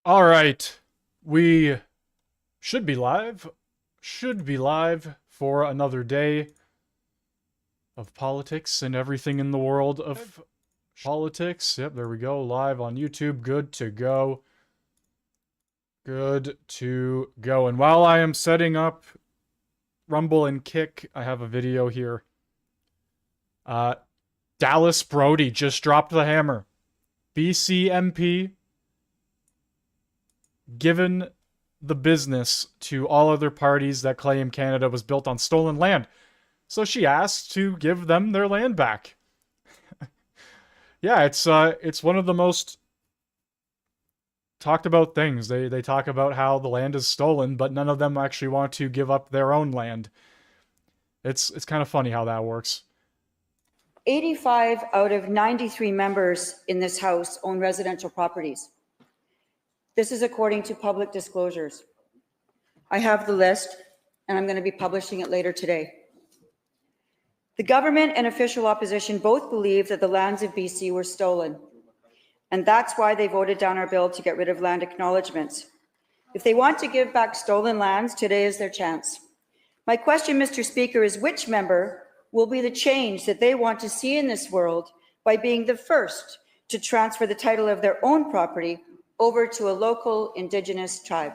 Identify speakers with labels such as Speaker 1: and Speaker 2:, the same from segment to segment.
Speaker 1: All right. We should be live. Should be live for another day of politics and everything in the world of politics. Yep, there we go. Live on YouTube. Good to go. Good to go. And while I am setting up Rumble and Kick, I have a video here. Dallas Brody just dropped the hammer. BC MP given the business to all other parties that claim Canada was built on stolen land. So she asked to give them their land back. Yeah, it's one of the most talked about things. They talk about how the land is stolen, but none of them actually want to give up their own land. It's kind of funny how that works.
Speaker 2: 85 out of 93 members in this House own residential properties. This is according to public disclosures. I have the list, and I'm going to be publishing it later today. The government and official opposition both believe that the lands of BC were stolen, and that's why they voted down our bill to get rid of land acknowledgements. If they want to give back stolen lands, today is their chance. My question, Mr. Speaker, is which member will be the change that they want to see in this world by being the first to transfer the title of their own property over to a local Indigenous tribe?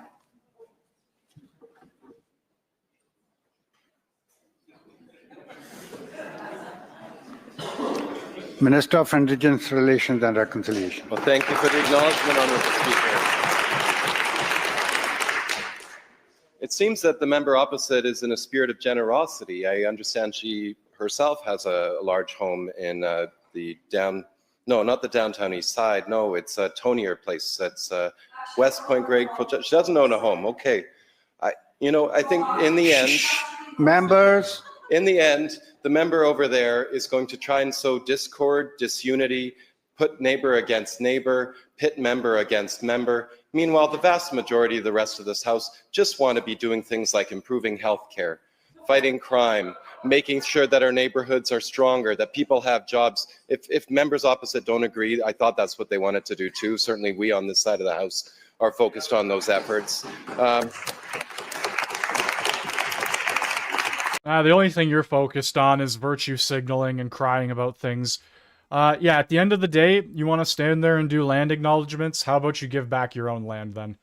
Speaker 3: Minister of Indigenous Relations and Reconciliation.
Speaker 4: Well, thank you for the acknowledgement, Honourable Speaker. It seems that the member opposite is in a spirit of generosity. I understand she herself has a large home in not the downtown east side. No, it's a Tonier place. That's West Point Grade. She doesn't own a home. Okay. I think in the end,
Speaker 3: Members.
Speaker 4: in the end, the member over there is going to try and sow discord, disunity, put neighbor against neighbor, pit member against member. Meanwhile, the vast majority of the rest of this House just want to be doing things like improving healthcare, fighting crime, making sure that our neighborhoods are stronger, that people have jobs. If members opposite don't agree, I thought that's what they wanted to do too. Certainly we on this side of the House are focused on those efforts.
Speaker 1: The only thing you're focused on is virtue signaling and crying about things. Yeah, at the end of the day, you want to stand there and do land acknowledgements? How about you give back your own land then?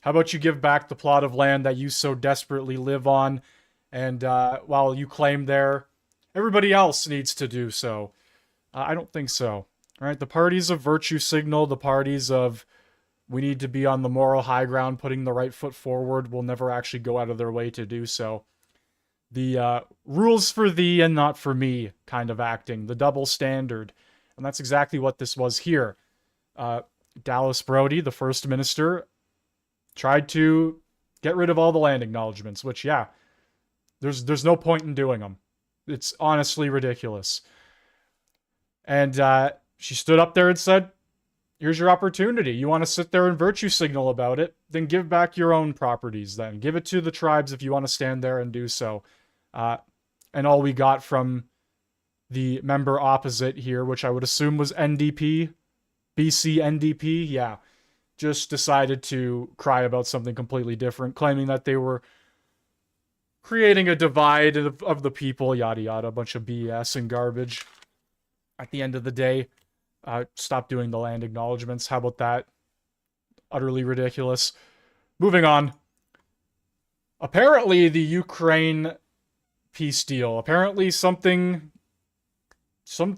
Speaker 1: How about you give back the plot of land that you so desperately live on, and while you claim there, everybody else needs to do so? I don't think so. All right, the parties of virtue signal, the parties of we need to be on the moral high ground, putting the right foot forward, will never actually go out of their way to do so. The rules for thee and not for me kind of acting, the double standard. And that's exactly what this was here. Dallas Brody, the first minister, tried to get rid of all the land acknowledgements, which, yeah, there's no point in doing them. It's honestly ridiculous. And she stood up there and said, here's your opportunity. You want to sit there and virtue signal about it? Then give back your own properties then. Give it to the tribes if you want to stand there and do so. And all we got from the member opposite here, which I would assume was NDP, BC NDP, yeah, just decided to cry about something completely different, claiming that they were creating a divide of the people, yada yada, a bunch of BS and garbage. At the end of the day, stop doing the land acknowledgements. How about that? Utterly ridiculous. Moving on. Apparently, the Ukraine peace deal. Apparently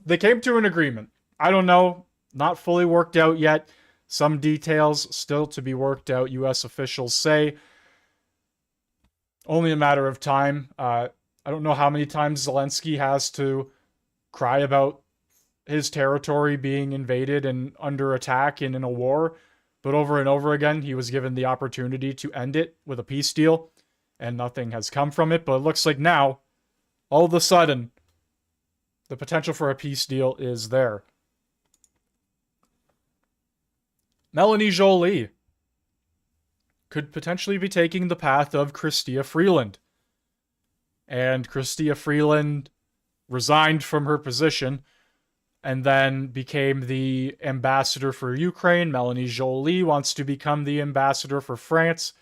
Speaker 1: they came to an agreement. I don't know. Not fully worked out yet. Some details still to be worked out, U.S. officials say. Only a matter of time. I don't know how many times Zelensky has to cry about his territory being invaded and under attack and in a war, but over and over again, he was given the opportunity to end it with a peace deal, and nothing has come from it. But it looks like now, all of a sudden, the potential for a peace deal is there. Melanie Joly could potentially be taking the path of Chrystia Freeland. And Chrystia Freeland resigned from her position and then became the ambassador for Ukraine. Melanie Joly wants to become the ambassador for France.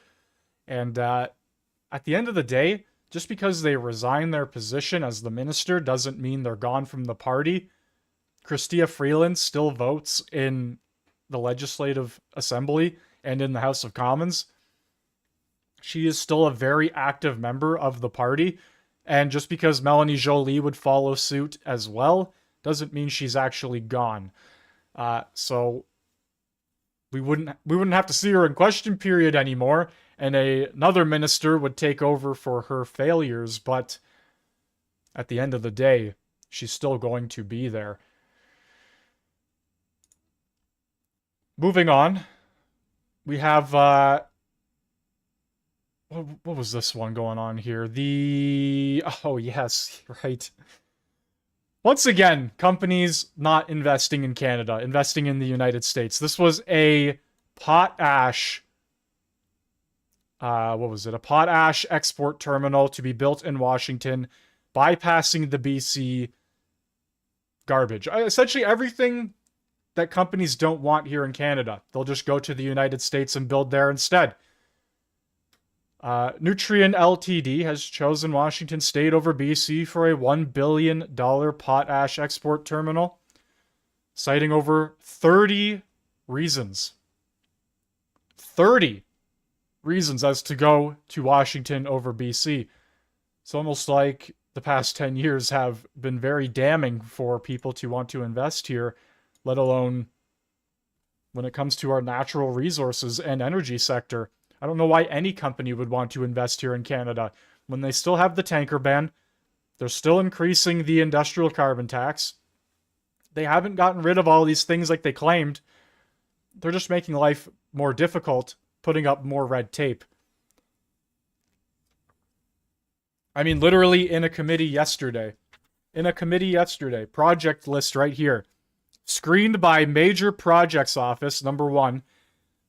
Speaker 1: And at the end of the day, just because they resign their position as the minister doesn't mean they're gone from the party. Chrystia Freeland still votes in the Legislative Assembly and in the House of Commons. She is still a very active member of the party. And just because Melanie Joly would follow suit as well, doesn't mean she's actually gone. So we wouldn't have to see her in question period anymore, and another minister would take over for her failures, but at the end of the day, she's still going to be there. Moving on, we have what was this one going on here? Oh yes, right. Once again, companies not investing in Canada, investing in the United States. This was a potash, what was it? A potash export terminal to be built in Washington, bypassing the BC garbage. Essentially everything that companies don't want here in Canada, they'll just go to the United States and build there instead. Nutrien Ltd. has chosen Washington State over BC for a $1 billion potash export terminal, citing over 30 reasons. 30 reasons as to go to Washington over BC. It's almost like the past 10 years have been very damning for people to want to invest here, let alone when it comes to our natural resources and energy sector. I don't know why any company would want to invest here in Canada when they still have the tanker ban. They're still increasing the industrial carbon tax. They haven't gotten rid of all these things like they claimed. They're just making life more difficult, putting up more red tape. I mean, literally in a committee yesterday, project list right here, screened by Major Projects Office, number 1.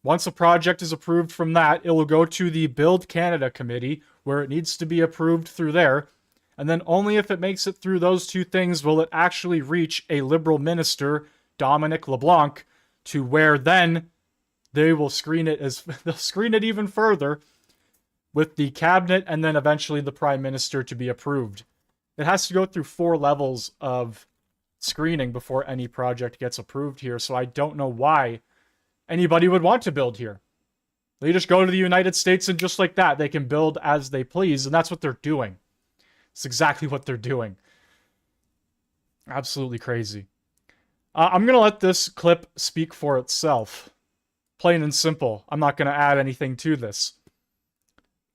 Speaker 1: Once a project is approved from that, it will go to the Build Canada Committee, where it needs to be approved through there. And then only if it makes it through those two things will it actually reach a Liberal minister, Dominic LeBlanc, to where then they will screen it they'll screen it even further with the cabinet and then eventually the prime minister to be approved. It has to go through 4 levels of screening before any project gets approved here, so I don't know why anybody would want to build here. They just go to the United States and just like that, they can build as they please, and that's what they're doing. It's exactly what they're doing. Absolutely crazy. I'm going to let this clip speak for itself. Plain and simple. I'm not going to add anything to this.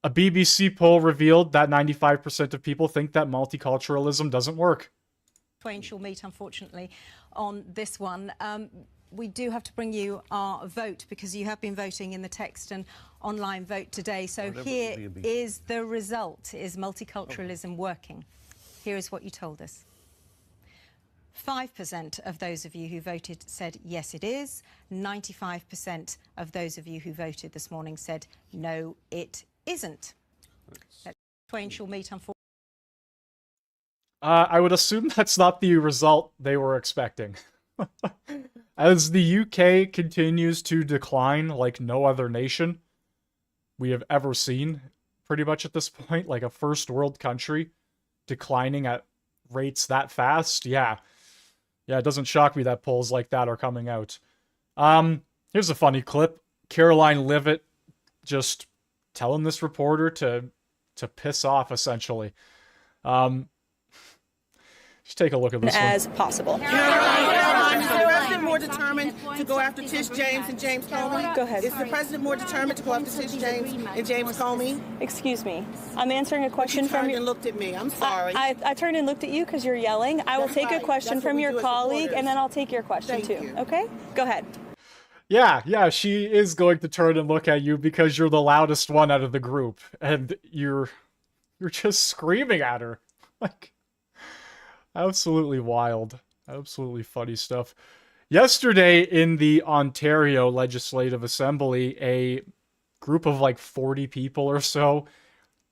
Speaker 1: A BBC poll revealed that 95% of people think that multiculturalism doesn't work.
Speaker 5: Twain shall meet, unfortunately, on this one. We do have to bring you our vote because you have been voting in the text and online vote today. So here is the result. Is multiculturalism working? Here is what you told us. 5% of those of you who voted said yes, it is. 95% of those of you who voted this morning said no, it isn't. Twain shall meet, unfortunately.
Speaker 1: I would assume that's not the result they were expecting. As the UK continues to decline like no other nation we have ever seen, pretty much at this point, like a first world country declining at rates that fast, yeah, it doesn't shock me that polls like that are coming out. Here's a funny clip. Caroline Leavitt just telling this reporter to piss off, essentially. Just take a look at this
Speaker 6: as
Speaker 1: one.
Speaker 6: possible.
Speaker 7: Caroline, is the president more determined to go after Tish James and James Comey?
Speaker 6: Go ahead.
Speaker 7: Is the president more determined to go after Tish James and James Comey?
Speaker 6: Excuse me. I'm answering a question
Speaker 7: You
Speaker 6: from
Speaker 7: turned
Speaker 6: your...
Speaker 7: and looked at me. I'm sorry.
Speaker 6: I turned and looked at you because you're yelling. I will
Speaker 7: That's
Speaker 6: take a
Speaker 7: right.
Speaker 6: question
Speaker 7: That's what
Speaker 6: from
Speaker 7: we
Speaker 6: your
Speaker 7: do as
Speaker 6: colleague,
Speaker 7: reporters.
Speaker 6: and then I'll take your question
Speaker 7: Thank
Speaker 6: too.
Speaker 7: you.
Speaker 6: Okay? Go ahead.
Speaker 1: Yeah, she is going to turn and look at you because you're the loudest one out of the group, and you're just screaming at her. Like, absolutely wild. Absolutely funny stuff. Yesterday in the Ontario Legislative Assembly, a group of like 40 people or so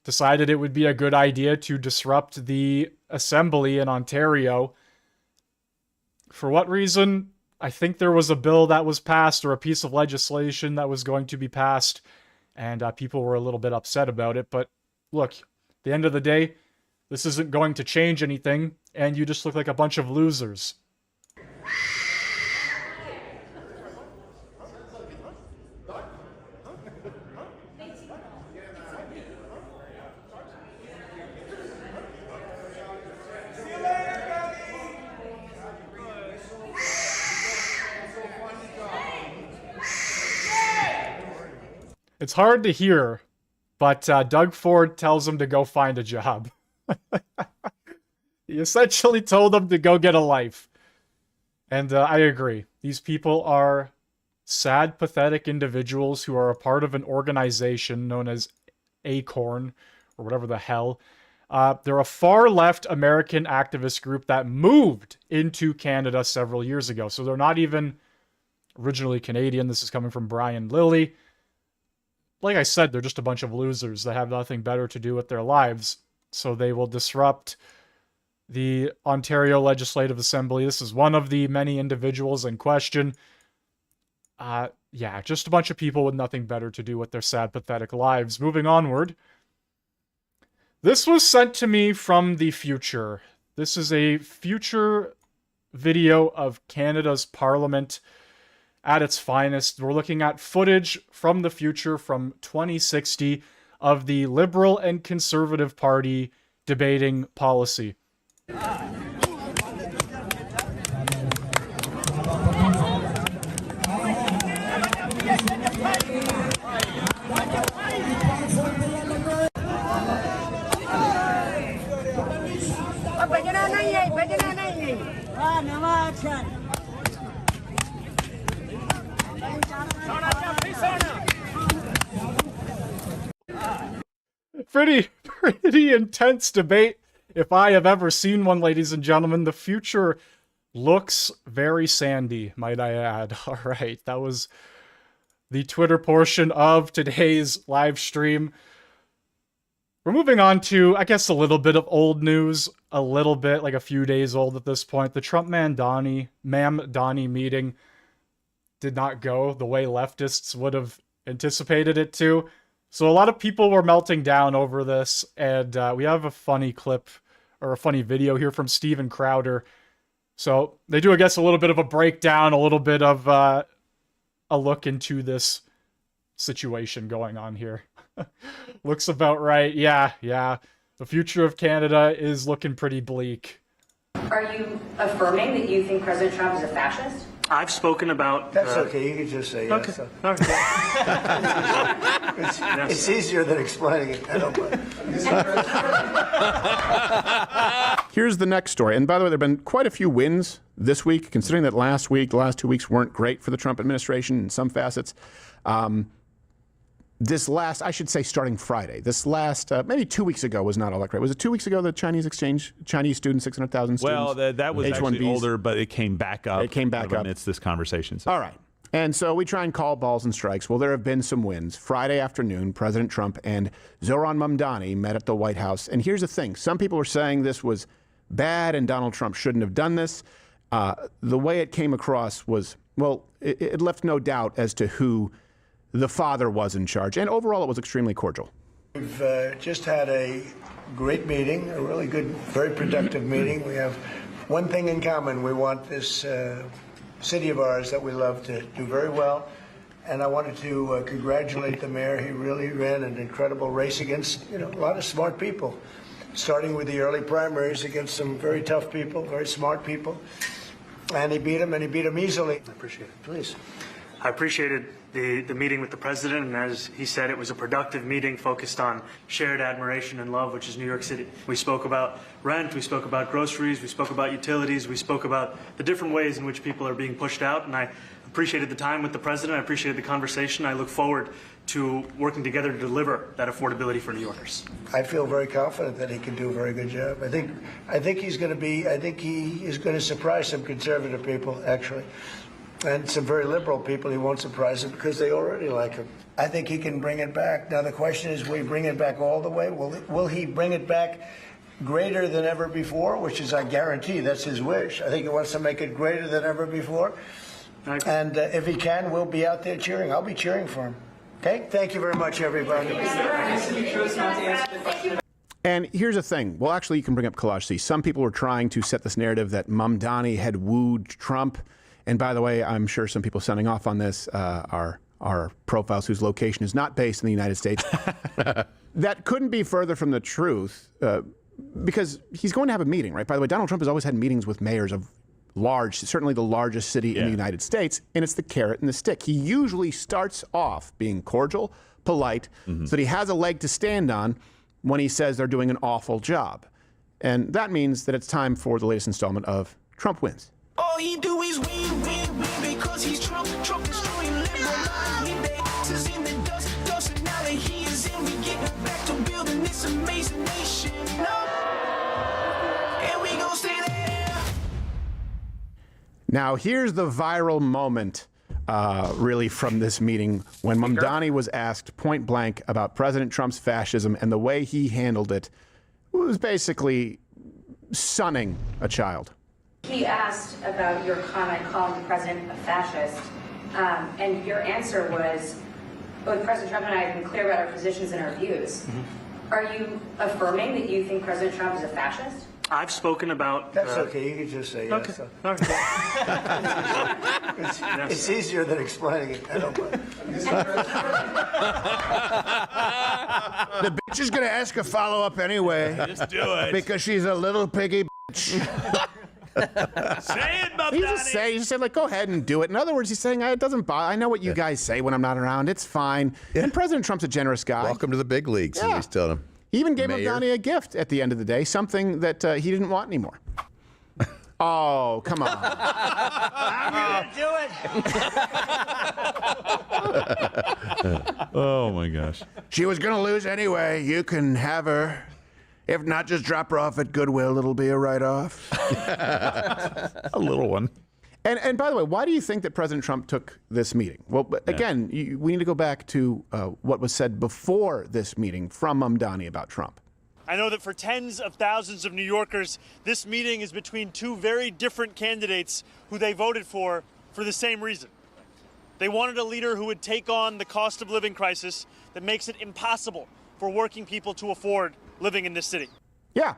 Speaker 1: decided it would be a good idea to disrupt the assembly in Ontario For what reason? I think there was a bill that was passed or a piece of legislation that was going to be passed, and people were a little bit upset about it. But look, at the end of the day, this isn't going to change anything, and you just look like a bunch of losers. It's hard to hear, but Doug Ford tells him to go find a job. He essentially told him to go get a life. And I agree. These people are sad, pathetic individuals who are a part of an organization known as ACORN, or whatever the hell. They're a far-left American activist group that moved into Canada several years ago. So they're not even originally Canadian. This is coming from Brian Lilly. Like I said, they're just a bunch of losers that have nothing better to do with their lives. So they will disrupt the Ontario Legislative Assembly. This is one of the many individuals in question. Yeah, just a bunch of people with nothing better to do with their sad, pathetic lives. Moving onward. This was sent to me from the future. This is a future video of Canada's Parliament at its finest. We're looking at footage from the future from 2060 of the Liberal and Conservative Party debating policy. Pretty intense debate, if I have ever seen one, ladies and gentlemen. The future looks very sandy, might I add. All right, that was the Twitter portion of today's live stream. We're moving on to, I guess, a little bit of old news, a little bit, like a few days old at this point. The Trump Mamdani meeting did not go the way leftists would have anticipated it to. So a lot of people were melting down over this, and we have a funny clip, or a funny video here from Steven Crowder. So they do, I guess, a little bit of a breakdown, a little bit of a look into this situation going on here. Looks about right. Yeah. The future of Canada is looking pretty bleak.
Speaker 8: Are you affirming that you think President Trump is a fascist?
Speaker 9: I've spoken about...
Speaker 10: That's okay, you can just say yes.
Speaker 9: Okay. All right.
Speaker 10: It's easier than explaining it. I don't mind.
Speaker 11: Here's the next story. And by the way, there have been quite a few wins this week, considering that the last 2 weeks weren't great for the Trump administration in some facets. I should say starting Friday, maybe 2 weeks ago was not all that great. Was it 2 weeks ago the Chinese students, 600,000 students?
Speaker 12: Well, that was actually older, but it came back up.
Speaker 11: It came back up
Speaker 12: amidst this conversation. So.
Speaker 11: All right. And so we try and call balls and strikes. Well, there have been some wins. Friday afternoon, President Trump and Zohran Mamdani met at the White House. And here's the thing. Some people were saying this was bad and Donald Trump shouldn't have done this. The way it came across was, well, it left no doubt as to who the father was in charge. And overall, it was extremely cordial.
Speaker 10: We've just had a great meeting, a really good, very productive meeting. We have one thing in common. We want this city of ours that we love to do very well. And I wanted to congratulate the mayor. He really ran an incredible race against, a lot of smart people, starting with the early primaries against some very tough people, very smart people. And he beat them easily. I appreciate it. Please.
Speaker 9: I appreciated the meeting with the president, and as he said, it was a productive meeting focused on shared admiration and love, which is New York City. We spoke about rent, we spoke about groceries, we spoke about utilities, we spoke about the different ways in which people are being pushed out, and I appreciated the time with the president, I appreciated the conversation. I look forward to working together to deliver that affordability for New Yorkers.
Speaker 10: I feel very confident that he can do a very good job. I think he is going to surprise some conservative people, actually. And some very liberal people. He won't surprise them because they already like him. I think he can bring it back. Now the question is, will he bring it back all the way? Will he bring it back greater than ever before, which is, I guarantee, that's his wish. I think he wants to make it greater than ever before. And if he can, we'll be out there cheering. I'll be cheering for him. Okay? Thank you very much, everybody.
Speaker 11: And here's the thing. Well, actually, you can bring up Collage C. Some people were trying to set this narrative that Mamdani had wooed Trump. And by the way, I'm sure some people sounding off on this are profiles whose location is not based in the United States. That couldn't be further from the truth because he's going to have a meeting, right? By the way, Donald Trump has always had meetings with mayors of certainly the largest city in the United States, and it's the carrot and the stick. He usually starts off being cordial, polite, so that he has a leg to stand on when he says they're doing an awful job. And that means that it's time for the latest installment of Trump Wins.
Speaker 13: All he do is win, win, win because he's Trump. Trump destroying liberal minds. Leave their asses in the dust, dust. And now that he is in, we getting back to building this amazing nation. And we gon' stay there.
Speaker 11: Now, here's the viral moment, really, from this meeting when Mamdani was asked point blank about President Trump's fascism, and the way he handled it was basically sunning a child.
Speaker 8: He asked about your comment calling the president a fascist, and your answer was, both President Trump and I have been clear about our positions and our views. Are you affirming that you think President Trump is a fascist?
Speaker 9: I've spoken about...
Speaker 10: That's okay. You can just say yes.
Speaker 9: Okay.
Speaker 10: It's easier than explaining it. I don't mind. The bitch is going to ask a follow-up anyway.
Speaker 12: Just do it.
Speaker 10: Because she's a little piggy bitch.
Speaker 12: Say it, Mamdani.
Speaker 11: He just said, like, go ahead and do it. In other words, he's saying, it doesn't bother. I know what you guys say when I'm not around. It's fine. And President Trump's a generous guy.
Speaker 14: Welcome to the big leagues, as he's telling him.
Speaker 11: He even gave
Speaker 14: Mayor.
Speaker 11: Mamdani a gift at the end of the day, something that he didn't want anymore. Oh, come on.
Speaker 10: I'm going to do it.
Speaker 12: Oh, my gosh.
Speaker 10: She was going to lose anyway. You can have her. If not, just drop her off at Goodwill. It'll be a write-off.
Speaker 12: A little one.
Speaker 11: And by the way, why do you think that President Trump took this meeting? Well, again, we need to go back to what was said before this meeting from Mamdani about Trump.
Speaker 9: I know that for tens of thousands of New Yorkers, this meeting is between two very different candidates who they voted for the same reason. They wanted a leader who would take on the cost of living crisis that makes it impossible for working people to afford living in this city.
Speaker 11: Yeah.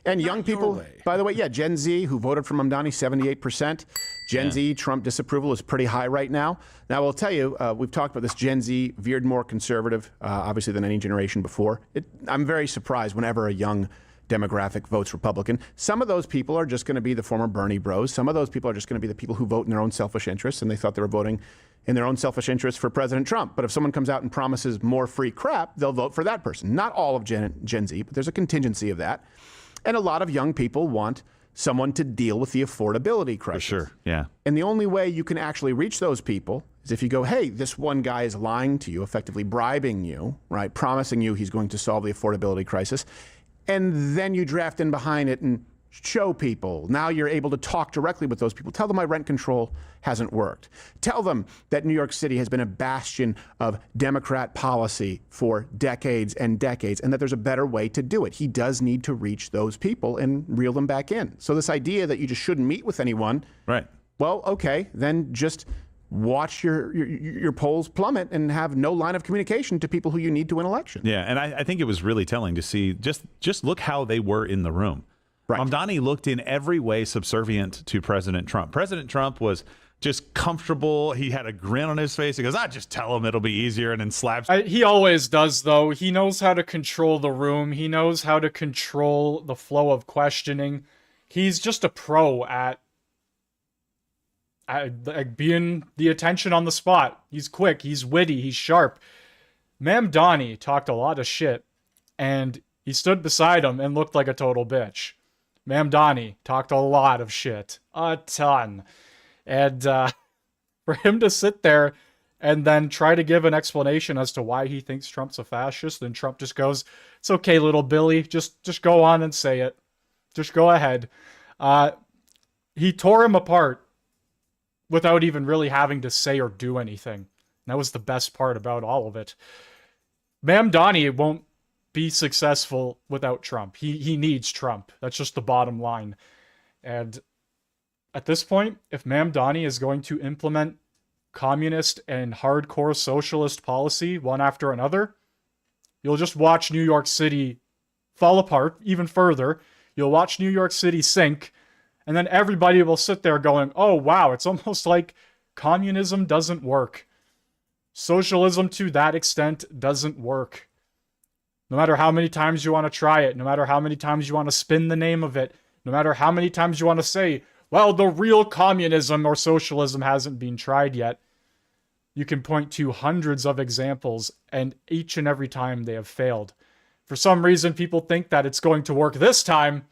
Speaker 11: And young people, by the way, Gen Z who voted for Mamdani, 78%. Gen Z Trump disapproval is pretty high right now. Now, I'll tell you, we've talked about this. Gen Z veered more conservative, obviously, than any generation before. I'm very surprised whenever a young demographic votes Republican. Some of those people are just going to be the former Bernie bros. Some of those people are just going to be the people who vote in their own selfish interests, and they thought they were voting in their own selfish interests for President Trump. But if someone comes out and promises more free crap, they'll vote for that person. Not all of Gen Z, but there's a contingency of that. And a lot of young people want someone to deal with the affordability crisis.
Speaker 12: For sure, yeah.
Speaker 11: And the only way you can actually reach those people is if you go, hey, this one guy is lying to you, effectively bribing you, right, promising you he's going to solve the affordability crisis, and then you draft in behind it and show people. Now you're able to talk directly with those people. Tell them why rent control hasn't worked. Tell them that New York City has been a bastion of Democrat policy for decades and decades, and that there's a better way to do it. He does need to reach those people and reel them back in. So this idea that you just shouldn't meet with anyone,
Speaker 12: right?
Speaker 11: Well, okay, then just watch your polls plummet and have no line of communication to people who you need to win elections.
Speaker 12: Yeah, and I think it was really telling to see just look how they were in the room. Right. Mamdani looked in every way subservient to President Trump. President Trump was just comfortable. He had a grin on his face. He goes, just tell him it'll be easier, and then slaps.
Speaker 1: He always does, though. He knows how to control the room. He knows how to control the flow of questioning. He's just a pro at being the attention on the spot. He's quick. He's witty. He's sharp. Mamdani talked a lot of shit, and he stood beside him and looked like a total bitch. Mamdani talked a lot of shit. A ton. And for him to sit there and then try to give an explanation as to why he thinks Trump's a fascist, then Trump just goes, it's okay, little Billy. Just go on and say it. Just go ahead. He tore him apart without even really having to say or do anything. And that was the best part about all of it. Mamdani won't be successful without Trump. He needs Trump. That's just the bottom line. And at this point, if Mamdani is going to implement communist and hardcore socialist policy one after another, you'll just watch New York City fall apart even further. You'll watch New York City sink, and then everybody will sit there going, oh wow, it's almost like communism doesn't work. Socialism to that extent doesn't work. No matter how many times you want to try it, no matter how many times you want to spin the name of it, no matter how many times you want to say, well, the real communism or socialism hasn't been tried yet, you can point to hundreds of examples, and each and every time they have failed. For some reason, people think that it's going to work this time.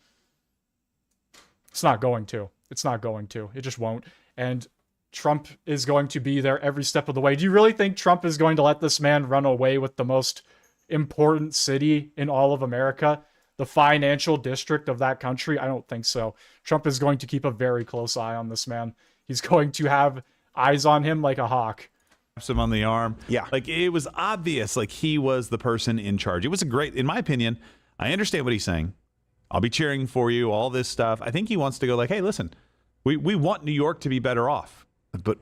Speaker 1: It's not going to. It's not going to. It just won't. And Trump is going to be there every step of the way. Do you really think Trump is going to let this man run away with the most important city in all of America? The financial district of that country? I don't think so. Trump is going to keep a very close eye on this man. He's going to have eyes on him like a hawk.
Speaker 12: Him on the arm.
Speaker 11: Yeah.
Speaker 12: Like, it was obvious, like, he was the person in charge. It was a great, in my opinion, I understand what he's saying. I'll be cheering for you, all this stuff. I think he wants to go like, hey, listen, we want New York to be better off, but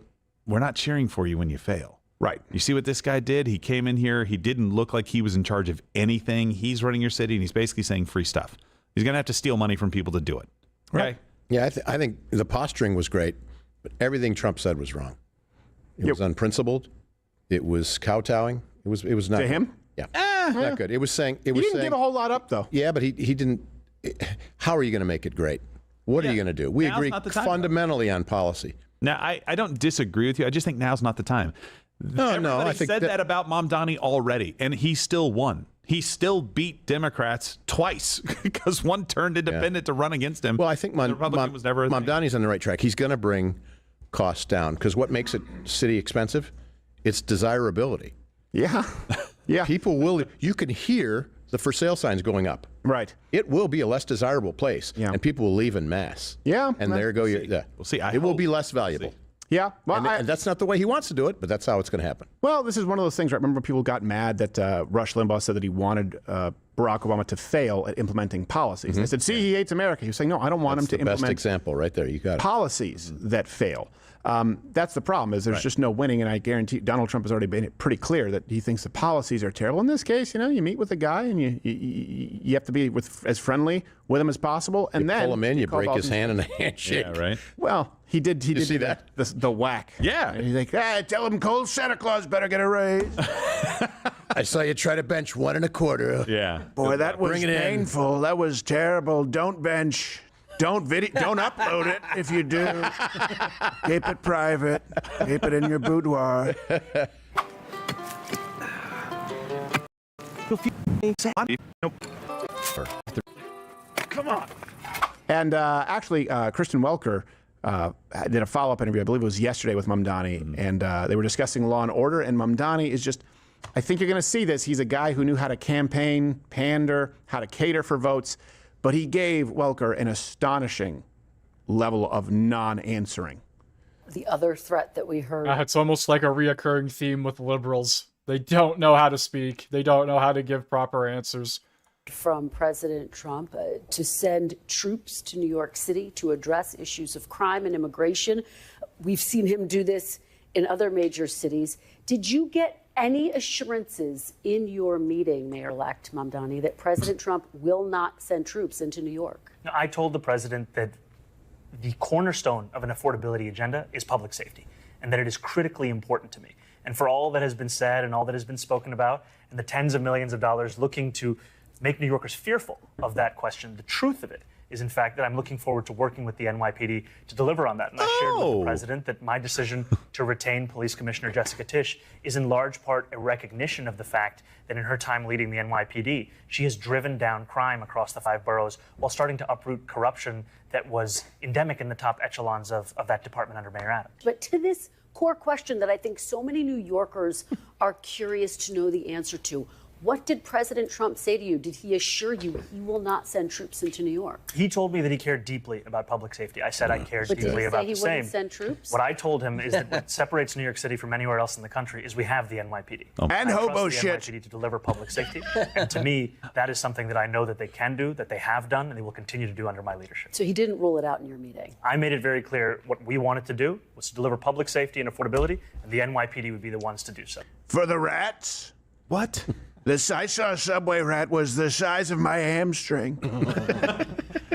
Speaker 12: we're not cheering for you when you fail.
Speaker 11: Right.
Speaker 12: You see what this guy did? He came in here. He didn't look like he was in charge of anything. He's running your city, and he's basically saying free stuff. He's going to have to steal money from people to do it. Okay?
Speaker 14: Right. Yeah, I think the posturing was great, but everything Trump said was wrong. It was unprincipled. It was kowtowing. It was not
Speaker 11: to him.
Speaker 14: Yeah, not good. It was saying
Speaker 11: He didn't give a whole lot up, though.
Speaker 14: Yeah, but he didn't. How are you going to make it great? What are you going to do? We
Speaker 12: Now's
Speaker 14: agree
Speaker 12: not the time,
Speaker 14: fundamentally on policy.
Speaker 12: Now, I don't disagree with you. I just think now's not the time.
Speaker 14: No, I think
Speaker 12: said that about Mamdani already, and he still won. He still beat Democrats twice because one turned independent to run against him.
Speaker 14: Well, I think
Speaker 12: Republican was never
Speaker 14: Mamdani's on the right track. He's going to bring costs down because what makes a city expensive? It's desirability.
Speaker 11: Yeah. Yeah.
Speaker 14: People will. You can hear the for sale signs going up.
Speaker 11: Right.
Speaker 14: It will be a less desirable place, and people will leave en masse.
Speaker 11: Yeah.
Speaker 14: And there go. We'll
Speaker 12: see.
Speaker 14: It will be less valuable.
Speaker 11: Yeah. Well,
Speaker 14: and that's not the way he wants to do it, but that's how it's going to happen.
Speaker 11: Well, this is one of those things, right? Remember, people got mad that Rush Limbaugh said that he wanted Barack Obama to fail at implementing policies. They said, see, he hates America. He was saying, no, I don't want him to implement
Speaker 14: best example right there. You got it.
Speaker 11: Policies that fail. That's the problem, is there's just no winning, and I guarantee Donald Trump has already made it pretty clear that he thinks the policies are terrible. In this case, you meet with a guy, and you have to be as friendly with him as possible, and then
Speaker 14: pull him in, you break his hand in a handshake.
Speaker 12: Yeah, right.
Speaker 11: Well, he did. He did
Speaker 14: see that?
Speaker 11: The whack.
Speaker 12: Yeah.
Speaker 11: And he's like, tell him cold Santa Claus better get a raise.
Speaker 14: I saw you try to bench 1 1/4.
Speaker 12: Yeah.
Speaker 11: Boy, that was
Speaker 14: Bring it in.
Speaker 11: painful. That was terrible. Don't bench. Don't upload it if you do. Keep it private. Keep it in your boudoir.
Speaker 12: Come on.
Speaker 11: And actually, Kristen Welker did a follow-up interview, I believe it was yesterday, with Mamdani, and they were discussing law and order, and Mamdani is just, I think you're going to see this, he's a guy who knew how to campaign, pander, how to cater for votes, but he gave Welker an astonishing level of non-answering.
Speaker 15: The other threat that we heard.
Speaker 1: It's almost like a reoccurring theme with liberals. They don't know how to speak. They don't know how to give proper answers.
Speaker 15: From President Trump to send troops to New York City to address issues of crime and immigration. We've seen him do this in other major cities. Did you get any assurances in your meeting, Mayor-elect Mamdani, that President Trump will not send troops into New York?
Speaker 9: I told the president that the cornerstone of an affordability agenda is public safety, and that it is critically important to me. And for all that has been said and all that has been spoken about, and the tens of millions of dollars looking to make New Yorkers fearful of that question, the truth of it is, in fact, that I'm looking forward to working with the NYPD to deliver on that. And I shared with the president that my decision to retain Police Commissioner Jessica Tisch is in large part a recognition of the fact that in her time leading the NYPD, she has driven down crime across the 5 boroughs while starting to uproot corruption that was endemic in the top echelons of that department under Mayor Adams.
Speaker 15: But to this core question that I think so many New Yorkers are curious to know the answer to, What did President Trump say to you? Did he assure you he will not send troops into New York?
Speaker 9: He told me that he cared deeply about public safety. I said I cared
Speaker 15: But did
Speaker 9: deeply
Speaker 15: he
Speaker 9: about
Speaker 15: say he
Speaker 9: the
Speaker 15: wouldn't
Speaker 9: same.
Speaker 15: send troops?
Speaker 9: What I told him is that what separates New York City from anywhere else in the country is we have the NYPD.
Speaker 11: And
Speaker 9: I
Speaker 11: hobo
Speaker 9: trust the
Speaker 11: shit.
Speaker 9: NYPD to deliver public safety. And to me, that is something that I know that they can do, that they have done, and they will continue to do under my leadership.
Speaker 15: So he didn't rule it out in your meeting?
Speaker 9: I made it very clear what we wanted to do was to deliver public safety and affordability, and the NYPD would be the ones to do so.
Speaker 11: For the rats?
Speaker 12: What?
Speaker 11: I saw a subway rat was the size of my hamstring.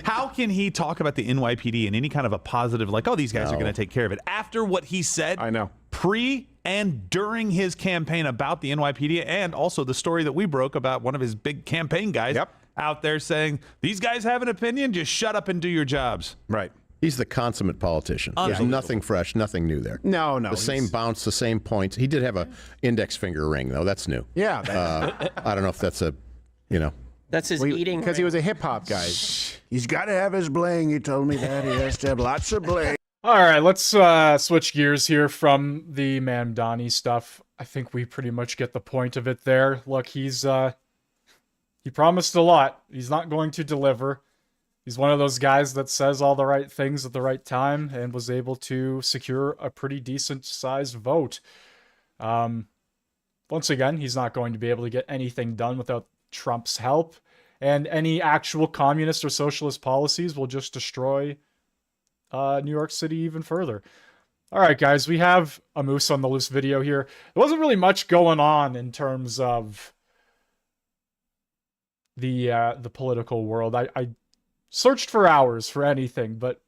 Speaker 12: How can he talk about the NYPD in any kind of a positive, like, oh, these guys are going to take care of it, after what he said?
Speaker 11: I know.
Speaker 12: Pre and during his campaign about the NYPD, and also the story that we broke about one of his big campaign guys out there saying, these guys have an opinion, just shut up and do your jobs.
Speaker 11: Right.
Speaker 14: He's the consummate politician. There's nothing fresh, nothing new there.
Speaker 11: No.
Speaker 14: The same bounce, the same points. He did have a index finger ring, though. That's new.
Speaker 11: Yeah.
Speaker 14: I don't know if that's
Speaker 16: That's his eating.
Speaker 11: Because he was a hip hop guy. He's got to have his bling. He told me that. He has to have lots of bling.
Speaker 1: All right, let's switch gears here from the Mamdani stuff. I think we pretty much get the point of it there. Look, he promised a lot. He's not going to deliver. He's one of those guys that says all the right things at the right time and was able to secure a pretty decent-sized vote. Once again, he's not going to be able to get anything done without Trump's help, and any actual communist or socialist policies will just destroy New York City even further. All right, guys, we have a Moose on the Loose video here. There wasn't really much going on in terms of the political world. I searched for hours for anything, but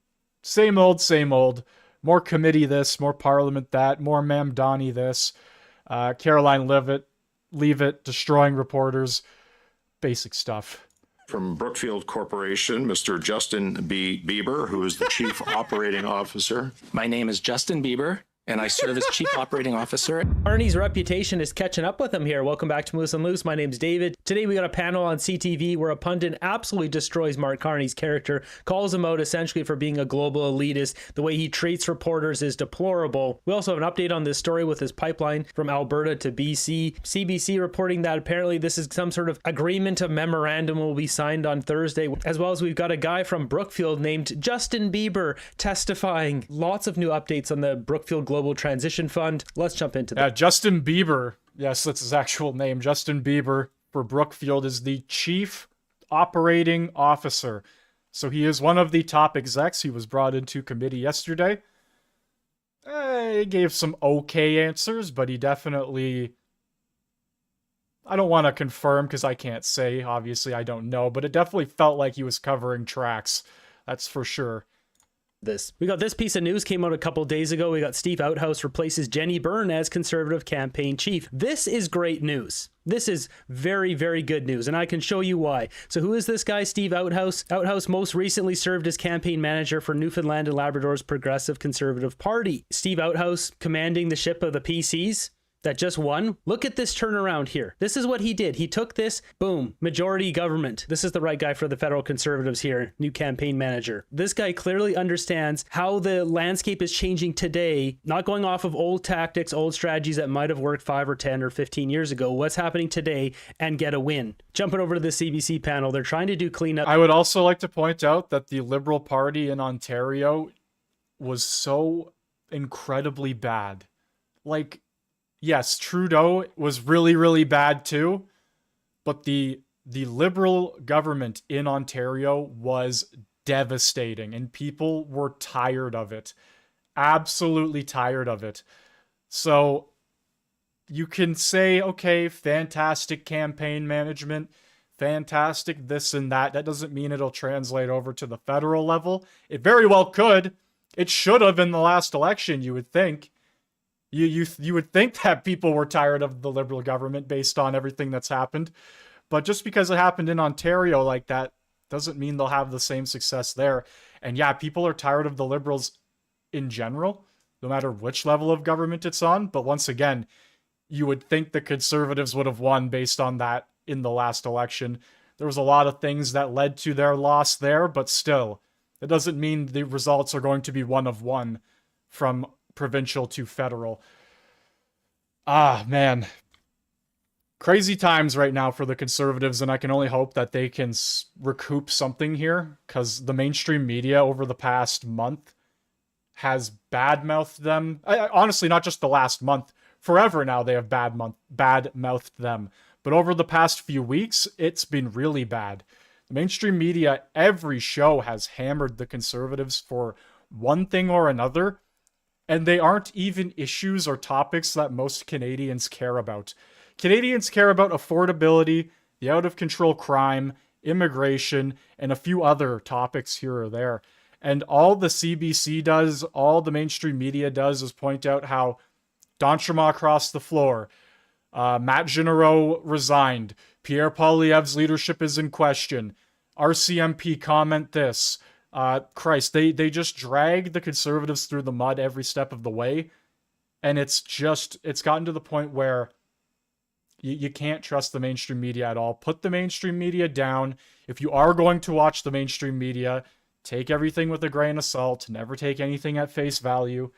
Speaker 1: same old, same old. More committee this, more parliament that, more Mamdani this. Caroline Leavitt destroying reporters. Basic stuff.
Speaker 17: From Brookfield Corporation, Mr. Justin B. Bieber, who is the Chief Operating Officer.
Speaker 16: My name is Justin Bieber, and I serve as Chief Operating Officer.
Speaker 18: Arnie's reputation is catching up with him here. Welcome back to Moose and Loose. My name's David. Today we got a panel on CTV where a pundit absolutely destroys Mark Carney's character, calls him out essentially for being a global elitist. The way he treats reporters is deplorable. We also have an update on this story with his pipeline from Alberta to BC. CBC reporting that apparently this is some sort of agreement, a memorandum will be signed on Thursday, as well as we've got a guy from Brookfield named Justin Bieber testifying. Lots of new updates on the Brookfield Global Transition Fund. Let's jump into that.
Speaker 1: Justin Bieber, yes, that's his actual name. Justin Bieber for Brookfield is the Chief Operating Officer. So he is one of the top execs. He was brought into committee yesterday. He gave some okay answers, but he definitely... I don't want to confirm because I can't say. Obviously, I don't know. But it definitely felt like he was covering tracks. That's for sure.
Speaker 18: We got this piece of news came out a couple days ago. We got Steve Outhouse replaces Jenny Byrne as Conservative campaign chief. This is great news. This is very, very good news, and I can show you why. So who is this guy, Steve Outhouse? Outhouse most recently served as campaign manager for Newfoundland and Labrador's Progressive Conservative Party. Steve Outhouse commanding the ship of the PCs that just won. Look at this turnaround here. This is what he did. He took this, boom, majority government. This is the right guy for the federal Conservatives here, new campaign manager. This guy clearly understands how the landscape is changing today, not going off of old tactics, old strategies that might have worked 5 or 10 or 15 years ago. What's happening today and get a win. Jumping over to the CBC panel, they're trying to do cleanup.
Speaker 1: I would also like to point out that the Liberal Party in Ontario was so incredibly bad. Like, yes, Trudeau was really, really bad too, but the Liberal government in Ontario was devastating, and people were tired of it. Absolutely tired of it. So you can say, okay, fantastic campaign management, fantastic this and that. That doesn't mean it'll translate over to the federal level. It very well could. It should have in the last election, you would think. You would think that people were tired of the Liberal government based on everything that's happened. But just because it happened in Ontario like that doesn't mean they'll have the same success there. And yeah, people are tired of the Liberals in general, no matter which level of government it's on. But once again, you would think the Conservatives would have won based on that in the last election. There was a lot of things that led to their loss there, but still, it doesn't mean the results are going to be one of one from provincial to federal. Ah, man. Crazy times right now for the Conservatives, and I can only hope that they can recoup something here, because the mainstream media over the past month has badmouthed them. Honestly, not just the last month. Forever now they have badmouthed them. But over the past few weeks, it's been really bad. The mainstream media, every show has hammered the Conservatives for one thing or another, and they aren't even issues or topics that most Canadians care about. Canadians care about affordability, the out-of-control crime, immigration, and a few other topics here or there. And all the CBC does, all the mainstream media does, is point out how D'Entremont crossed the floor, Matt Généraux resigned, Pierre Poilievre's leadership is in question, RCMP comment this. Christ, they just drag the Conservatives through the mud every step of the way, and it's gotten to the point where you can't trust the mainstream media at all. Put the mainstream media down. If you are going to watch the mainstream media, take everything with a grain of salt. Never take anything at face value.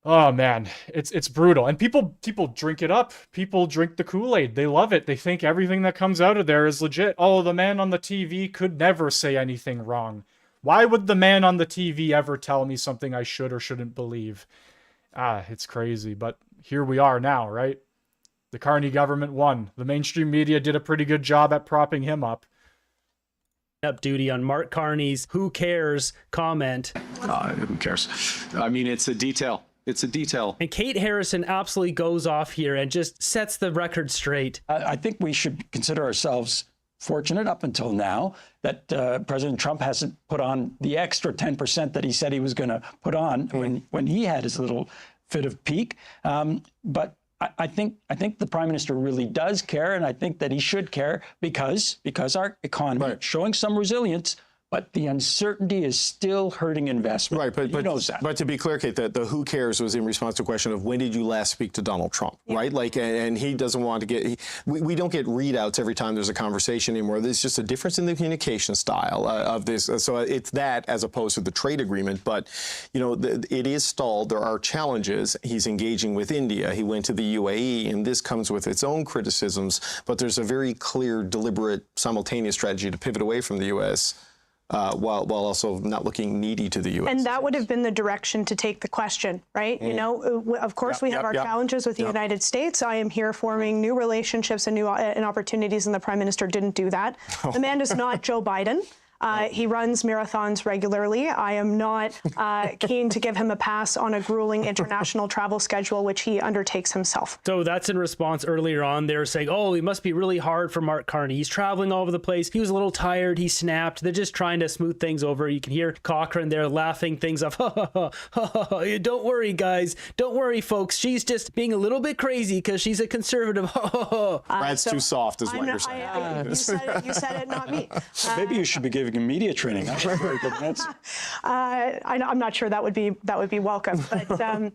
Speaker 1: Oh man, it's brutal. And people drink it up. People drink the Kool-Aid. They love it. They think everything that comes out of there is legit. Oh, the man on the TV could never say anything wrong. Why would the man on the TV ever tell me something I should or shouldn't believe? It's crazy, but here we are now, right? The Carney government won. The mainstream media did a pretty good job at propping him up.
Speaker 18: Up duty on Mark Carney's "Who cares" comment.
Speaker 16: Who cares? I mean, it's a detail. It's a detail.
Speaker 18: And Kate Harrison absolutely goes off here and just sets the record straight.
Speaker 19: I think we should consider ourselves fortunate up until now that President Trump hasn't put on the extra 10% that he said he was going to put on when he had his little fit of pique. But I think the Prime Minister really does care, and I think that he should care because our economy is showing some resilience. But the uncertainty is still hurting investment.
Speaker 20: Right, but
Speaker 19: he knows that.
Speaker 20: But to be clear, Kate, the "who cares" was in response to a question of when did you last speak to Donald Trump, right? Like, and he doesn't want to get. We don't get readouts every time there's a conversation anymore. There's just a difference in the communication style of this. So it's that as opposed to the trade agreement. But you know, it is stalled. There are challenges. He's engaging with India. He went to the UAE, and this comes with its own criticisms. But there's a very clear, deliberate, simultaneous strategy to pivot away from the U.S. While also not looking needy to the U.S.
Speaker 6: And that would have been the direction to take the question, right? You know, of course, we have our challenges with the United States. I am here forming new relationships and new opportunities, and the Prime Minister didn't do that. The man is not Joe Biden. He runs marathons regularly. I am not keen to give him a pass on a grueling international travel schedule, which he undertakes himself.
Speaker 18: So that's in response earlier on. They were saying, oh, it must be really hard for Mark Carney. He's traveling all over the place. He was a little tired. He snapped. They're just trying to smooth things over. You can hear Cochrane there laughing things off. Don't worry, guys. Don't worry, folks. She's just being a little bit crazy because she's a conservative.
Speaker 20: That's too soft, is what you're saying.
Speaker 6: You said it, not me.
Speaker 19: Maybe you should be giving him media training.
Speaker 6: I'm not sure that would be welcome, but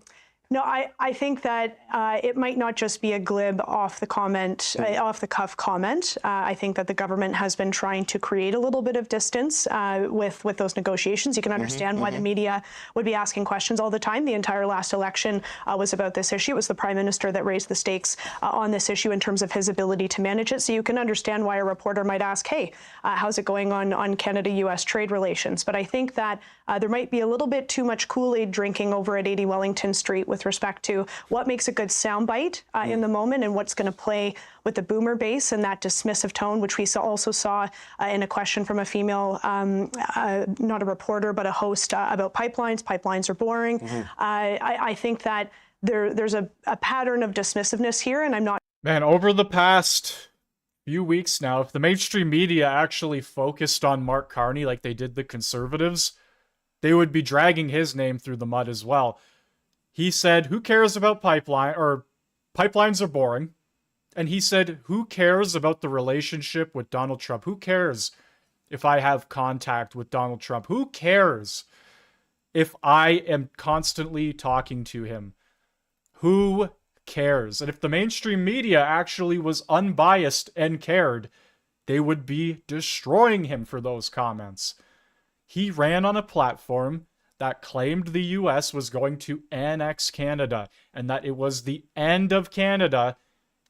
Speaker 6: no, I think that it might not just be a glib off the cuff comment. I think that the government has been trying to create a little bit of distance with those negotiations. You can understand why the media would be asking questions all the time. The entire last election was about this issue. It was the Prime Minister that raised the stakes on this issue in terms of his ability to manage it. So you can understand why a reporter might ask, hey, how's it going on Canada-U.S. trade relations? But I think that there might be a little bit too much Kool-Aid drinking over at 80 Wellington Street with respect to what makes a good soundbite in the moment and what's going to play with the boomer base and that dismissive tone, which we also saw in a question from a female, not a reporter, but a host about pipelines. Pipelines are boring. I think that there's a pattern of dismissiveness here, and I'm not.
Speaker 1: Man, over the past few weeks now, if the mainstream media actually focused on Mark Carney like they did the Conservatives, they would be dragging his name through the mud as well. He said, who cares about pipelines are boring. And he said, who cares about the relationship with Donald Trump? Who cares if I have contact with Donald Trump? Who cares if I am constantly talking to him? Who cares? And if the mainstream media actually was unbiased and cared, they would be destroying him for those comments. He ran on a platform that claimed the U.S. was going to annex Canada and that it was the end of Canada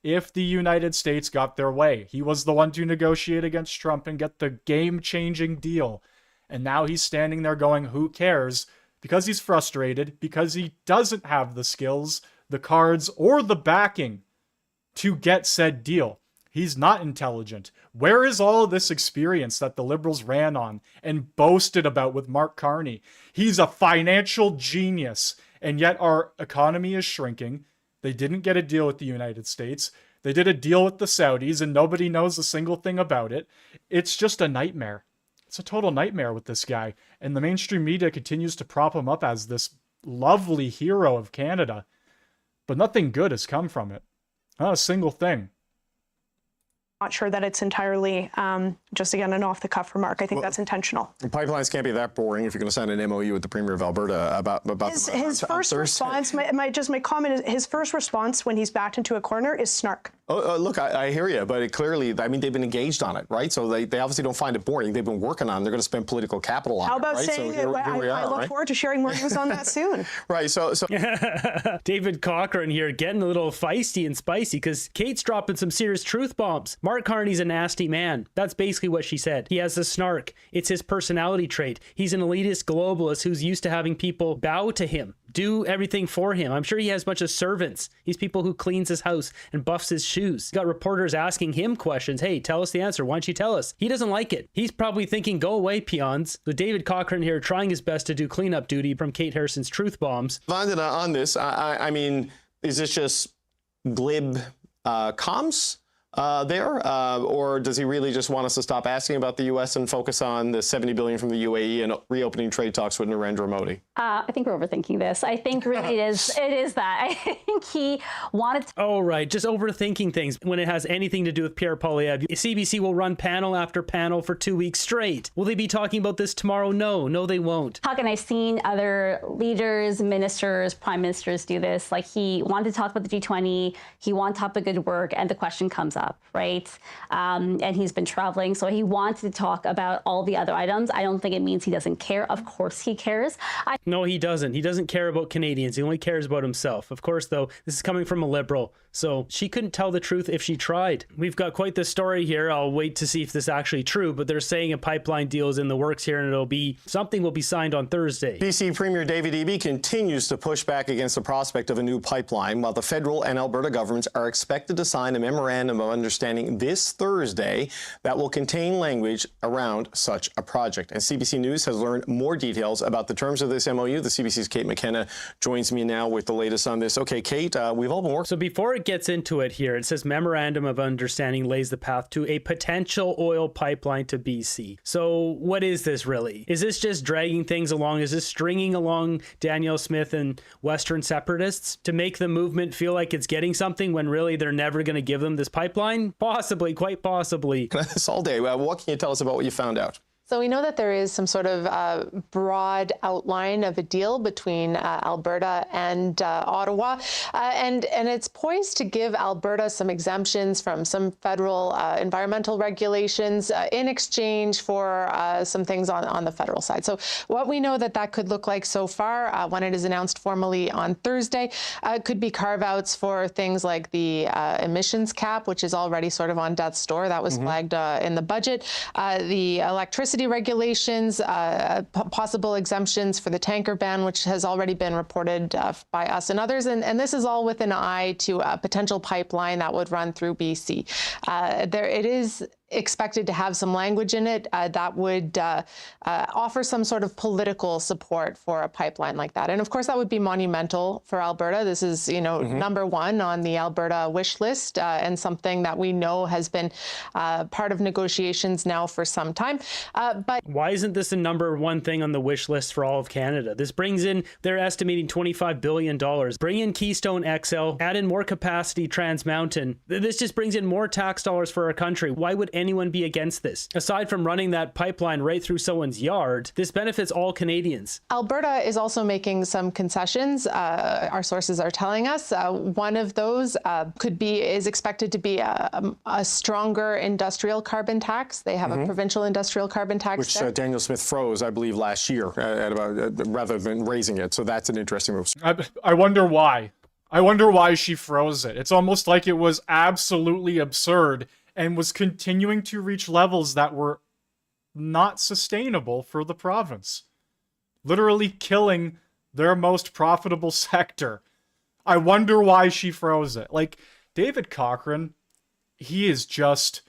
Speaker 1: if the United States got their way. He was the one to negotiate against Trump and get the game-changing deal. And now he's standing there going, who cares? Because he's frustrated, because he doesn't have the skills, the cards, or the backing to get said deal. He's not intelligent. Where is all this experience that the Liberals ran on and boasted about with Mark Carney? He's a financial genius, and yet our economy is shrinking. They didn't get a deal with the United States. They did a deal with the Saudis, and nobody knows a single thing about it. It's just a nightmare. It's a total nightmare with this guy, and the mainstream media continues to prop him up as this lovely hero of Canada, but nothing good has come from it. Not a single thing.
Speaker 6: Not sure that it's entirely just, again, an off-the-cuff remark. I think that's intentional.
Speaker 20: Pipelines can't be that boring if you're going to sign an MOU with the Premier of Alberta about
Speaker 6: his first response. My comment is his first response when he's backed into a corner is snark.
Speaker 20: Look, I hear you, but it clearly, I mean, they've been engaged on it, right? So they obviously don't find it boring. They've been working on it. They're going to spend political capital on it.
Speaker 6: How about
Speaker 20: right?
Speaker 6: saying
Speaker 20: so
Speaker 6: I look forward to sharing more news on that soon.
Speaker 20: Right. So
Speaker 18: David Cochran here getting a little feisty and spicy because Kate's dropping some serious truth bombs. Mark Carney's a nasty man. That's basically what she said. He has a snark. It's his personality trait. He's an elitist globalist who's used to having people bow to him, do everything for him. I'm sure he has a bunch of servants. He's people who cleans his house and buffs his shoes. Got reporters asking him questions. Hey, tell us the answer. Why don't you tell us? He doesn't like it. He's probably thinking, go away, peons. So David Cochran here trying his best to do cleanup duty from Kate Harrison's truth bombs.
Speaker 20: Vandana, on this, I mean, is this just glib comms there? Or does he really just want us to stop asking about the U.S. and focus on the $70 billion from the UAE and reopening trade talks with Narendra Modi?
Speaker 21: I think we're overthinking this. I think really it is that. I think he wanted to.
Speaker 18: Oh, right. Just overthinking things when it has anything to do with Pierre Poilievre. CBC will run panel after panel for 2 weeks straight. Will they be talking about this tomorrow? No, they won't.
Speaker 21: Talk, and I've seen other leaders, ministers, prime ministers do this. Like, he wanted to talk about the G20. He wanted to talk about good work, and the question comes up, right? And he's been traveling, so he wanted to talk about all the other items. I don't think it means he doesn't care. Of course he cares.
Speaker 18: No, he doesn't. He doesn't care about Canadians. He only cares about himself. Of course, though, this is coming from a Liberal, so she couldn't tell the truth if she tried. We've got quite the story here. I'll wait to see if this is actually true, but they're saying a pipeline deal is in the works here, and something will be signed on Thursday.
Speaker 20: BC Premier David Eby continues to push back against the prospect of a new pipeline, while the federal and Alberta governments are expected to sign a memorandum of understanding this Thursday that will contain language around such a project. And CBC News has learned more details about the terms of this MOU. The CBC's Kate McKenna joins me now with the latest on this. Okay, Kate, we've all been working.
Speaker 18: So before it gets into it here, it says memorandum of understanding lays the path to a potential oil pipeline to BC. So what is this really? Is this just dragging things along? Is this stringing along Danielle Smith and Western separatists to make the movement feel like it's getting something when really they're never going to give them this pipeline? Possibly, quite possibly.
Speaker 20: This all day. What can you tell us about what you found out?
Speaker 22: So we know that there is some sort of broad outline of a deal between Alberta and Ottawa, and it's poised to give Alberta some exemptions from some federal environmental regulations in exchange for some things on the federal side. So what we know that could look like so far, when it is announced formally on Thursday, could be carve-outs for things like the emissions cap, which is already sort of on death's door. That was flagged in the budget. The electricity regulations, possible exemptions for the tanker ban, which has already been reported by us and others. And this is all with an eye to a potential pipeline that would run through BC. It is expected to have some language in it that would offer some sort of political support for a pipeline like that. And of course, that would be monumental for Alberta. This is, number one on the Alberta wish list and something that we know has been part of negotiations now for some time. But
Speaker 18: why isn't this the number one thing on the wish list for all of Canada? This brings in, they're estimating $25 billion. Bring in Keystone XL, add in more capacity Trans Mountain. This just brings in more tax dollars for our country. Why would anyone be against this? Aside from running that pipeline right through someone's yard, this benefits all Canadians.
Speaker 22: Alberta is also making some concessions, our sources are telling us. One of those is expected to be a stronger industrial carbon tax. They have a provincial industrial carbon tax.
Speaker 20: Which Danielle Smith froze, I believe, last year, rather than raising it. So that's an interesting move.
Speaker 1: I wonder why. I wonder why she froze it. It's almost like it was absolutely absurd and was continuing to reach levels that were not sustainable for the province. Literally killing their most profitable sector. I wonder why she froze it. Like, David Cochrane, he is just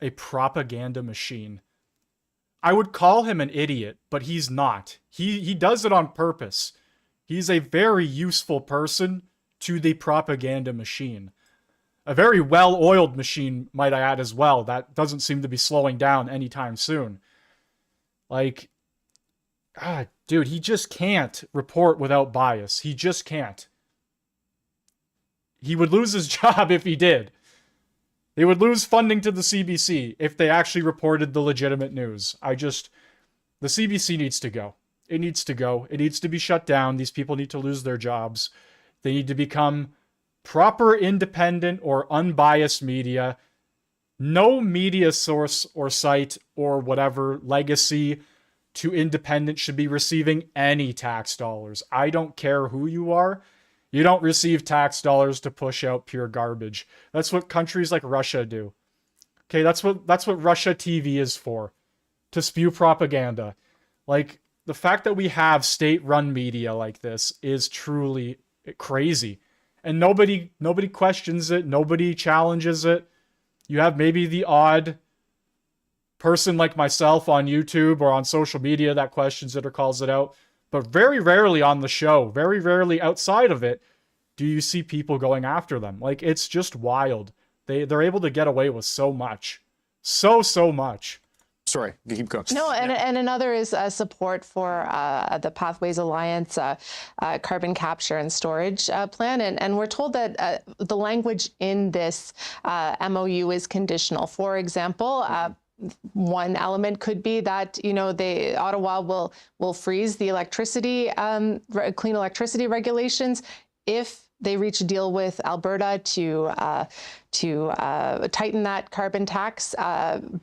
Speaker 1: a propaganda machine. I would call him an idiot, but he's not. He does it on purpose. He's a very useful person to the propaganda machine. A very well-oiled machine, might I add, as well. That doesn't seem to be slowing down anytime soon. Like, dude, he just can't report without bias. He just can't. He would lose his job if he did. They would lose funding to the CBC if they actually reported the legitimate news. The CBC needs to go. It needs to go. It needs to be shut down. These people need to lose their jobs. They need to become proper, independent, or unbiased media. No media source or site or whatever legacy to independent should be receiving any tax dollars. I don't care who you are. You don't receive tax dollars to push out pure garbage. That's what countries like Russia do. Okay, that's what Russia TV is for. To spew propaganda. Like, the fact that we have state-run media like this is truly crazy. And nobody questions it. Nobody challenges it. You have maybe the odd person like myself on YouTube or on social media that questions it or calls it out. But very rarely on the show, very rarely outside of it, do you see people going after them. Like, it's just wild. They're able to get away with so much. So much.
Speaker 20: Sorry, keep going.
Speaker 22: No, and another is support for the Pathways Alliance carbon capture and storage plan. And we're told that the language in this MOU is conditional. For example, one element could be that, Ottawa will freeze the electricity, clean electricity regulations if they reach a deal with Alberta to tighten that carbon tax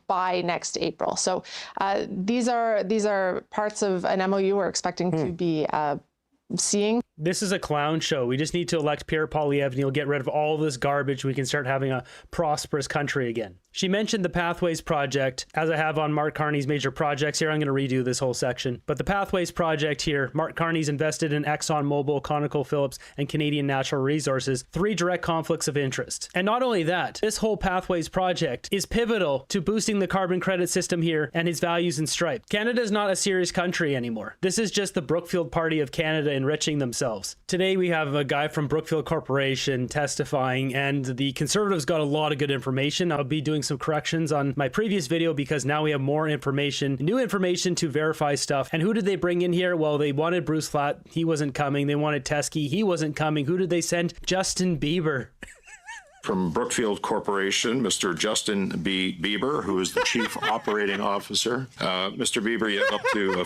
Speaker 22: by next April. So these are parts of an MOU we're expecting to be seeing.
Speaker 18: This is a clown show. We just need to elect Pierre Poilievre and he'll get rid of all this garbage. We can start having a prosperous country again. She mentioned the Pathways Project, as I have on Mark Carney's major projects here. I'm going to redo this whole section. But the Pathways Project here, Mark Carney's invested in ExxonMobil, ConocoPhillips, and Canadian Natural Resources, 3 direct conflicts of interest. And not only that, this whole Pathways Project is pivotal to boosting the carbon credit system here and its values in stripe. Canada is not a serious country anymore. This is just the Brookfield Party of Canada enriching themselves. Today we have a guy from Brookfield Corporation testifying, and the Conservatives got a lot of good information. I'll be doing some corrections on my previous video because now we have more information, new information to verify stuff. And who did they bring in here? Well, they wanted Bruce Flatt. He wasn't coming. They wanted Teskey. He wasn't coming. Who did they send? Justin Bieber.
Speaker 17: From Brookfield Corporation, Mr. Justin B. Bieber, who is the Chief Operating Officer. Mr. Bieber, you have up to...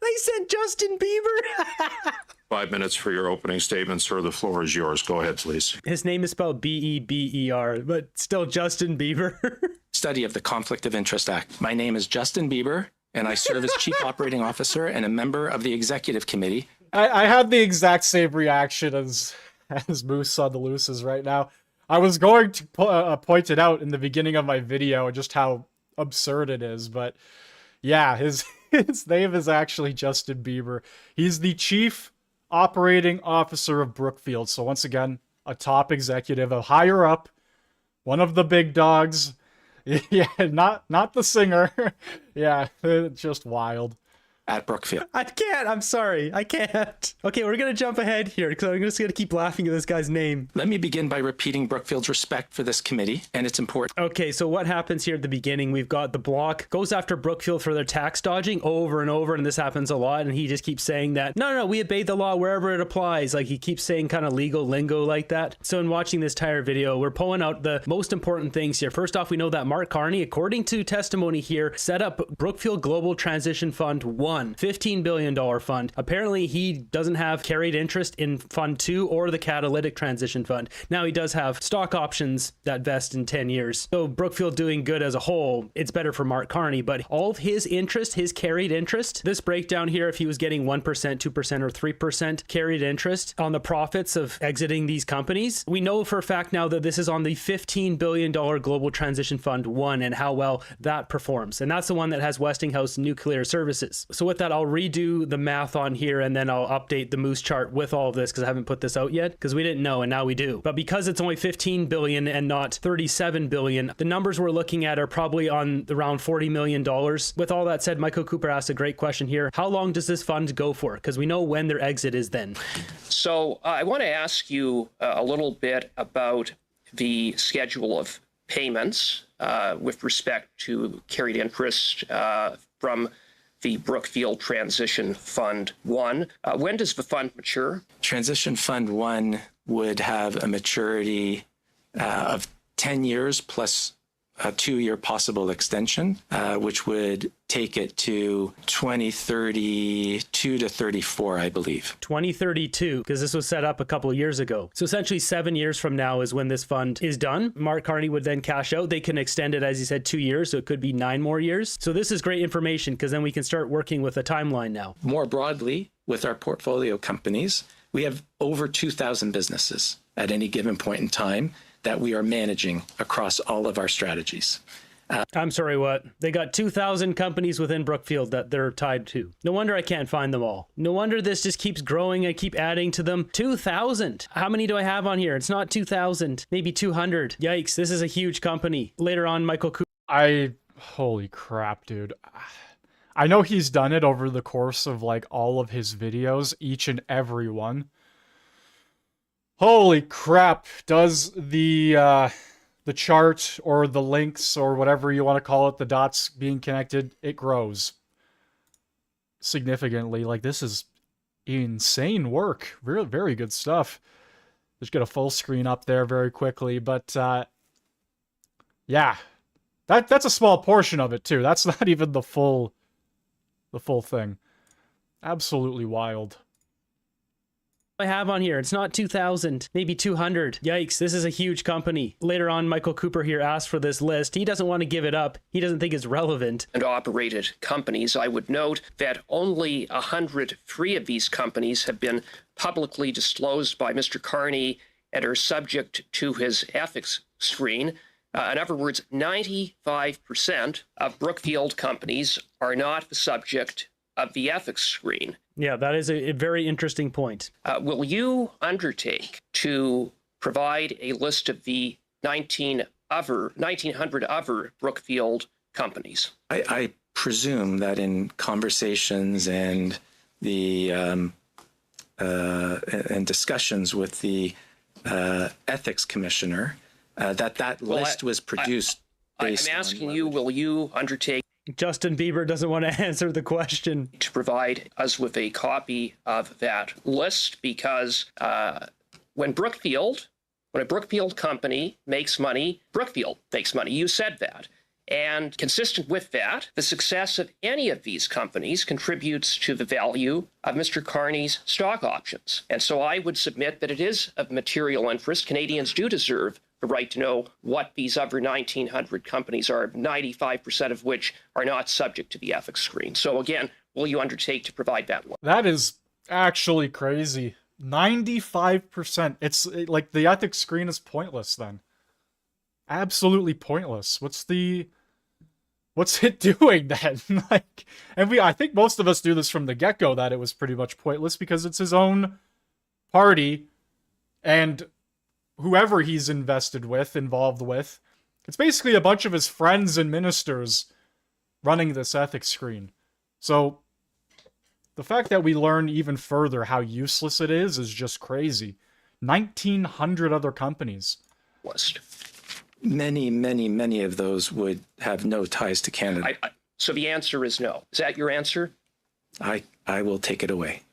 Speaker 18: They sent Justin Bieber.
Speaker 17: 5 minutes for your opening statement, sir. The floor is yours. Go ahead, please.
Speaker 18: His name is spelled B-E-B-E-R, but still Justin Bieber.
Speaker 16: Study of the Conflict of Interest Act. My name is Justin Bieber, and I serve as Chief Operating Officer and a member of the Executive Committee.
Speaker 1: I had the exact same reaction as Moose on the Looses right now. I was going to point it out in the beginning of my video, just how absurd it is, but yeah, his name is actually Justin Bieber. He's the Chief Operating Officer of Brookfield. So once again, a top executive, a higher up, one of the big dogs. Yeah, not the singer. Yeah, it's just wild.
Speaker 16: At Brookfield.
Speaker 18: I can't. I'm sorry. I can't. Okay, we're going to jump ahead here because I'm just going to keep laughing at this guy's name.
Speaker 16: Let me begin by repeating Brookfield's respect for this committee and its importance.
Speaker 18: Okay, so what happens here at the beginning? We've got the Bloc goes after Brookfield for their tax dodging over and over, and this happens a lot, and he just keeps saying that, no, we obey the law wherever it applies. Like, he keeps saying kind of legal lingo like that. So in watching this entire video, we're pulling out the most important things here. First off, we know that Mark Carney, according to testimony here, set up Brookfield Global Transition Fund 1. 1, $15 billion fund. Apparently, he doesn't have carried interest in Fund 2 or the Catalytic Transition Fund. Now, he does have stock options that vest in 10 years. So Brookfield doing good as a whole, it's better for Mark Carney, but all of his interest, his carried interest, this breakdown here, if he was getting 1%, 2%, or 3% carried interest on the profits of exiting these companies, we know for a fact now that this is on the $15 billion Global Transition Fund 1 and how well that performs. And that's the one that has Westinghouse Nuclear Services. So with that, I'll redo the math on here and then I'll update the Moose chart with all of this because I haven't put this out yet because we didn't know and now we do. But because it's only 15 billion and not 37 billion, the numbers we're looking at are probably on around $40 million. With all that said, Michael Cooper asked a great question here. How long does this fund go for? Because we know when their exit is then.
Speaker 2: So I want to ask you a little bit about the schedule of payments with respect to carried interest from the Brookfield Transition Fund 1. When does the fund mature?
Speaker 16: Transition Fund 1 would have a maturity of 10 years plus a 2-year possible extension, which would take it to 2032 to 34, I believe.
Speaker 18: 2032, because this was set up a couple of years ago. So essentially 7 years from now is when this fund is done. Mark Carney would then cash out. They can extend it, as you said, 2 years, so it could be 9 more years. So this is great information because then we can start working with a timeline now.
Speaker 16: More broadly, with our portfolio companies, we have over 2,000 businesses at any given point in time that we are managing across all of our strategies.
Speaker 18: I'm sorry, what? They got 2,000 companies within Brookfield that they're tied to. No wonder I can't find them all. No wonder this just keeps growing. I keep adding to them. 2,000. How many do I have on here? It's not 2,000, maybe 200. Yikes, this is a huge company. Later on, Michael Cooper.
Speaker 1: Holy crap, dude. I know he's done it over the course of like all of his videos, each and every one. Holy crap, does the chart or the links or whatever you want to call it, the dots being connected, it grows significantly. Like, this is insane work. Very, very good stuff. Just get a full screen up there very quickly, but yeah, that's a small portion of it too. That's not even the full thing. Absolutely wild.
Speaker 18: I have on here. It's not 2,000, maybe 200. Yikes, this is a huge company. Later on, Michael Cooper here asked for this list. He doesn't want to give it up. He doesn't think it's relevant.
Speaker 2: And operated companies, I would note that only 103 of these companies have been publicly disclosed by Mr. Carney and are subject to his ethics screen. In other words, 95% of Brookfield companies are not the subject of the ethics screen.
Speaker 18: Yeah, that is a very interesting point.
Speaker 2: Will you undertake to provide a list of the 1,900 other Brookfield companies?
Speaker 16: I presume that in conversations and the and discussions with the ethics commissioner, that list was produced.
Speaker 2: I'm asking you, will you undertake?
Speaker 18: Justin Bieber doesn't want to answer the question.
Speaker 2: To provide us with a copy of that list, because when a Brookfield company makes money, Brookfield makes money. You said that. And consistent with that, the success of any of these companies contributes to the value of Mr. Carney's stock options. And so I would submit that it is of material interest. Canadians do deserve the right to know what these other 1,900 companies are, 95% of which are not subject to the ethics screen. So again, will you undertake to provide that one?
Speaker 1: That is actually crazy. 95%. It's like the ethics screen is pointless then. Absolutely pointless. What's it doing then? I think most of us do this from the get-go, that it was pretty much pointless because it's his own party and whoever he's involved with, it's basically a bunch of his friends and ministers running this ethics screen. So the fact that we learn even further how useless it is just crazy. 1,900 other companies.
Speaker 16: Many of those would have no ties to Canada.
Speaker 2: So the answer is no. Is that your answer?
Speaker 16: I will take it away.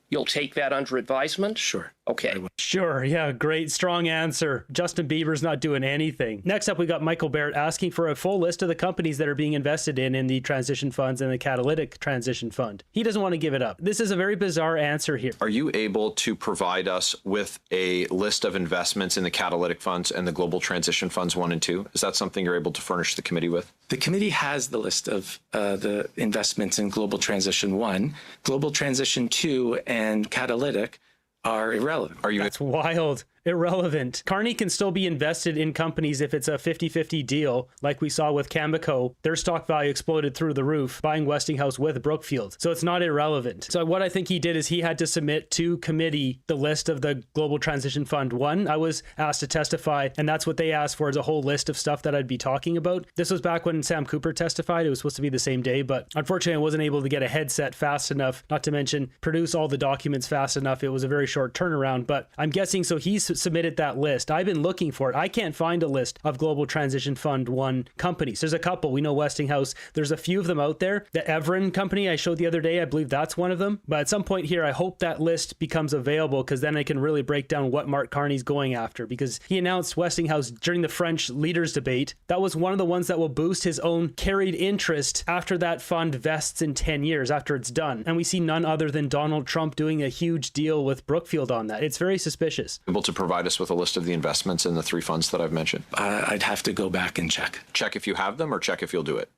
Speaker 2: You'll take that under advisement?
Speaker 16: Sure.
Speaker 2: Okay.
Speaker 18: Sure. Yeah. Great. Strong answer. Justin Bieber's not doing anything. Next up, we got Michael Barrett asking for a full list of the companies that are being invested in the transition funds and the catalytic transition fund. He doesn't want to give it up. This is a very bizarre answer here.
Speaker 3: Are you able to provide us with a list of investments in the catalytic funds and the global transition funds 1 and 2? Is that something you're able to furnish the committee with?
Speaker 16: The committee has the list of the investments in Global Transition 1. Global Transition 2 and Catalytic are irrelevant.
Speaker 18: That's wild. Irrelevant. Carney can still be invested in companies if it's a 50-50 deal, like we saw with Cameco. Their stock value exploded through the roof, buying Westinghouse with Brookfield. So it's not irrelevant. So what I think he did is he had to submit to committee the list of the Global Transition Fund 1. I was asked to testify, and that's what they asked for, is a whole list of stuff that I'd be talking about. This was back when Sam Cooper testified. It was supposed to be the same day, but unfortunately I wasn't able to get a headset fast enough, not to mention produce all the documents fast enough. It was a very short turnaround, but I'm guessing so he's submitted that list. I've been looking for it. I can't find a list of Global Transition Fund 1 companies. There's a couple. We know Westinghouse. There's a few of them out there. The Evren company I showed the other day, I believe that's one of them. But at some point here, I hope that list becomes available, because then I can really break down what Mark Carney's going after, because he announced Westinghouse during the French leaders debate. That was one of the ones that will boost his own carried interest after that fund vests in 10 years, after it's done. And we see none other than Donald Trump doing a huge deal with Brookfield on that. It's very suspicious.
Speaker 3: Able to provide us with a list of the investments in the 3 funds that I've mentioned?
Speaker 16: I'd have to go back and check.
Speaker 3: Check if you have them, or check if you'll do it?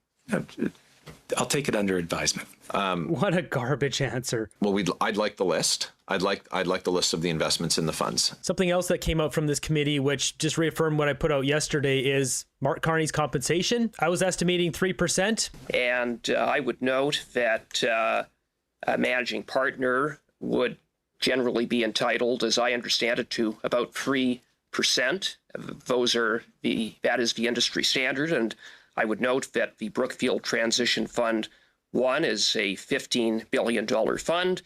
Speaker 16: I'll take it under advisement.
Speaker 18: What a garbage answer.
Speaker 3: Well, I'd like the list. I'd like the list of the investments in the funds.
Speaker 18: Something else that came out from this committee, which just reaffirmed what I put out yesterday, is Mark Carney's compensation. I was estimating 3%.
Speaker 2: And I would note that a managing partner would generally be entitled, as I understand it, to about 3%. That is the industry standard. And I would note that the Brookfield Transition Fund 1 is a $15 billion fund.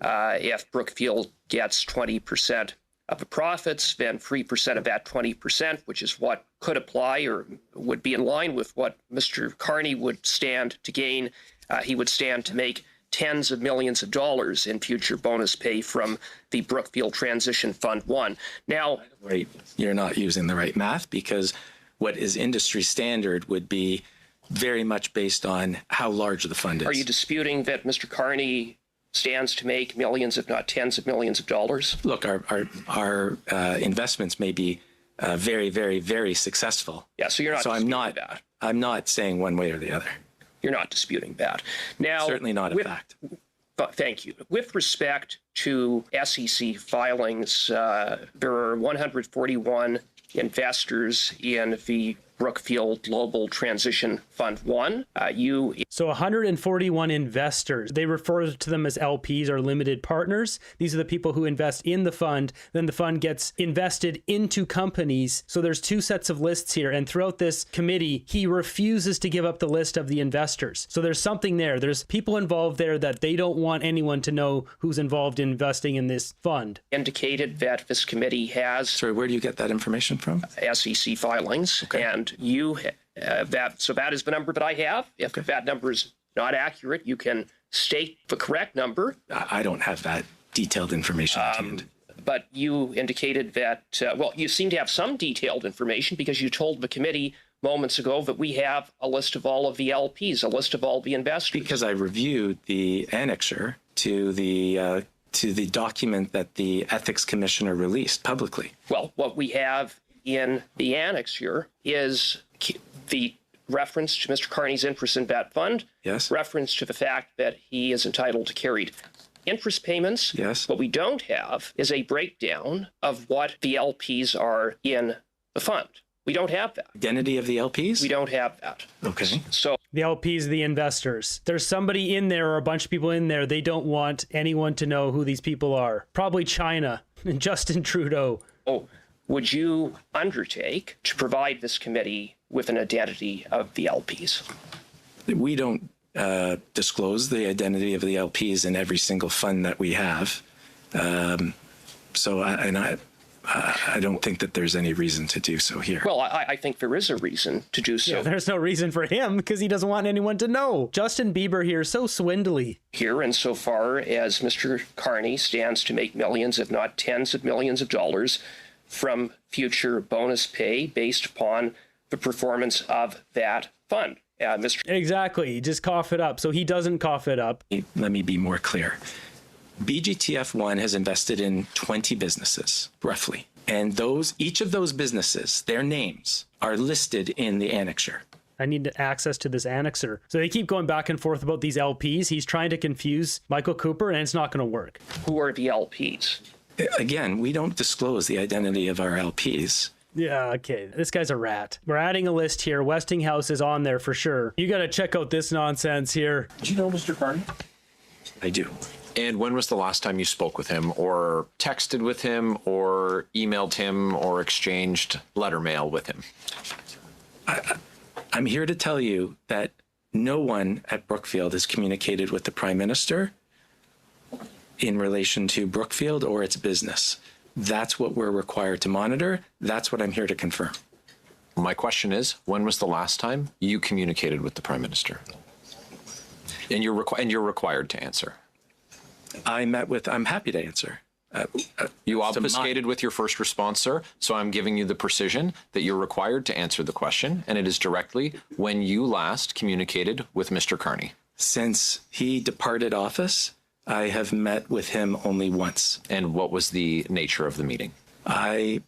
Speaker 2: If Brookfield gets 20% of the profits, then 3% of that 20%, which is what could apply or would be in line with what Mr. Carney would stand to gain. He would stand to make tens of millions of dollars in future bonus pay from the Brookfield Transition Fund 1. Now,
Speaker 16: Wait, you're not using the right math, because what is industry standard would be very much based on how large the fund is.
Speaker 2: Are you disputing that Mr. Carney stands to make millions, if not tens of millions of dollars?
Speaker 16: Look, our investments may be very, very, very successful.
Speaker 2: Yeah, so you're not disputing that.
Speaker 16: I'm not saying one way or the other.
Speaker 2: You're not disputing that. Now,
Speaker 16: certainly not a fact.
Speaker 2: But thank you. With respect to SEC filings, there are 141 investors in the Brookfield Global Transition Fund 1.
Speaker 18: So 141 investors. They refer to them as LPs, or limited partners. These are the people who invest in the fund. Then the fund gets invested into companies. So there's 2 sets of lists here. And throughout this committee, he refuses to give up the list of the investors. So there's something there. There's people involved there that they don't want anyone to know who's involved in investing in this fund.
Speaker 2: Indicated that this committee has...
Speaker 16: Sorry, where do you get that information from?
Speaker 2: SEC filings. Okay. And so that is the number that I have. If that number is not accurate, you can state the correct number.
Speaker 16: I don't have that detailed information at hand.
Speaker 2: But you indicated that, you seem to have some detailed information, because you told the committee moments ago that we have a list of all of the LPs, a list of all the investors.
Speaker 16: Because I reviewed the annexure to the document that the Ethics Commissioner released publicly.
Speaker 2: Well, what we have in the annexure is the reference to Mr. Carney's interest in that fund,
Speaker 16: yes,
Speaker 2: reference to the fact that he is entitled to carried interest payments.
Speaker 16: Yes.
Speaker 2: What we don't have is a breakdown of what the LPs are in the fund. We don't have that.
Speaker 16: Identity of the LPs?
Speaker 2: We don't have that.
Speaker 16: Okay.
Speaker 2: So
Speaker 18: the LPs, the investors. There's somebody in there, or a bunch of people in there. They don't want anyone to know who these people are. Probably China and Justin Trudeau.
Speaker 2: Oh, would you undertake to provide this committee with an identity of the LPs?
Speaker 16: We don't disclose the identity of the LPs in every single fund that we have. I don't think that there's any reason to do so here.
Speaker 2: Well, I think there is a reason to do so.
Speaker 18: Yeah, there's no reason for him because he doesn't want anyone to know. Justin Bieber here, so swindly.
Speaker 2: Here, insofar as Mr. Carney stands to make millions, if not tens of millions of dollars from future bonus pay based upon the performance of that fund.
Speaker 18: Exactly. Just cough it up. So he doesn't cough it up.
Speaker 16: Let me be more clear. BGTF1 has invested in 20 businesses, roughly. And each of those businesses, their names are listed in the annexure.
Speaker 18: I need access to this annexer. So they keep going back and forth about these LPs. He's trying to confuse Michael Cooper, and it's not going to work.
Speaker 2: Who are the LPs?
Speaker 16: Again, we don't disclose the identity of our LPs.
Speaker 18: Yeah, okay. This guy's a rat. We're adding a list here. Westinghouse is on there for sure. You got to check out this nonsense here.
Speaker 17: Do you know Mr. Carney?
Speaker 16: I do.
Speaker 3: And when was the last time you spoke with him or texted with him or emailed him or exchanged letter mail with him?
Speaker 16: I'm here to tell you that no one at Brookfield has communicated with the Prime Minister in relation to Brookfield or its business. That's what we're required to monitor. That's what I'm here to confirm.
Speaker 3: My question is, when was the last time you communicated with the Prime Minister? And you're required to answer.
Speaker 16: I'm happy to answer.
Speaker 3: You obfuscated with your first response, sir, so I'm giving you the precision that you're required to answer the question, and it is directly when you last communicated with Mr. Carney.
Speaker 16: Since he departed office, I have met with him only once.
Speaker 3: And what was the nature of the meeting?
Speaker 16: I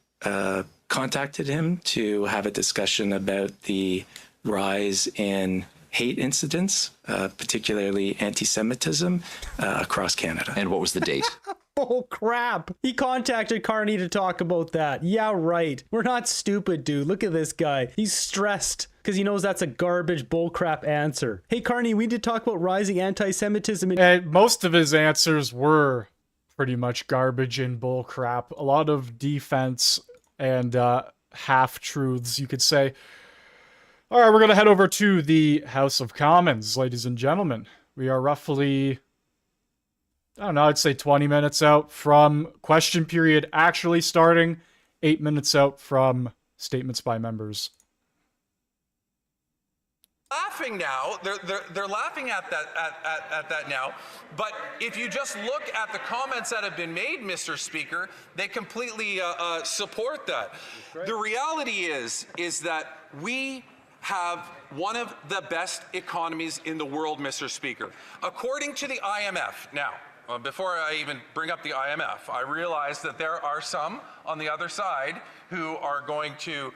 Speaker 16: contacted him to have a discussion about the rise in hate incidents, particularly anti-Semitism, across Canada.
Speaker 3: And what was the date?
Speaker 18: Oh, crap. He contacted Carney to talk about that. Yeah, right. We're not stupid, dude. Look at this guy. He's stressed because he knows that's a garbage bullcrap answer. Hey, Carney, we need to talk about rising anti-Semitism.
Speaker 1: And most of his answers were pretty much garbage and bullcrap. A lot of defense and half-truths, you could say. All right, we're going to head over to the House of Commons, ladies and gentlemen. We are roughly, I don't know, I'd say 20 minutes out from question period actually starting, 8 minutes out from statements by members.
Speaker 4: Laughing now, they're laughing at that now, but if you just look at the comments that have been made, Mr. Speaker, they completely support that. The reality is that we have one of the best economies in the world, Mr. Speaker. According to the IMF, now, before I even bring up the IMF, I realize that there are some on the other side who are going to,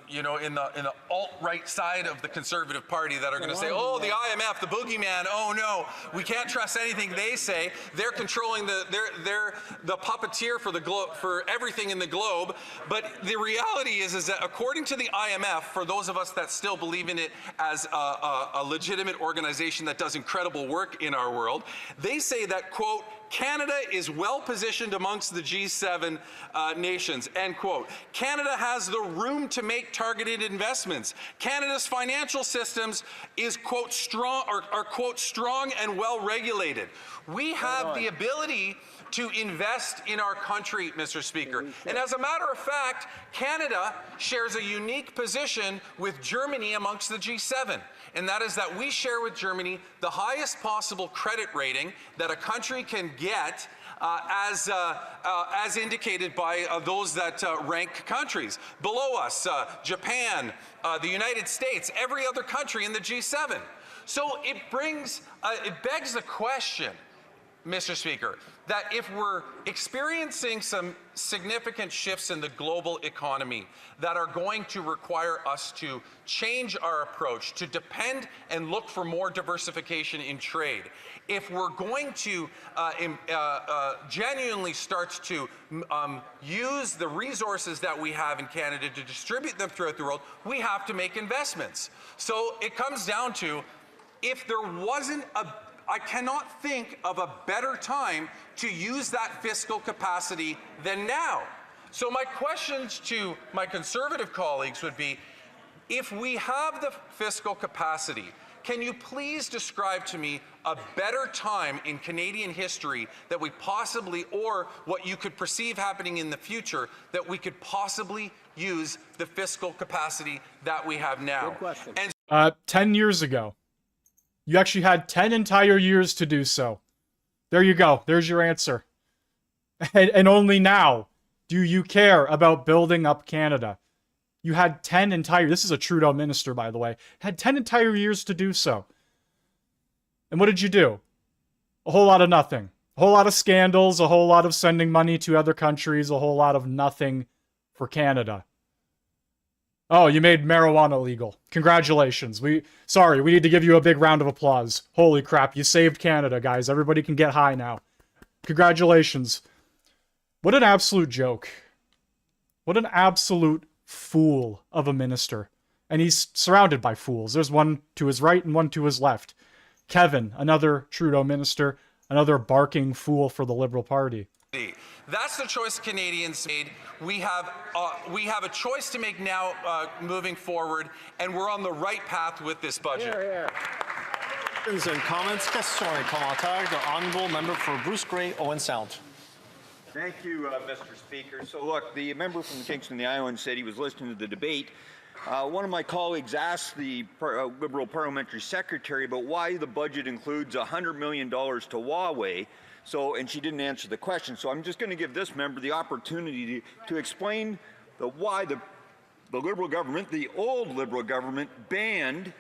Speaker 4: in the alt-right side of the Conservative Party that are going to say, oh, the IMF, the boogeyman, oh no, we can't trust anything they say. They're controlling they're the puppeteer for everything in the globe. But the reality is that according to the IMF, for those of us that still believe in it as a legitimate organization that does incredible work in our world, they say that, quote, Canada is well positioned amongst the G7 nations, end quote. Canada has the room to make targeted investments. Canada's financial systems is, quote, strong, are quote, strong and well regulated. We have the ability to invest in our country, Mr. Speaker. And as a matter of fact, Canada shares a unique position with Germany amongst the G7. And that is that we share with Germany the highest possible credit rating that a country can get as indicated by those that rank countries. Below us, Japan, the United States, every other country in the G7. So it begs the question, Mr. Speaker, that if we're experiencing some significant shifts in the global economy that are going to require us to change our approach, to depend and look for more diversification in trade, if we're going to genuinely start to use the resources that we have in Canada to distribute them throughout the world, we have to make investments. So it comes down to, if there wasn't I cannot think of a better time to use that fiscal capacity than now. So my questions to my Conservative colleagues would be, if we have the fiscal capacity, can you please describe to me a better time in Canadian history that we possibly, or what you could perceive happening in the future, that we could possibly use the fiscal capacity that we have now.
Speaker 5: Good question.
Speaker 4: And
Speaker 1: 10 years ago. You actually had 10 entire years to do so. There you go. There's your answer. And only now do you care about building up Canada. You had 10 entire... This is a Trudeau minister, by the way. Had 10 entire years to do so. And what did you do? A whole lot of nothing. A whole lot of scandals, a whole lot of sending money to other countries, a whole lot of nothing for Canada. Oh, you made marijuana legal. Congratulations. Sorry, we need to give you a big round of applause. Holy crap, you saved Canada, guys. Everybody can get high now. Congratulations. What an absolute joke. What an absolute fool of a minister. And he's surrounded by fools. There's one to his right and one to his left. Kevin, another Trudeau minister, another barking fool for the Liberal Party.
Speaker 4: That's the choice Canadians made. We have a choice to make now moving forward, and we're on the right path with this budget.
Speaker 5: Questions and comments. Questions et commentaires. The honourable member for Bruce Grey, Owen Sound.
Speaker 7: Thank you, Mr. Speaker. So look, the member from Kingston, the Iowan, said he was listening to the debate. One of my colleagues asked the Liberal Parliamentary Secretary about why the budget includes $100 million to Huawei. And she didn't answer the question. So I'm just going to give this member the opportunity to explain why the Liberal government, the old Liberal government, banned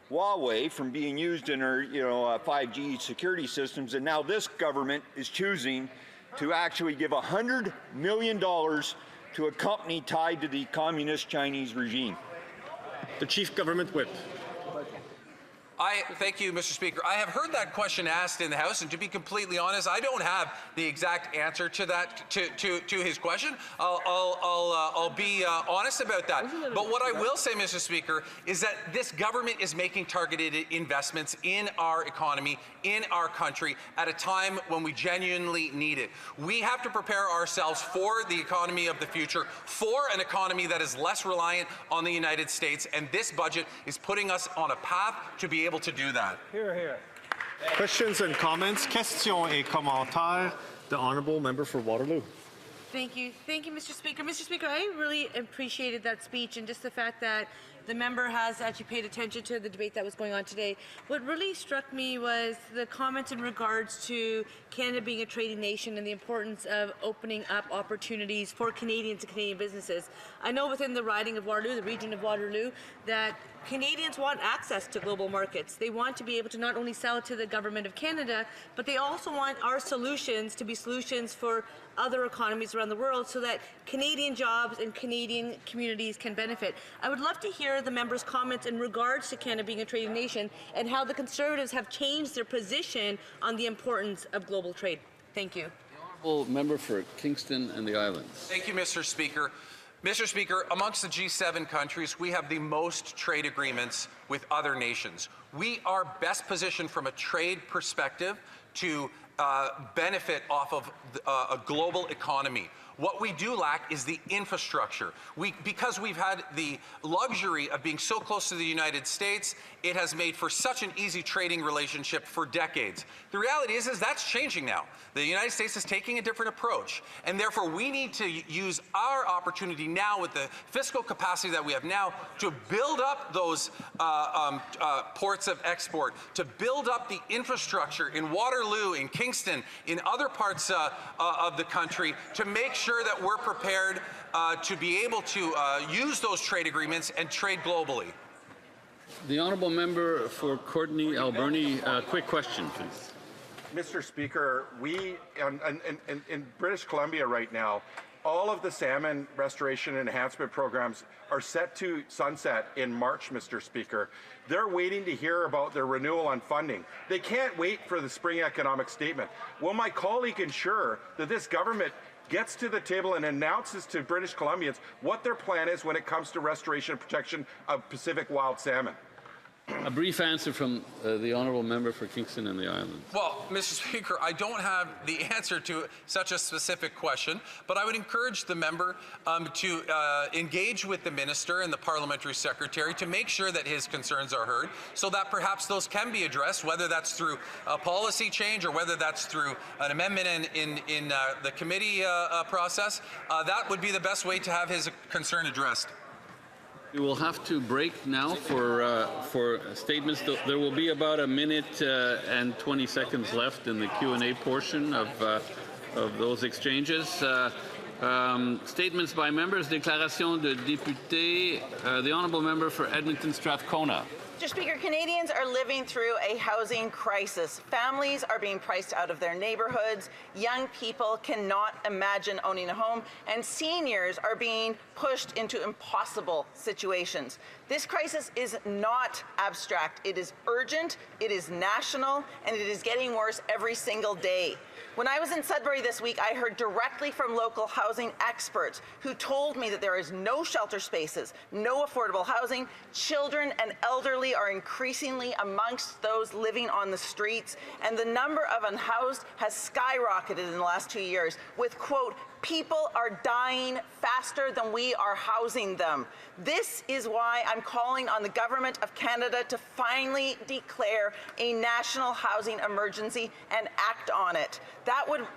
Speaker 7: Huawei from being used in our 5G security systems, and now this government is choosing to actually give $100 million to a company tied to the communist Chinese regime.
Speaker 5: The Chief Government Whip.
Speaker 4: Thank you, Mr. Speaker. I have heard that question asked in the House, and to be completely honest, I don't have the exact answer to that to his question. I'll be honest about that. But what I will say, Mr. Speaker, is that this government is making targeted investments in our economy, in our country, at a time when we genuinely need it. We have to prepare ourselves for the economy of the future, for an economy that is less reliant on the United States, and this budget is putting us on a path to be able to do that.
Speaker 5: Here, here. Questions and comments. Questions et commentaires. The honourable member for Waterloo.
Speaker 23: Thank you, Mr. Speaker. Mr. Speaker, I really appreciated that speech and just the fact that the member has actually paid attention to the debate that was going on today. What really struck me was the comments in regards to Canada being a trading nation and the importance of opening up opportunities for Canadians and Canadian businesses. I know within the riding of Waterloo, the region of Waterloo, that Canadians want access to global markets. They want to be able to not only sell to the government of Canada, but they also want our solutions to be solutions for other economies around the world so that Canadian jobs and Canadian communities can benefit. I would love to hear the members' comments in regards to Canada being a trading nation and how the Conservatives have changed their position on the importance of global trade. Thank you.
Speaker 24: The honourable member for Kingston and the Islands.
Speaker 4: Thank you, Mr. Speaker. Mr. Speaker, amongst the G7 countries, we have the most trade agreements with other nations. We are best positioned from a trade perspective to benefit off of a global economy. What we do lack is the infrastructure. Because we've had the luxury of being so close to the United States, it has made for such an easy trading relationship for decades. The reality is that's changing now. The United States is taking a different approach, and therefore we need to use our opportunity now with the fiscal capacity that we have now to build up those ports of export, to build up the infrastructure in Waterloo, in Kingston, in other parts of the country to make sure that we're prepared to be able to use those trade agreements and trade globally.
Speaker 24: The honourable member for Courtenay Alberni, quick question, please.
Speaker 25: Mr. Speaker, we in British Columbia right now, all of the salmon restoration and enhancement programs are set to sunset in March, Mr. Speaker. They're waiting to hear about their renewal on funding. They can't wait for the spring economic statement. Will my colleague ensure that this government gets to the table and announces to British Columbians what their plan is when it comes to restoration and protection of Pacific wild salmon?
Speaker 24: A brief answer from the honourable member for Kingston and the Islands.
Speaker 4: Well, Mr. Speaker, I don't have the answer to such a specific question, but I would encourage the member to engage with the minister and the parliamentary secretary to make sure that his concerns are heard, so that perhaps those can be addressed, whether that's through a policy change or whether that's through an amendment in the committee process. That would be the best way to have his concern addressed.
Speaker 24: We will have to break now for statements. There will be about a minute and 20 seconds left in the Q&A portion of those exchanges. Statements by members, déclaration de députés. The honourable member for Edmonton Strathcona.
Speaker 8: Mr. Speaker, Canadians are living through a housing crisis. Families are being priced out of their neighborhoods. Young people cannot imagine owning a home, and seniors are being pushed into impossible situations. This crisis is not abstract. It is urgent, it is national, and it is getting worse every single day. When I was in Sudbury this week, I heard directly from local housing experts who told me that there is no shelter spaces, no affordable housing. Children and elderly are increasingly amongst those living on the streets, and the number of unhoused has skyrocketed in the last 2 years with, quote, people are dying faster than we are housing them. This is why I'm calling on the Government of Canada to finally declare a national housing emergency and act on it. That would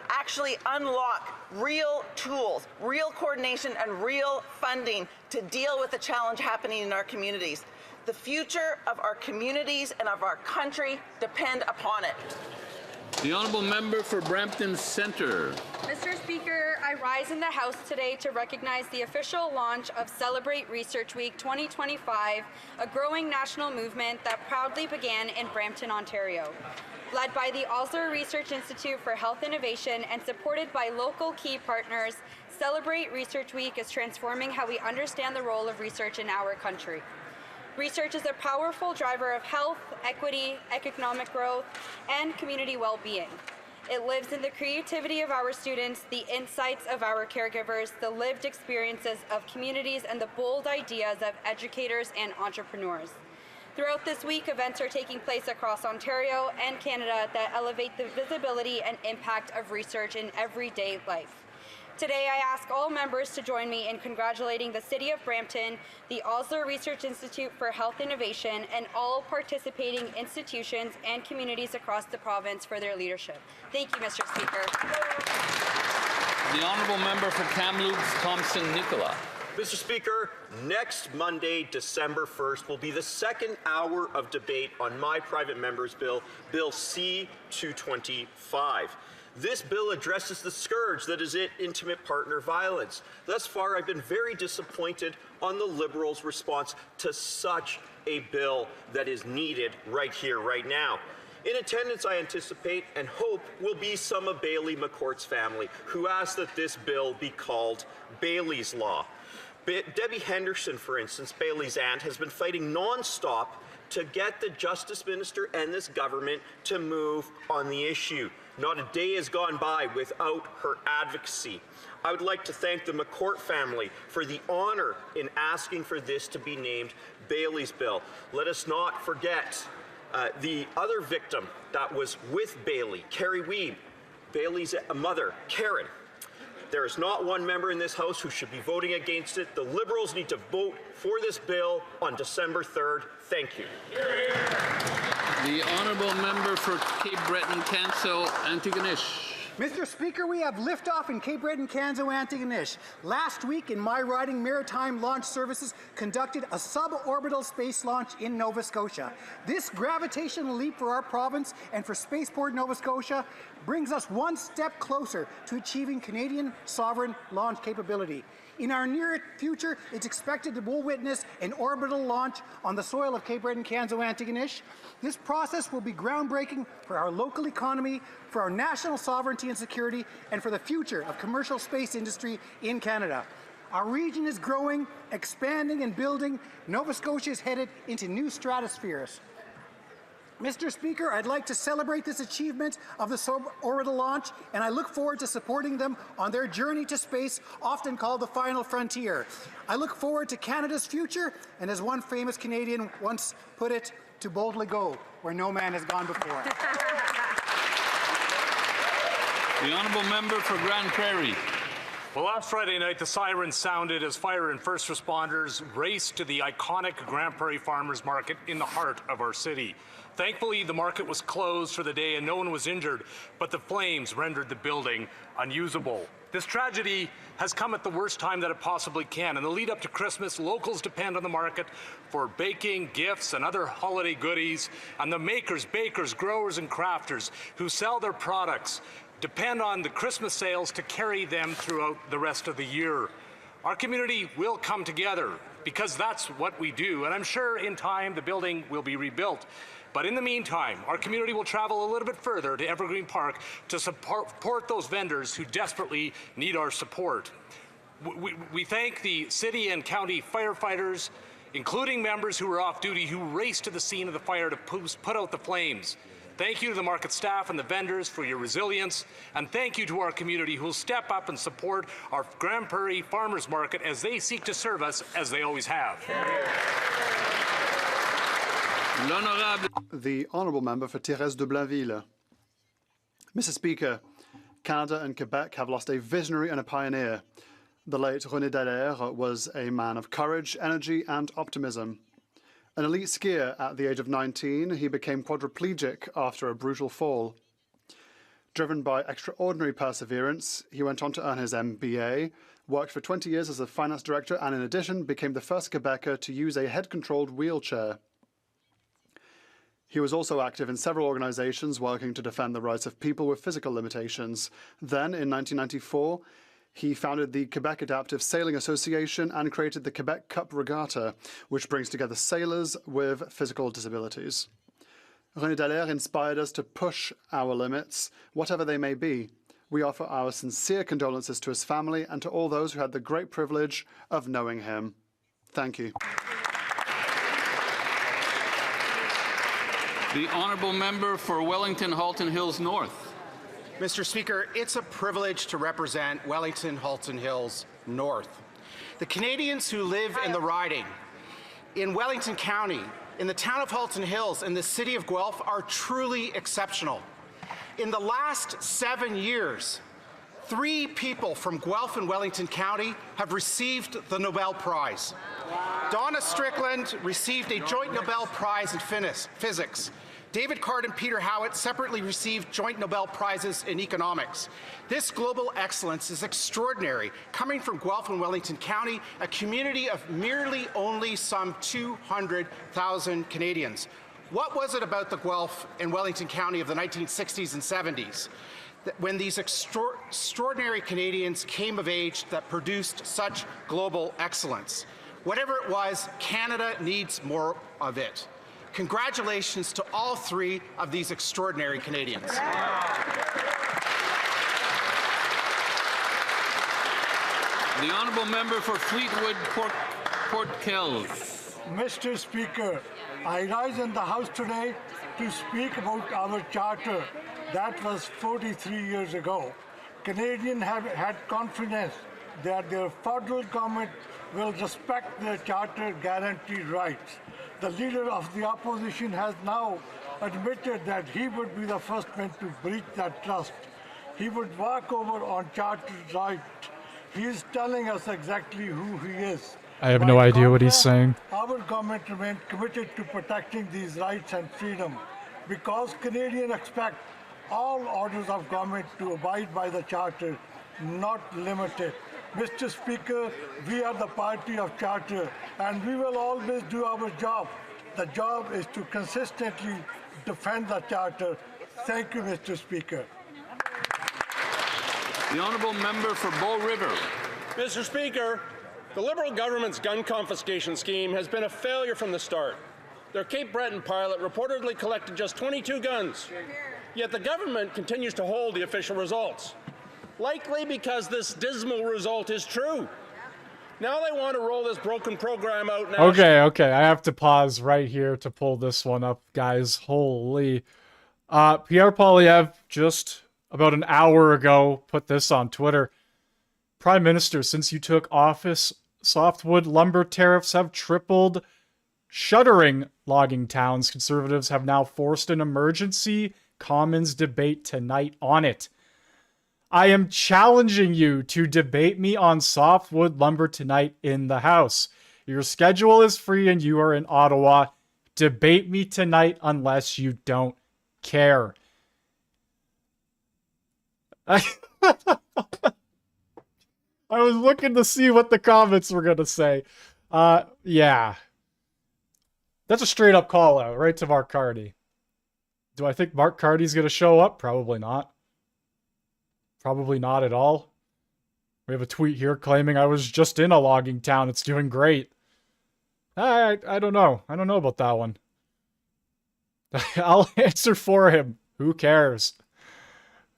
Speaker 8: actually unlock real tools, real coordination, and real funding to deal with the challenge happening in our communities. The future of our communities and of our country depend upon it.
Speaker 24: The honourable member for Brampton Centre.
Speaker 9: Mr. Speaker, I rise in the House today to recognize the official launch of Celebrate Research Week 2025, a growing national movement that proudly began in Brampton, Ontario. Led by the Osler Research Institute for Health Innovation and supported by local key partners, Celebrate Research Week is transforming how we understand the role of research in our country. Research is a powerful driver of health, equity, economic growth, and community well-being. It lives in the creativity of our students, the insights of our caregivers, the lived experiences of communities, and the bold ideas of educators and entrepreneurs. Throughout this week, events are taking place across Ontario and Canada that elevate the visibility and impact of research in everyday life. Today, I ask all members to join me in congratulating the City of Brampton, the Osler Research Institute for Health Innovation, and all participating institutions and communities across the province for their leadership. Thank you, Mr. Speaker.
Speaker 24: The honourable member for Kamloops Thompson Nicola.
Speaker 10: Mr. Speaker, next Monday, December 1st, will be the second hour of debate on my private member's bill, Bill C-225. This bill addresses the scourge that is intimate partner violence. Thus far, I've been very disappointed on the Liberals' response to such a bill that is needed right here, right now. In attendance, I anticipate and hope will be some of Bailey McCourt's family, who asked that this bill be called Bailey's Law. Debbie Henderson, for instance, Bailey's aunt, has been fighting nonstop to get the Justice Minister and this government to move on the issue. Not a day has gone by without her advocacy. I would like to thank the McCourt family for the honor in asking for this to be named Bailey's Bill. Let us not forget the other victim that was with Bailey, Carrie Weeb, Bailey's mother, Karen. There is not one member in this House who should be voting against it. The Liberals need to vote for this bill on December 3rd. Thank you.
Speaker 24: The honourable member for Cape Breton, Canso, Antigonish.
Speaker 13: Mr. Speaker, we have liftoff in Cape Breton, Canso, Antigonish. Last week in my riding, Maritime Launch Services conducted a suborbital space launch in Nova Scotia. This gravitational leap for our province and for Spaceport Nova Scotia brings us one step closer to achieving Canadian sovereign launch capability. In our near future, it's expected that we'll witness an orbital launch on the soil of Cape Breton, Canso, Antigonish. This process will be groundbreaking for our local economy, for our national sovereignty and security, and for the future of commercial space industry in Canada. Our region is growing, expanding, and building. Nova Scotia is headed into new stratospheres. Mr. Speaker, I'd like to celebrate this achievement of the suborbital launch, and I look forward to supporting them on their journey to space, often called the final frontier. I look forward to Canada's future, and as one famous Canadian once put it, to boldly go where no man has gone before.
Speaker 24: The honourable member for Grand Prairie.
Speaker 11: Well, last Friday night, the sirens sounded as fire and first responders raced to the iconic Grand Prairie Farmers Market in the heart of our city. Thankfully, the market was closed for the day and no one was injured, but the flames rendered the building unusable. This tragedy has come at the worst time that it possibly can. In the lead up to Christmas, locals depend on the market for baking, gifts, and other holiday goodies, and the makers, bakers, growers, and crafters who sell their products depend on the Christmas sales to carry them throughout the rest of the year. Our community will come together because that's what we do, and I'm sure in time the building will be rebuilt. But in the meantime, our community will travel a little bit further to Evergreen Park to support those vendors who desperately need our support. We thank the city and county firefighters, including members who were off duty who raced to the scene of the fire to put out the flames. Thank you to the market staff and the vendors for your resilience, and thank you to our community who will step up and support our Grand Prairie Farmers Market as they seek to serve us as they always have.
Speaker 12: The honourable member for Thérèse de Blainville. Mr. Speaker, Canada and Quebec have lost a visionary and a pioneer. The late René Dallaire was a man of courage, energy and optimism. An elite skier at the age of 19, he became quadriplegic after a brutal fall. Driven by extraordinary perseverance, he went on to earn his MBA, worked for 20 years as a finance director, and in addition became the first Quebecer to use a head-controlled wheelchair. He was also active in several organizations working to defend the rights of people with physical limitations. Then, in 1994, he founded the Quebec Adaptive Sailing Association and created the Quebec Cup Regatta, which brings together sailors with physical disabilities. René Dallaire inspired us to push our limits, whatever they may be. We offer our sincere condolences to his family and to all those who had the great privilege of knowing him. Thank you.
Speaker 24: The honourable member for Wellington Halton Hills North.
Speaker 14: Mr. Speaker, it's a privilege to represent Wellington Halton Hills North. The Canadians who live in the riding, in Wellington County, in the town of Halton Hills, and the city of Guelph are truly exceptional. In the last 7 years, 3 people from Guelph and Wellington County have received the Nobel Prize. Donna Strickland received a joint Nobel Prize in physics. David Card and Peter Howitt separately received joint Nobel Prizes in economics. This global excellence is extraordinary, coming from Guelph and Wellington County, a community of merely only some 200,000 Canadians. What was it about the Guelph and Wellington County of the 1960s and 70s when these extraordinary Canadians came of age that produced such global excellence? Whatever it was, Canada needs more of it. Congratulations to all 3 of these extraordinary Canadians.
Speaker 24: The honourable member for Fleetwood Port Kells.
Speaker 15: Mr. Speaker, I rise in the House today to speak about our charter that was 43 years ago. Canadians have had confidence that their federal government will respect their charter guaranteed rights. The leader of the opposition has now admitted that he would be the first man to breach that trust. He would walk over on charter rights. He is telling us exactly who he is.
Speaker 1: I have no idea what he's saying.
Speaker 15: Our government remains committed to protecting these rights and freedom because Canadians expect all orders of government to abide by the charter, not limited. Mr. Speaker, we are the party of charter and we will always do our job. The job is to consistently defend the charter. Thank you, Mr. Speaker.
Speaker 24: The honourable member for Bow River.
Speaker 19: Mr. Speaker, the Liberal government's gun confiscation scheme has been a failure from the start. Their Cape Breton pilot reportedly collected just 22 guns, yet the government continues to hold the official results. Likely because this dismal result is true. Now they want to roll this broken program out now.
Speaker 1: Okay, I have to pause right here to pull this one up, guys. Holy. Pierre Poilievre just about an hour ago put this on Twitter. Prime Minister, since you took office, softwood lumber tariffs have tripled, shuttering logging towns. Conservatives have now forced an emergency Commons debate tonight on it. I am challenging you to debate me on softwood lumber tonight in the House. Your schedule is free and you are in Ottawa. Debate me tonight unless you don't care. I was looking to see what the comments were going to say. Yeah. That's a straight up call out right to Mark Carty. Do I think Mark Carty's going to show up? Probably not. Probably not at all. We have a tweet here claiming I was just in a logging town. It's doing great. I don't know. I don't know about that one. I'll answer for him. Who cares?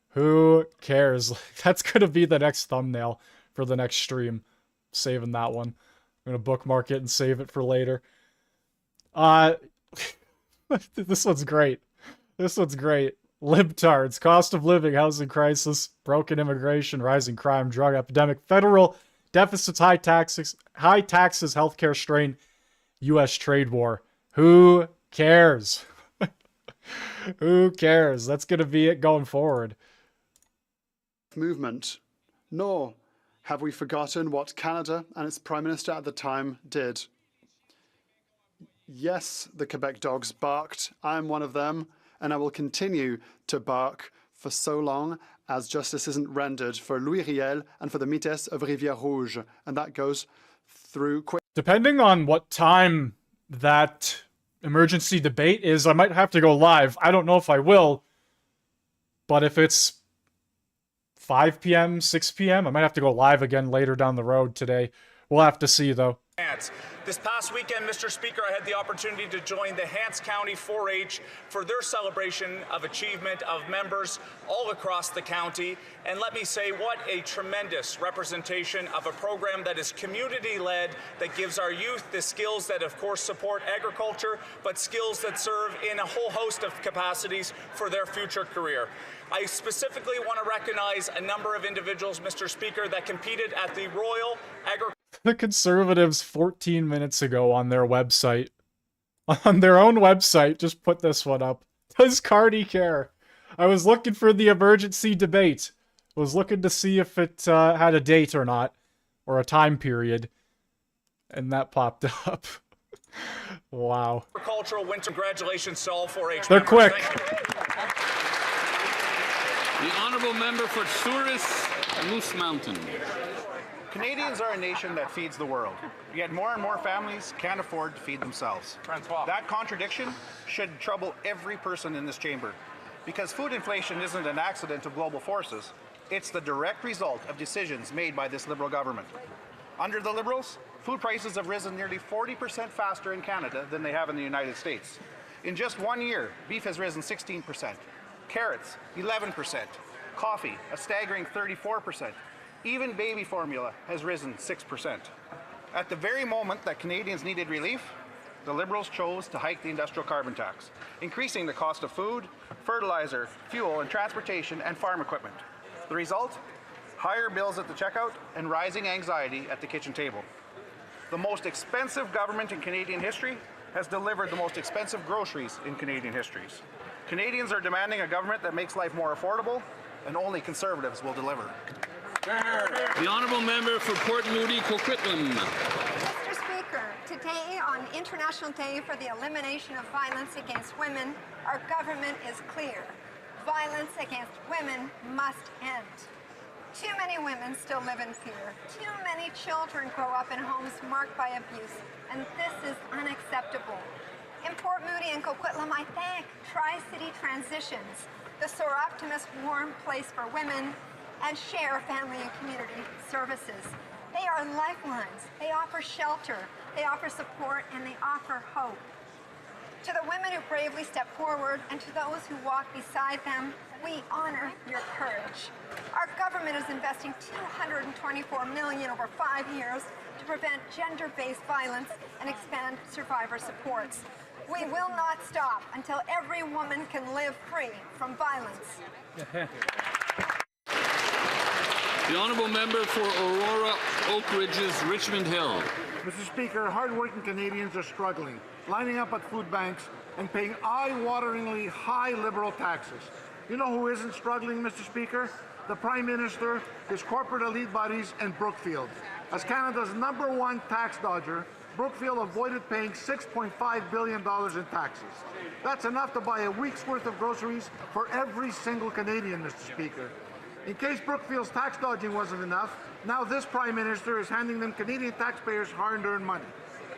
Speaker 1: Who cares? That's going to be the next thumbnail for the next stream. Saving that one. I'm going to bookmark it and save it for later. This one's great. This one's great. Libtards, cost of living, housing crisis, broken immigration, rising crime, drug epidemic, federal deficits, high taxes, healthcare strain, U.S. trade war. Who cares? Who cares? That's going to be it going forward.
Speaker 12: Movement. Nor have we forgotten what Canada and its Prime Minister at the time did. Yes, the Quebec dogs barked. I'm one of them. And I will continue to bark for so long as justice isn't rendered for Louis Riel and for the Mites of Rivière Rouge. And that goes through quick.
Speaker 1: Depending on what time that emergency debate is, I might have to go live. I don't know if I will. But if it's 5 p.m., 6 p.m., I might have to go live again later down the road today. We'll have to see, though.
Speaker 2: This past weekend, Mr. Speaker, I had the opportunity to join the Hants County 4-H for their celebration of achievement of members all across the county. And let me say, what a tremendous representation of a program that is community-led, that gives our youth the skills that, of course, support agriculture, but skills that serve in a whole host of capacities for their future career. I specifically want to recognize a number of individuals, Mr. Speaker, that competed at the Royal Agricultural.
Speaker 1: The Conservatives 14 minutes ago on their website, on their own website, just put this one up. Does Carty care? I was looking for the emergency debate. I was looking to see if it had a date or not, or a time period, and that popped up. Wow.
Speaker 2: Agricultural winter. Congratulations to all 4-H
Speaker 1: They're
Speaker 2: members.
Speaker 1: quick.
Speaker 24: The honourable member for Souris Moose Mountain.
Speaker 14: Canadians are a nation that feeds the world, yet more and more families can't afford to feed themselves. That contradiction should trouble every person in this chamber, because food inflation isn't an accident of global forces. It's the direct result of decisions made by this Liberal government. Under the Liberals, food prices have risen nearly 40% faster in Canada than they have in the United States. In just 1 year, beef has risen 16%, carrots 11%, coffee a staggering 34%. Even baby formula has risen 6%. At the very moment that Canadians needed relief, the Liberals chose to hike the industrial carbon tax, increasing the cost of food, fertilizer, fuel, and transportation and farm equipment. The result? Higher bills at the checkout and rising anxiety at the kitchen table. The most expensive government in Canadian history has delivered the most expensive groceries in Canadian histories. Canadians are demanding a government that makes life more affordable, and only Conservatives will deliver.
Speaker 24: The honourable member for Port Moody, Coquitlam.
Speaker 6: Mr. Speaker, today on International Day for the Elimination of Violence Against Women, our government is clear. Violence against women must end. Too many women still live in fear. Too many children grow up in homes marked by abuse, and this is unacceptable. In Port Moody and Coquitlam, I thank Tri-City Transitions, the Soar Optimist warm place for women, and Share Family and Community Services. They are lifelines. They offer shelter, they offer support, and they offer hope. To the women who bravely step forward and to those who walk beside them, we honor your courage. Our government is investing $224 million over 5 years to prevent gender-based violence and expand survivor supports. We will not stop until every woman can live free from violence.
Speaker 24: The honourable member for Aurora Oak Ridges, Richmond Hill.
Speaker 15: Mr. Speaker, hardworking Canadians are struggling, lining up at food banks and paying eye-wateringly high Liberal taxes. You know who isn't struggling, Mr. Speaker? The Prime Minister, his corporate elite buddies, and Brookfield. As Canada's #1 tax dodger, Brookfield avoided paying $6.5 billion in taxes. That's enough to buy a week's worth of groceries for every single Canadian, Mr. Speaker. In case Brookfield's tax dodging wasn't enough, now this Prime Minister is handing them Canadian taxpayers' hard-earned money.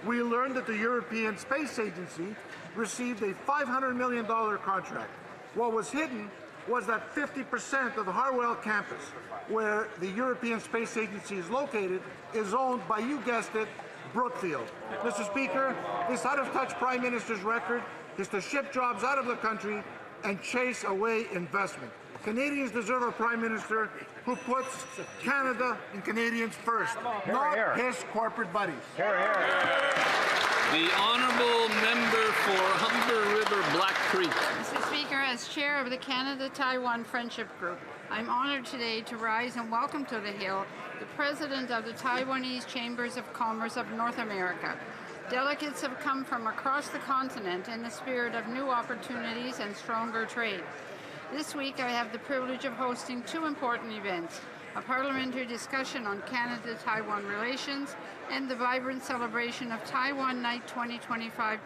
Speaker 15: We learned that the European Space Agency received a $500 million contract. What was hidden was that 50% of the Harwell campus, where the European Space Agency is located, is owned by, you guessed it, Brookfield. Mr. Speaker, this out-of-touch Prime Minister's record is to ship jobs out of the country and chase away investment. Canadians deserve a Prime Minister who puts Canada and Canadians first, not his corporate buddies.
Speaker 24: The honourable member for Humber River Black Creek.
Speaker 16: Mr. Speaker, as chair of the Canada-Taiwan Friendship Group, I'm honoured today to rise and welcome to the Hill the President of the Taiwanese Chambers of Commerce of North America. Delegates have come from across the continent in the spirit of new opportunities and stronger trade. This week I have the privilege of hosting 2 important events, a parliamentary discussion on Canada-Taiwan relations and the vibrant celebration of Taiwan Night 2025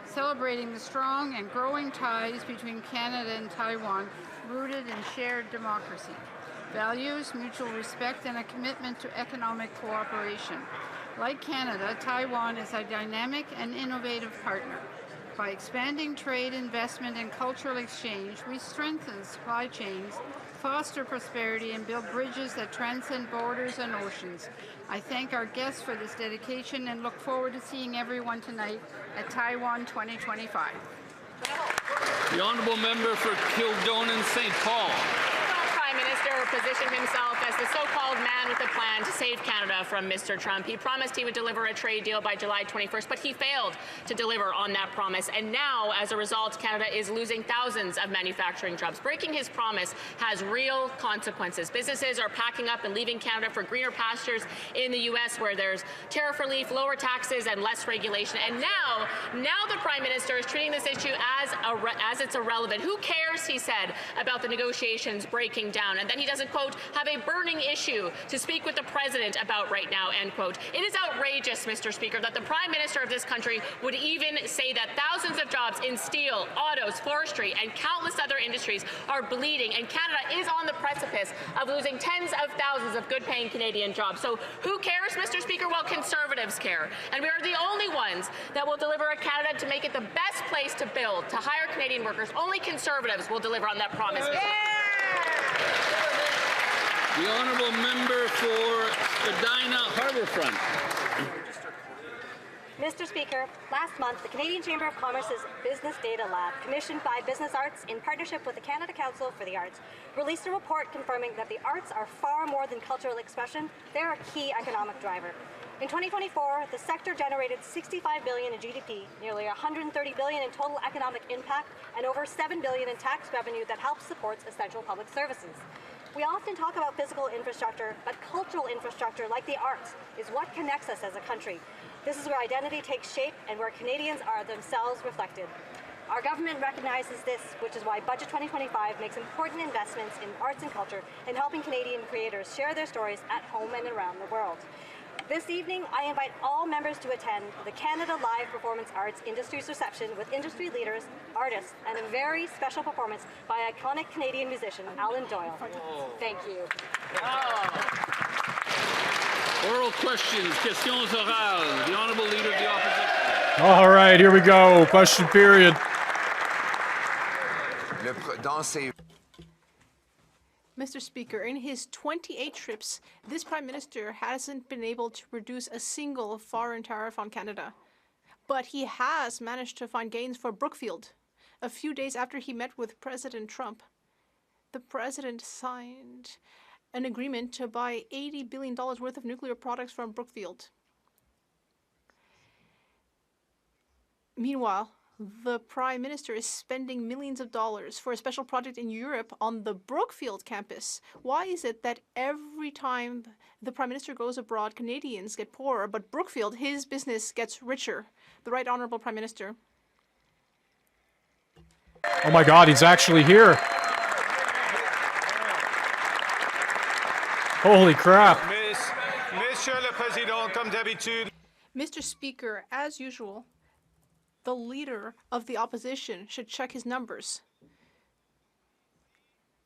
Speaker 16: celebrating the strong and growing ties between Canada and Taiwan rooted in shared democracy, values, mutual respect, and a commitment to economic cooperation. Like Canada, Taiwan is a dynamic and innovative partner. By expanding trade, investment, and cultural exchange, we strengthen supply chains, foster prosperity, and build bridges that transcend borders and oceans. I thank our guests for this dedication and look forward to seeing everyone tonight at Taiwan 2025.
Speaker 24: The honourable member for Kildonan St. Paul.
Speaker 17: Prime Minister positioned himself as the so-called man with a plan to save Canada from Mr. Trump. He promised he would deliver a trade deal by July 21st, but he failed to deliver on that promise. And now, as a result, Canada is losing thousands of manufacturing jobs. Breaking his promise has real consequences. Businesses are packing up and leaving Canada for greener pastures in the U.S., where there's tariff relief, lower taxes, and less regulation. And now the Prime Minister is treating this issue as it's irrelevant. Who cares, he said, about the negotiations breaking down? And then he doesn't, quote, have a burning issue to speak with the president about right now, end quote. It is outrageous, Mr. Speaker, that the Prime Minister of this country would even say that thousands of jobs in steel, autos, forestry, and countless other industries are bleeding, and Canada is on the precipice of losing tens of thousands of good-paying Canadian jobs. So who cares, Mr. Speaker? Well, Conservatives care. And we are the only ones that will deliver a Canada to make it the best place to build, to hire Canadian workers. Only Conservatives will deliver on that promise.
Speaker 24: The honourable member for Spadina Harbourfront.
Speaker 20: Mr. Speaker, last month, the Canadian Chamber of Commerce's Business Data Lab, commissioned by Business Arts in partnership with the Canada Council for the Arts, released a report confirming that the arts are far more than cultural expression. They're a key economic driver. In 2024, the sector generated $65 billion in GDP, nearly $130 billion in total economic impact, and over $7 billion in tax revenue that helps support essential public services. We often talk about physical infrastructure, but cultural infrastructure, like the arts, is what connects us as a country. This is where identity takes shape and where Canadians are themselves reflected. Our government recognizes this, which is why Budget 2025 makes important investments in arts and culture and helping Canadian creators share their stories at home and around the world. This evening, I invite all members to attend the Canada Live Performance Arts Industry's reception with industry leaders, artists, and a very special performance by iconic Canadian musician Alan Doyle. Thank you.
Speaker 24: Oral questions, questions orales. The honourable leader of the opposition.
Speaker 1: All right, here we go. Question period.
Speaker 21: Mr. Speaker, in his 28 trips, this Prime Minister hasn't been able to reduce a single foreign tariff on Canada. But he has managed to find gains for Brookfield. A few days after he met with President Trump, the president signed an agreement to buy $80 billion worth of nuclear products from Brookfield. Meanwhile, the Prime Minister is spending millions of dollars for a special project in Europe on the Brookfield campus. Why is it that every time the Prime Minister goes abroad, Canadians get poorer, but Brookfield, his business, gets richer? The Right Honourable Prime Minister.
Speaker 1: Oh my God, he's actually here. Holy crap.
Speaker 3: Monsieur le Président, comme d'habitude.
Speaker 21: Mr. Speaker, as usual, the leader of the opposition should check his numbers.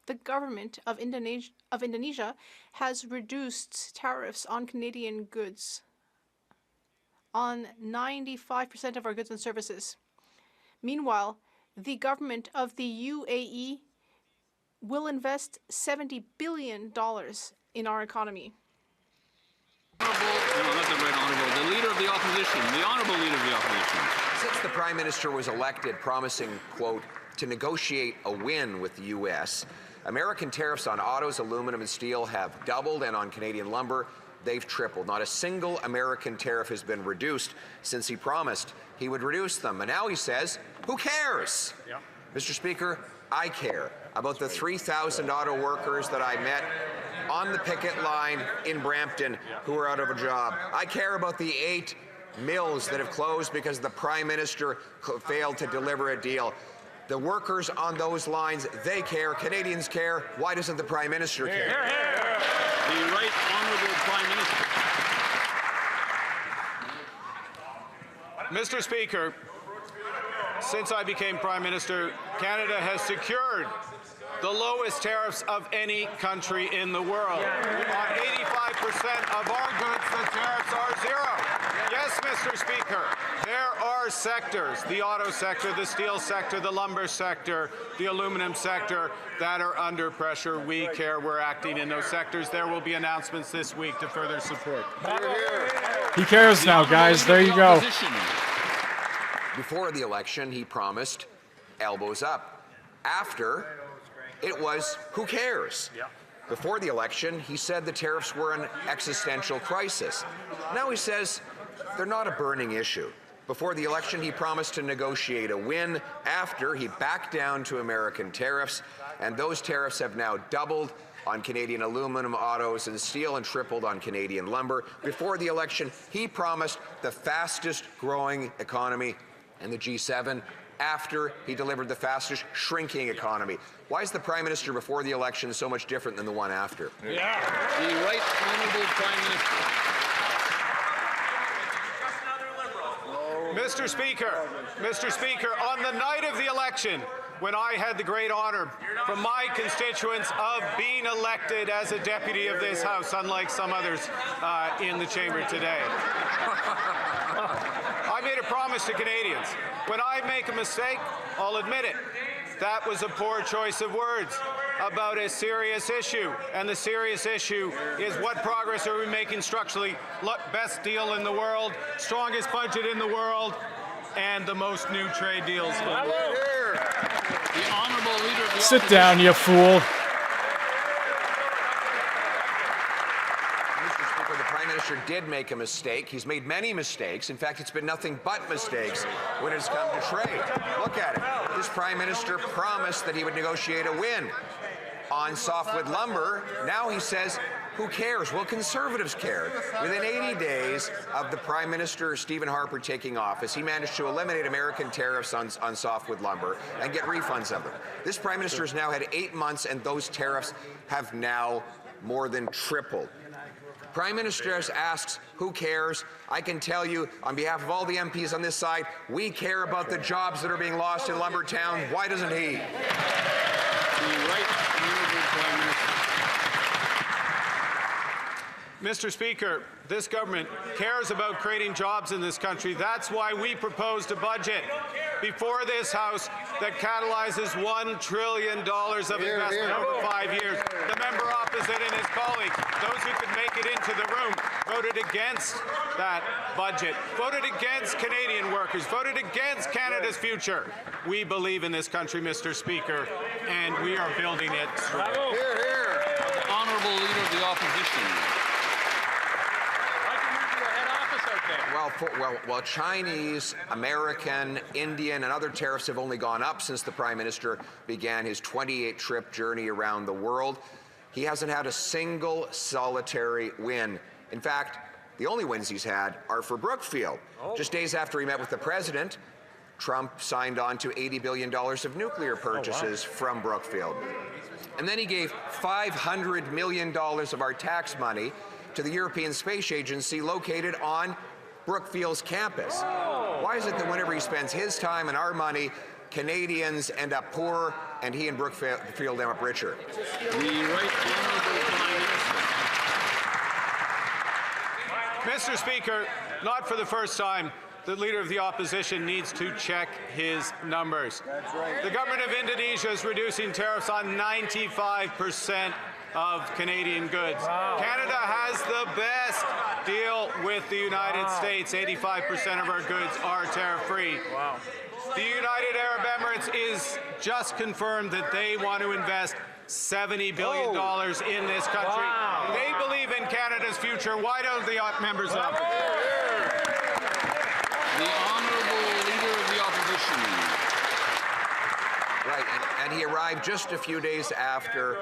Speaker 21: The government of Indonesia has reduced tariffs on Canadian goods on 95% of our goods and services. Meanwhile, the government of the UAE will invest $70 billion in our economy.
Speaker 24: No, not the Right Honourable, the Leader of the Opposition, the Honourable Leader of the Opposition.
Speaker 5: Since the Prime Minister was elected promising, quote, to negotiate a win with the U.S., American tariffs on autos, aluminum and steel have doubled, and on Canadian lumber, they've tripled. Not a single American tariff has been reduced since he promised he would reduce them. And now he says, who cares?
Speaker 3: Yeah.
Speaker 5: Mr. Speaker, I care about the 3,000 auto workers that I met on the picket line in Brampton who are out of a job. I care about the 8 mills that have closed because the Prime Minister failed to deliver a deal. The workers on those lines, they care. Canadians care. Why doesn't the Prime Minister care?
Speaker 24: The Right Honourable Prime Minister.
Speaker 3: Mr. Speaker, since I became Prime Minister, Canada has secured the lowest tariffs of any country in the world. On 85% of our goods, the tariffs are zero. Yes, Mr. Speaker, there are sectors, the auto sector, the steel sector, the lumber sector, the aluminum sector, that are under pressure. We care. We're acting in those sectors. There will be announcements this week to further support.
Speaker 1: He cares now, guys. There you go.
Speaker 5: Before the election, he promised elbows up. After, it was who cares? Before the election, he said the tariffs were an existential crisis. Now he says they're not a burning issue. Before the election, he promised to negotiate a win. After, he backed down to American tariffs, and those tariffs have now doubled on Canadian aluminum, autos, and steel, and tripled on Canadian lumber. Before the election, he promised the fastest growing economy in the G7. After, he delivered the fastest shrinking economy. Why is the Prime Minister before the election so much different than the one after?
Speaker 24: The Right Honourable Prime Minister.
Speaker 3: Mr. Speaker, on the night of the election, when I had the great honor from my constituents of being elected as a deputy of this House, unlike some others in the chamber today, I made a promise to Canadians. When I make a mistake, I'll admit it. That was a poor choice of words about a serious issue. And the serious issue is what progress are we making structurally? Look, best deal in the world, strongest budget in the world, and the most new trade deals in the world.
Speaker 24: The Honourable Leader of the
Speaker 1: Sit down, you fool.
Speaker 5: Prime Minister did make a mistake. He's made many mistakes. In fact, it's been nothing but mistakes when it's come to trade. Look at it. This Prime Minister promised that he would negotiate a win on softwood lumber. Now he says, who cares? Well, Conservatives care. Within 80 days of the Prime Minister, Stephen Harper, taking office, he managed to eliminate American tariffs on softwood lumber and get refunds of them. This Prime Minister has now had 8 months, and those tariffs have now more than tripled. Prime Minister asks, who cares? I can tell you, on behalf of all the MPs on this side, we care about the jobs that are being lost in Lumbertown. Why doesn't he?
Speaker 24: The Right Honourable Prime Minister.
Speaker 3: Mr. Speaker, this government cares about creating jobs in this country. That's why we proposed a budget before this House that catalyzes $1 trillion of investment over 5 years. The member opposite and his colleagues, those who could make it into the room, voted against that budget, voted against Canadian workers, voted against Canada's future. We believe in this country, Mr. Speaker, and we are building it.
Speaker 24: Hear, hear. The Honourable Leader of the Opposition.
Speaker 5: Well, Chinese, American, Indian, and other tariffs have only gone up since the Prime Minister began his 28-trip journey around the world. He hasn't had a single solitary win. In fact, the only wins he's had are for Brookfield. Just days after he met with the president, Trump signed on to $80 billion of nuclear purchases from Brookfield. And then he gave $500 million of our tax money to the European Space Agency located on Brookfield's campus. Why is it that whenever he spends his time and our money, Canadians end up poor and he and Brookfield end up richer?
Speaker 24: The Right Honourable Prime Minister.
Speaker 3: Mr. Speaker, not for the first time, the Leader of the Opposition needs to check his numbers. That's right. The government of Indonesia is reducing tariffs on 95% of Canadian goods. Wow. Canada has the best deal with the United States. 85% of our goods are tariff-free. Wow. The United Arab Emirates is just confirmed that they want to invest $70 billion in this country. Wow. They believe in Canada's future. Why don't the members of
Speaker 24: The Honourable Leader of the Opposition.
Speaker 5: Right, and he arrived just a few days after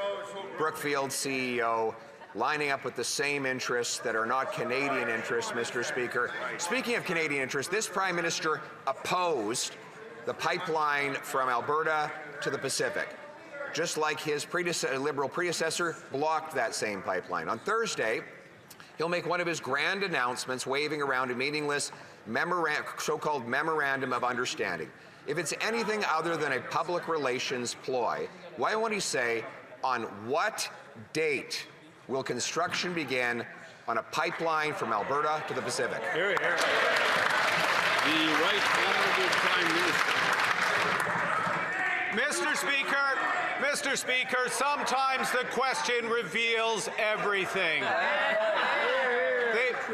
Speaker 5: Brookfield's CEO, lining up with the same interests that are not Canadian interests, Mr. Speaker. Speaking of Canadian interests, this Prime Minister opposed the pipeline from Alberta to the Pacific, just like his Liberal predecessor blocked that same pipeline. On Thursday, he'll make one of his grand announcements, waving around a meaningless so-called Memorandum of Understanding. If it's anything other than a public relations ploy, why won't he say on what date will construction begin on a pipeline from Alberta to the Pacific?
Speaker 24: Hear, hear. The Right Honourable Prime Minister.
Speaker 3: Mr. Speaker, sometimes the question reveals everything.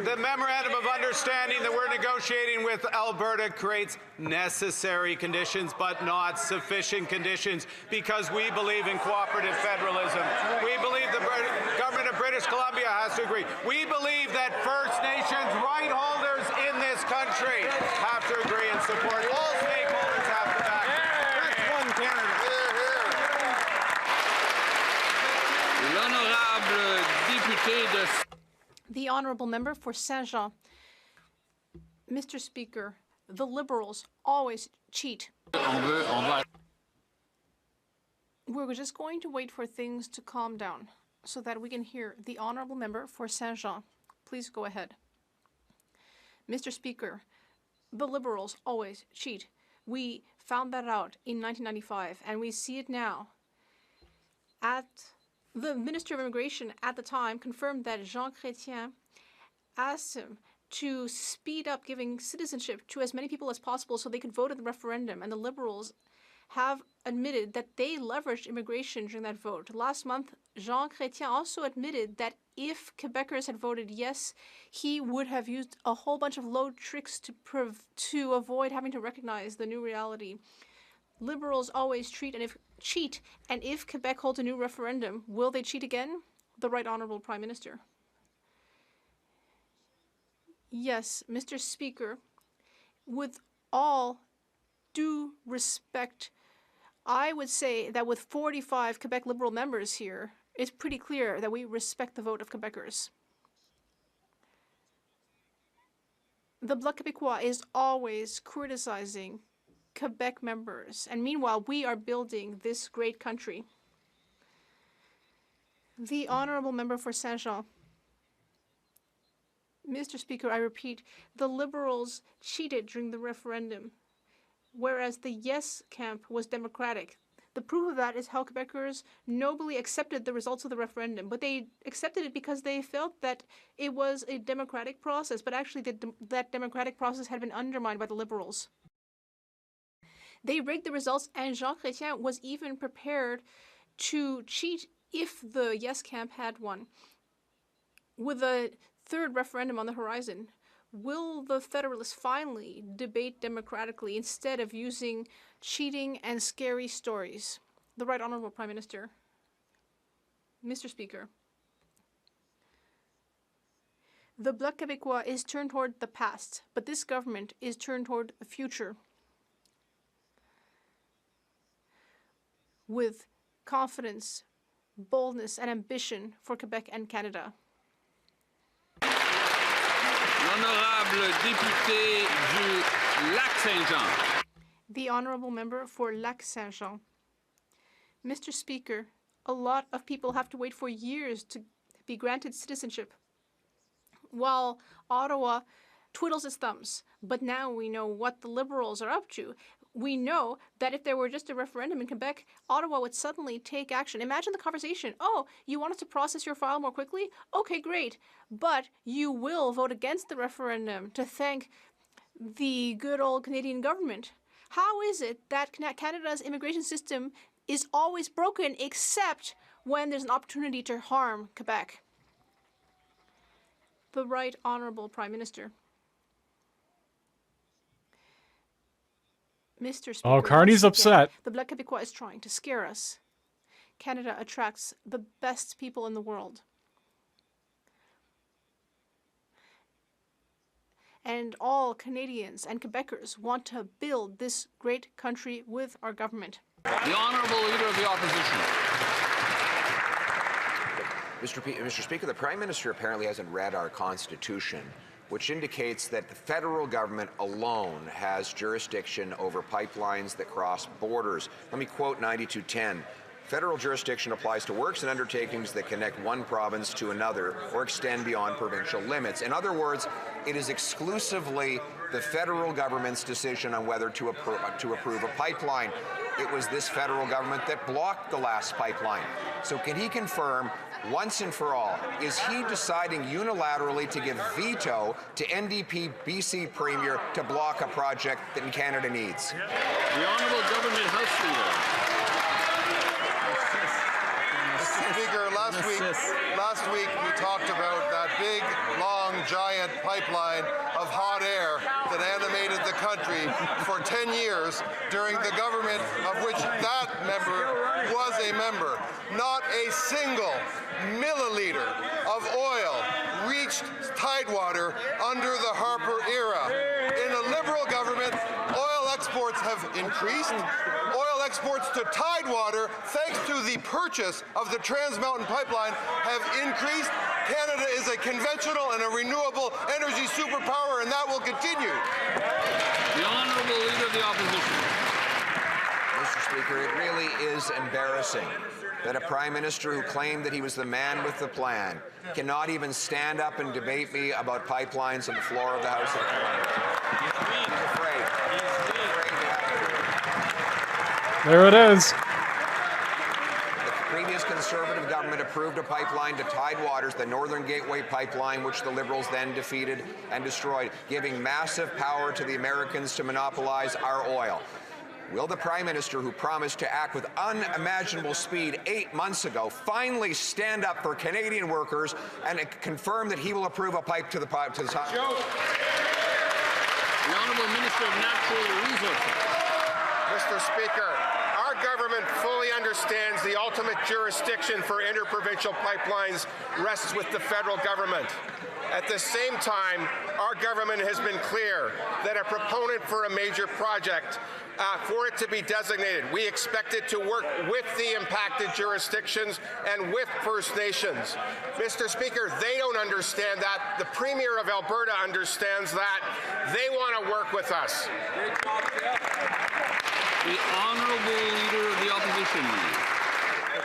Speaker 3: The Memorandum of Understanding that we're negotiating with Alberta creates necessary conditions, but not sufficient conditions, because we believe in cooperative federalism. We believe the government of British Columbia has to agree. We believe that First Nations right holders in this country have to agree and support. All stakeholders have to back. That's one Canada.
Speaker 24: L'honorable député de...
Speaker 21: The Honourable Member for Saint-Jean. Mr. Speaker, the Liberals always cheat. We're just going to wait for things to calm down so that we can hear the Honourable Member for Saint-Jean. Please go ahead. Mr. Speaker, the Liberals always cheat. We found that out in 1995, and we see it now. The Minister of Immigration at the time confirmed that Jean Chrétien asked him to speed up giving citizenship to as many people as possible so they could vote in the referendum, and the Liberals have admitted that they leveraged immigration during that vote. Last month, Jean Chrétien also admitted that if Quebecers had voted yes, he would have used a whole bunch of low tricks to avoid having to recognize the new reality. Liberals always cheat, and if Quebec holds a new referendum, will they cheat again? The Right Honourable Prime Minister. Yes, Mr. Speaker, with all due respect, I would say that with 45 Quebec Liberal members here, it's pretty clear that we respect the vote of Quebecers. The Bloc Québécois is always criticizing Quebec members, and meanwhile we are building this great country. The Honourable Member for Saint-Jean. Mr. Speaker, I repeat, the Liberals cheated during the referendum, whereas the yes camp was democratic. The proof of that is how Quebecers nobly accepted the results of the referendum, but they accepted it because they felt that it was a democratic process, but actually that democratic process had been undermined by the Liberals. They rigged the results, and Jean Chrétien was even prepared to cheat if the yes camp had won. With a third referendum on the horizon. Will the Federalists finally debate democratically instead of using cheating and scary stories? The Right Honourable Prime Minister. Mr. Speaker, the Bloc Québécois is turned toward the past, but this government is turned toward the future with confidence, boldness, and ambition for Quebec and Canada.
Speaker 24: L'honorable député du Lac-Saint-Jean.
Speaker 21: The Honourable Member for Lac-Saint-Jean. Mr. Speaker, a lot of people have to wait for years to be granted citizenship, while Ottawa twiddles its thumbs. But now we know what the Liberals are up to. We know that if there were just a referendum in Quebec, Ottawa would suddenly take action. Imagine the conversation. Oh, you want us to process your file more quickly? Okay, great. But you will vote against the referendum to thank the good old Canadian government. How is it that Canada's immigration system is always broken except when there's an opportunity to harm Quebec? The Right Honourable Prime Minister. Mr. Speaker,
Speaker 1: Oh, Carney's upset.
Speaker 21: The Bloc Québécois is trying to scare us. Canada attracts the best people in the world. And all Canadians and Quebecers want to build this great country with our government.
Speaker 24: The Honourable Leader of the Opposition.
Speaker 5: Mr. Speaker, the Prime Minister apparently hasn't read our Constitution, which indicates that the federal government alone has jurisdiction over pipelines that cross borders. Let me quote 9210. Federal jurisdiction applies to works and undertakings that connect one province to another or extend beyond provincial limits. In other words, it is exclusively the federal government's decision on whether to approve a pipeline. It was this federal government that blocked the last pipeline. So can he confirm, once and for all, is he deciding unilaterally to give veto to NDP BC Premier to block a project that Canada needs?
Speaker 24: The Honourable Government House Leader.
Speaker 7: Mr. Speaker, last week we talked about that big, long, giant pipeline of hot air that animated the country for 10 years during the government of which that member was a member. Not a single milliliter of oil reached Tidewater under the Harper era. In a Liberal government, oil exports have increased. Oil exports to Tidewater, thanks to the purchase of the Trans Mountain Pipeline, have increased. Canada is a conventional and a renewable energy superpower, and that will continue.
Speaker 24: The Honourable Leader of the Opposition.
Speaker 5: Mr. Speaker, it really is embarrassing that a Prime Minister who claimed that he was the man with the plan cannot even stand up and debate me about pipelines on the floor of the House of Commons. He's afraid.
Speaker 1: There it is.
Speaker 5: The previous Conservative government approved a pipeline to Tidewaters, the Northern Gateway Pipeline, which the Liberals then defeated and destroyed, giving massive power to the Americans to monopolize our oil. Will the Prime Minister, who promised to act with unimaginable speed 8 months ago, finally stand up for Canadian workers and confirm that he will approve a pipe to the top? The
Speaker 24: Honourable Minister of Natural Resources.
Speaker 18: Mr. Speaker, our government fully understands the ultimate jurisdiction for interprovincial pipelines rests with the federal government. At the same time, our government has been clear that a proponent for a major project, for it to be designated, we expect it to work with the impacted jurisdictions and with First Nations. Mr. Speaker, they don't understand that. The Premier of Alberta understands that. They want to work with us.
Speaker 24: The Honourable Leader of the Opposition.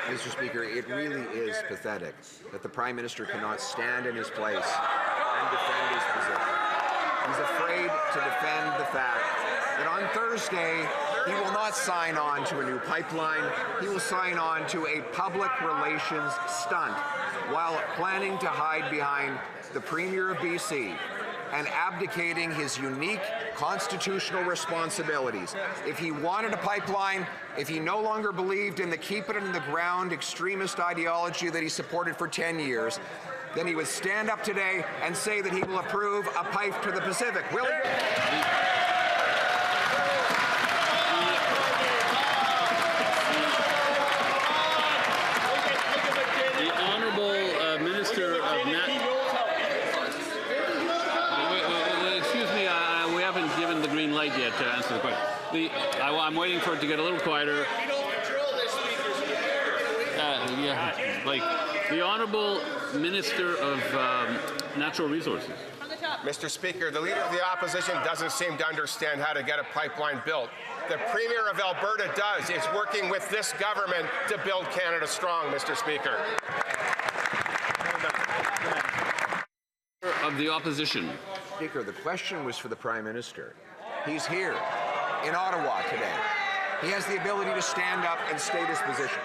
Speaker 5: Mr. Speaker, it really is pathetic that the Prime Minister cannot stand in his place and defend his position. He's afraid to defend the fact that on Thursday, he will not sign on to a new pipeline. He will sign on to a public relations stunt while planning to hide behind the Premier of BC and abdicating his unique constitutional responsibilities. If he wanted a pipeline, if he no longer believed in the keep it in the ground extremist ideology that he supported for 10 years, then he would stand up today and say that he will approve a pipe to the Pacific. Will he?
Speaker 24: The Honourable Minister of excuse me, we haven't given the green light yet to answer the question. I'm waiting for it to get a little quieter. Yeah, like the Honourable Minister of Natural Resources.
Speaker 18: Mr. Speaker, the Leader of the Opposition doesn't seem to understand how to get a pipeline built. The Premier of Alberta does. Is working with this government to build Canada strong, Mr. Speaker.
Speaker 24: Of the Opposition.
Speaker 5: Speaker, the question was for the Prime Minister. He's here in Ottawa today. He has the ability to stand up and state his position.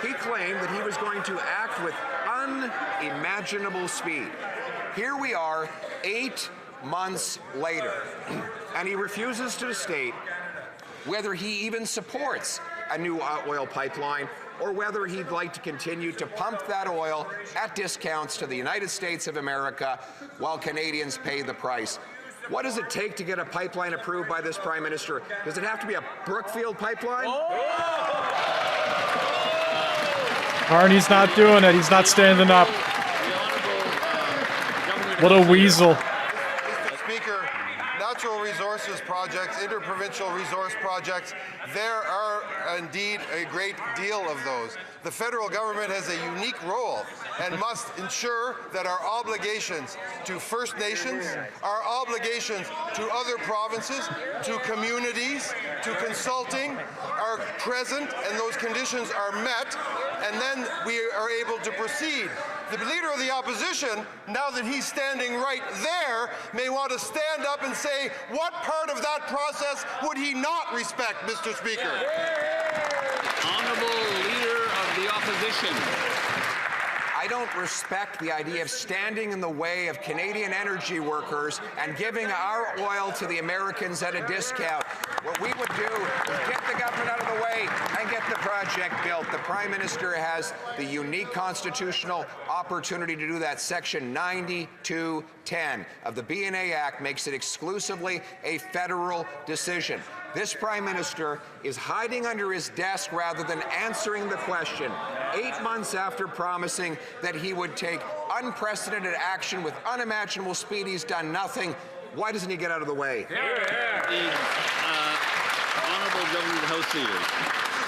Speaker 5: He claimed that he was going to act with unimaginable speed. Here we are 8 months later, and he refuses to state whether he even supports a new oil pipeline or whether he'd like to continue to pump that oil at discounts to the United States of America while Canadians pay the price. What does it take to get a pipeline approved by this Prime Minister? Does it have to be a Brookfield pipeline?
Speaker 1: Carney's not doing it. He's not standing up. What a weasel.
Speaker 7: Mr. Speaker, natural resources projects, interprovincial resource projects, there are indeed a great deal of those. The federal government has a unique role and must ensure that our obligations to First Nations, our obligations to other provinces, to communities, to consulting are present and those conditions are met, and then we are able to proceed. The Leader of the Opposition, now that he's standing right there, may want to stand up and say what part of that process would he not respect, Mr. Speaker?
Speaker 24: Honourable Leader of the Opposition.
Speaker 5: I don't respect the idea of standing in the way of Canadian energy workers and giving our oil to the Americans at a discount. What we would do is get the government out of the way and get the project built. The Prime Minister has the unique constitutional opportunity to do that. Section 9210 of the BNA Act makes it exclusively a federal decision. This Prime Minister is hiding under his desk rather than answering the question. 8 months after promising that he would take unprecedented action with unimaginable speed, he's done nothing. Why doesn't he get out of the way?
Speaker 24: The Honourable Government House Leader.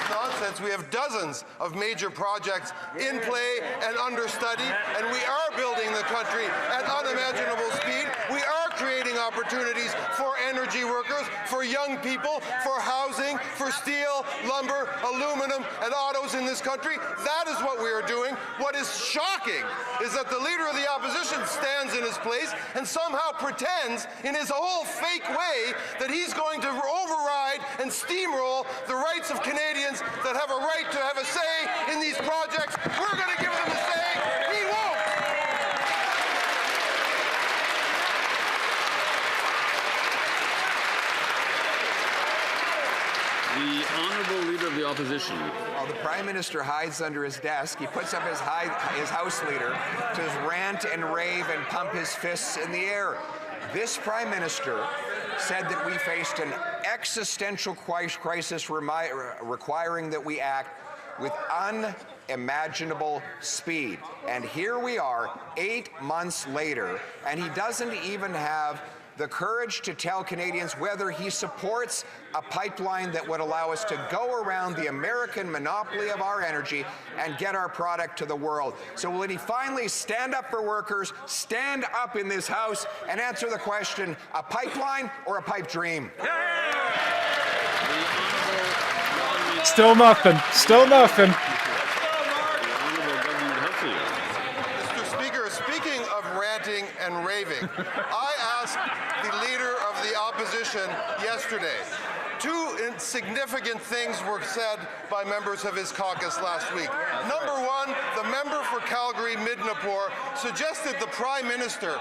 Speaker 7: Nonsense. We have dozens of major projects in play and under study, and we are building the country at unimaginable speed. We are creating opportunities for energy workers, for young people, for housing, for steel, lumber, aluminum, and autos in this country. That is what we are doing. What is shocking is that the Leader of the Opposition stands in his place and somehow pretends in his whole fake way that he's going to override and steamroll the rights of Canadians that have a right to have a say in these projects. We're going to give them a say. He won't.
Speaker 24: The Honourable Leader of the Opposition.
Speaker 5: While the Prime Minister hides under his desk, he puts up his House Leader to rant and rave and pump his fists in the air. This Prime Minister said that we faced an existential crisis requiring that we act with unimaginable speed. And here we are 8 months later, and he doesn't even have the courage to tell Canadians whether he supports a pipeline that would allow us to go around the American monopoly of our energy and get our product to the world. So will he finally stand up for workers, stand up in this House, and answer the question, a pipeline or a pipe dream?
Speaker 1: Still nothing. Still nothing.
Speaker 7: Mr. Speaker, speaking of ranting and raving, I asked the Leader of the Opposition yesterday, two significant things were said by members of his caucus last week. Number one, the member for Calgary Midnapore suggested the Prime Minister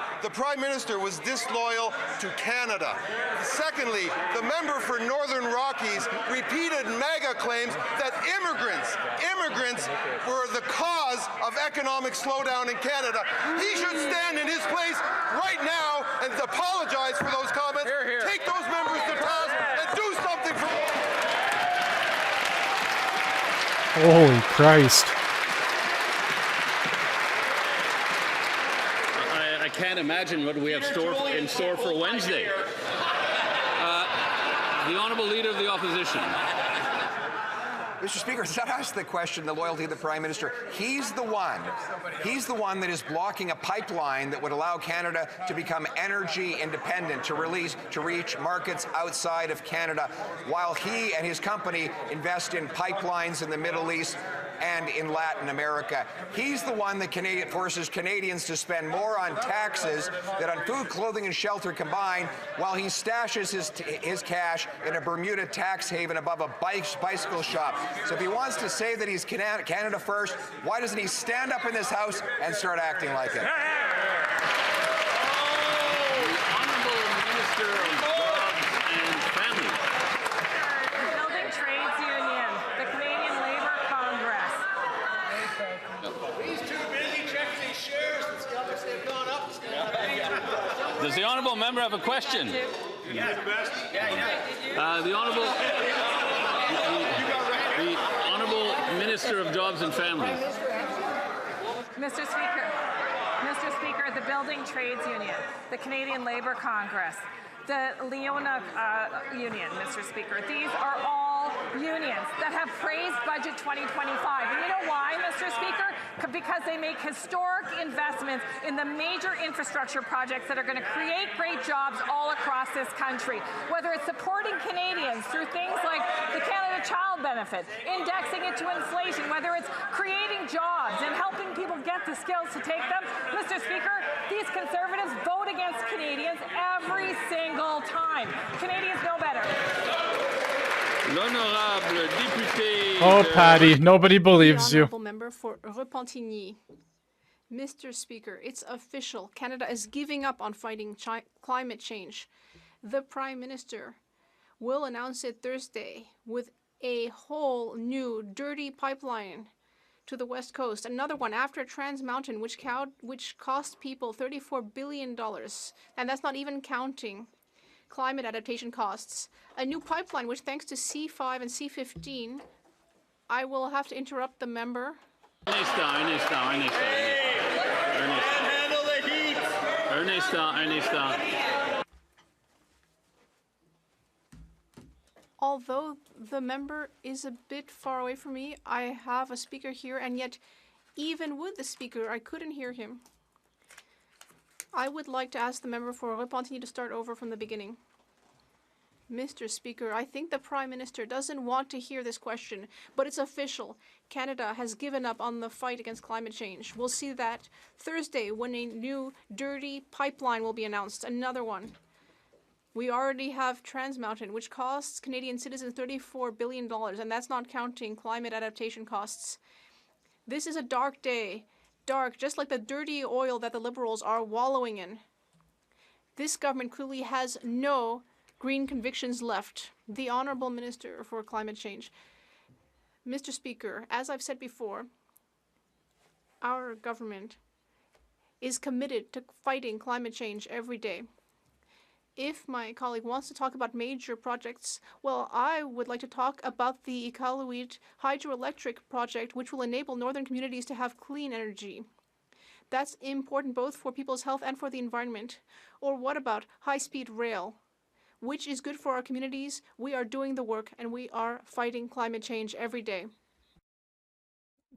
Speaker 7: was disloyal to Canada. Secondly, the member for Northern Rockies repeated mega claims that immigrants were the cause of economic slowdown in Canada. He should stand in his place right now and apologize for those comments. Take those members to task and do something for.
Speaker 1: Holy Christ.
Speaker 24: I can't imagine what we have in store for Wednesday. The Honourable Leader of the Opposition.
Speaker 5: Mr. Speaker, it's not us that question the loyalty of the Prime Minister. He's the one that is blocking a pipeline that would allow Canada to become energy independent, to reach markets outside of Canada, while he and his company invest in pipelines in the Middle East and in Latin America. He's the one that forces Canadians to spend more on taxes than on food, clothing, and shelter combined, while he stashes his cash in a Bermuda tax haven above a bicycle shop. So if he wants to say that he's Canada first, why doesn't he stand up in this House and start acting like it?
Speaker 24: Honourable Minister of Jobs and Family.
Speaker 4: The Building Trades Union, the Canadian Labour Congress.
Speaker 8: He's too busy checking his shares. They've gone up.
Speaker 24: Does the Honourable Member have a question? The Honourable Minister of Jobs and Family.
Speaker 4: Mr. Speaker, the Building Trades Union, the Canadian Labour Congress, the Leona Union, Mr. Speaker. These are all unions that have praised Budget 2025. And you know why, Mr. Speaker? Because they make historic investments in the major infrastructure projects that are going to create great jobs all across this country. Whether it's supporting Canadians through things like the Canada Child Benefit, indexing it to inflation, whether it's creating jobs and helping people get the skills to take them. Mr. Speaker, these Conservatives vote against Canadians every single time. Canadians know better.
Speaker 24: L'honorable député.
Speaker 1: Oh, Patty, nobody believes you.
Speaker 21: Honourable member for Repentigny. Mr. Speaker, it's official. Canada is giving up on fighting climate change. The Prime Minister will announce it Thursday with a whole new dirty pipeline to the West Coast. Another one after Trans Mountain, which cost people $34 billion. And that's not even counting climate adaptation costs. A new pipeline, which thanks to C5 and C15, I will have to interrupt the member. Although the member is a bit far away from me, I have a speaker here, and yet even with the speaker, I couldn't hear him. I would like to ask the member for Repentigny to start over from the beginning. Mr. Speaker, I think the Prime Minister doesn't want to hear this question, but it's official. Canada has given up on the fight against climate change. We'll see that Thursday when a new dirty pipeline will be announced, another one. We already have Trans Mountain, which costs Canadian citizens $34 billion, and that's not counting climate adaptation costs. This is a dark day. Dark, just like the dirty oil that the Liberals are wallowing in. This government clearly has no green convictions left. The Honourable Minister for Climate Change. Mr. Speaker, as I've said before, our government is committed to fighting climate change every day. If my colleague wants to talk about major projects, well, I would like to talk about the Iqaluit hydroelectric project, which will enable northern communities to have clean energy. That's important both for people's health and for the environment. Or what about high-speed rail, which is good for our communities? We are doing the work, and we are fighting climate change every day.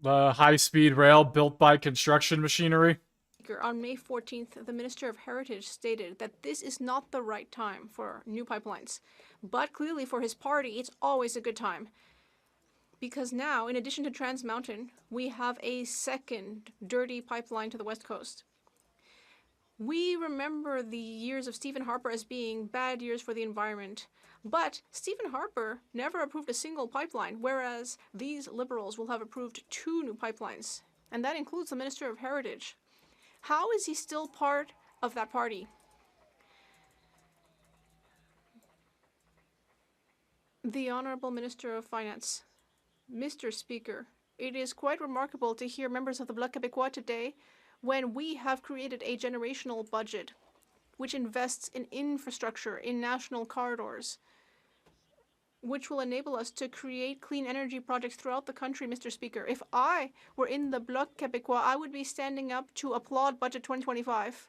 Speaker 1: The high-speed rail built by construction machinery.
Speaker 21: On May 14th, the Minister of Heritage stated that this is not the right time for new pipelines. But clearly for his party, it's always a good time. Because now, in addition to Trans Mountain, we have a second dirty pipeline to the West Coast. We remember the years of Stephen Harper as being bad years for the environment. But Stephen Harper never approved a single pipeline, whereas these Liberals will have approved 2 new pipelines. And that includes the Minister of Heritage. How is he still part of that party? The Honourable Minister of Finance. Mr. Speaker, it is quite remarkable to hear members of the Bloc Québécois today when we have created a generational budget which invests in infrastructure, in national corridors, which will enable us to create clean energy projects throughout the country, Mr. Speaker. If I were in the Bloc Québécois, I would be standing up to applaud Budget 2025.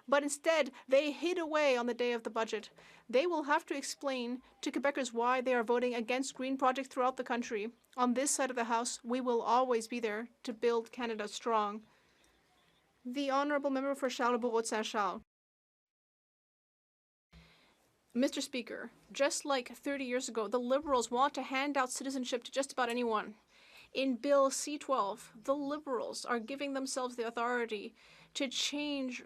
Speaker 21: But instead, they hid away on the day of the budget. They will have to explain to Quebecers why they are voting against green projects throughout the country. On this side of the House, we will always be there to build Canada strong. The Honourable Member for Charlesbourg-Saint-Charles. Mr. Speaker, just like 30 years ago, the Liberals want to hand out citizenship to just about anyone. In Bill C-12, the Liberals are giving themselves the authority to change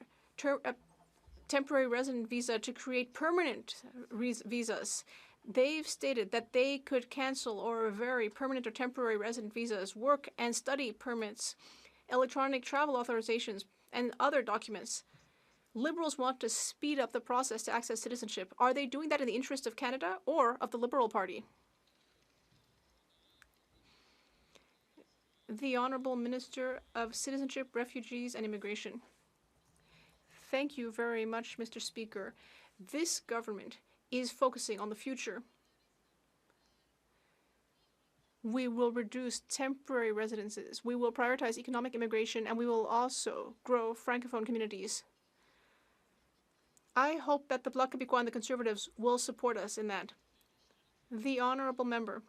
Speaker 21: temporary resident visa to create permanent visas. They've stated that they could cancel or vary permanent or temporary resident visas, work and study permits, electronic travel authorizations, and other documents. Liberals want to speed up the process to access citizenship. Are they doing that in the interest of Canada or of the Liberal Party? The Honourable Minister of Citizenship, Refugees and Immigration. Thank you very much, Mr. Speaker. This government is focusing on the future. We will reduce temporary residences. We will prioritize economic immigration, and we will also grow Francophone communities. I hope that the Bloc Québécois and the Conservatives will support us in that. The Honourable Member.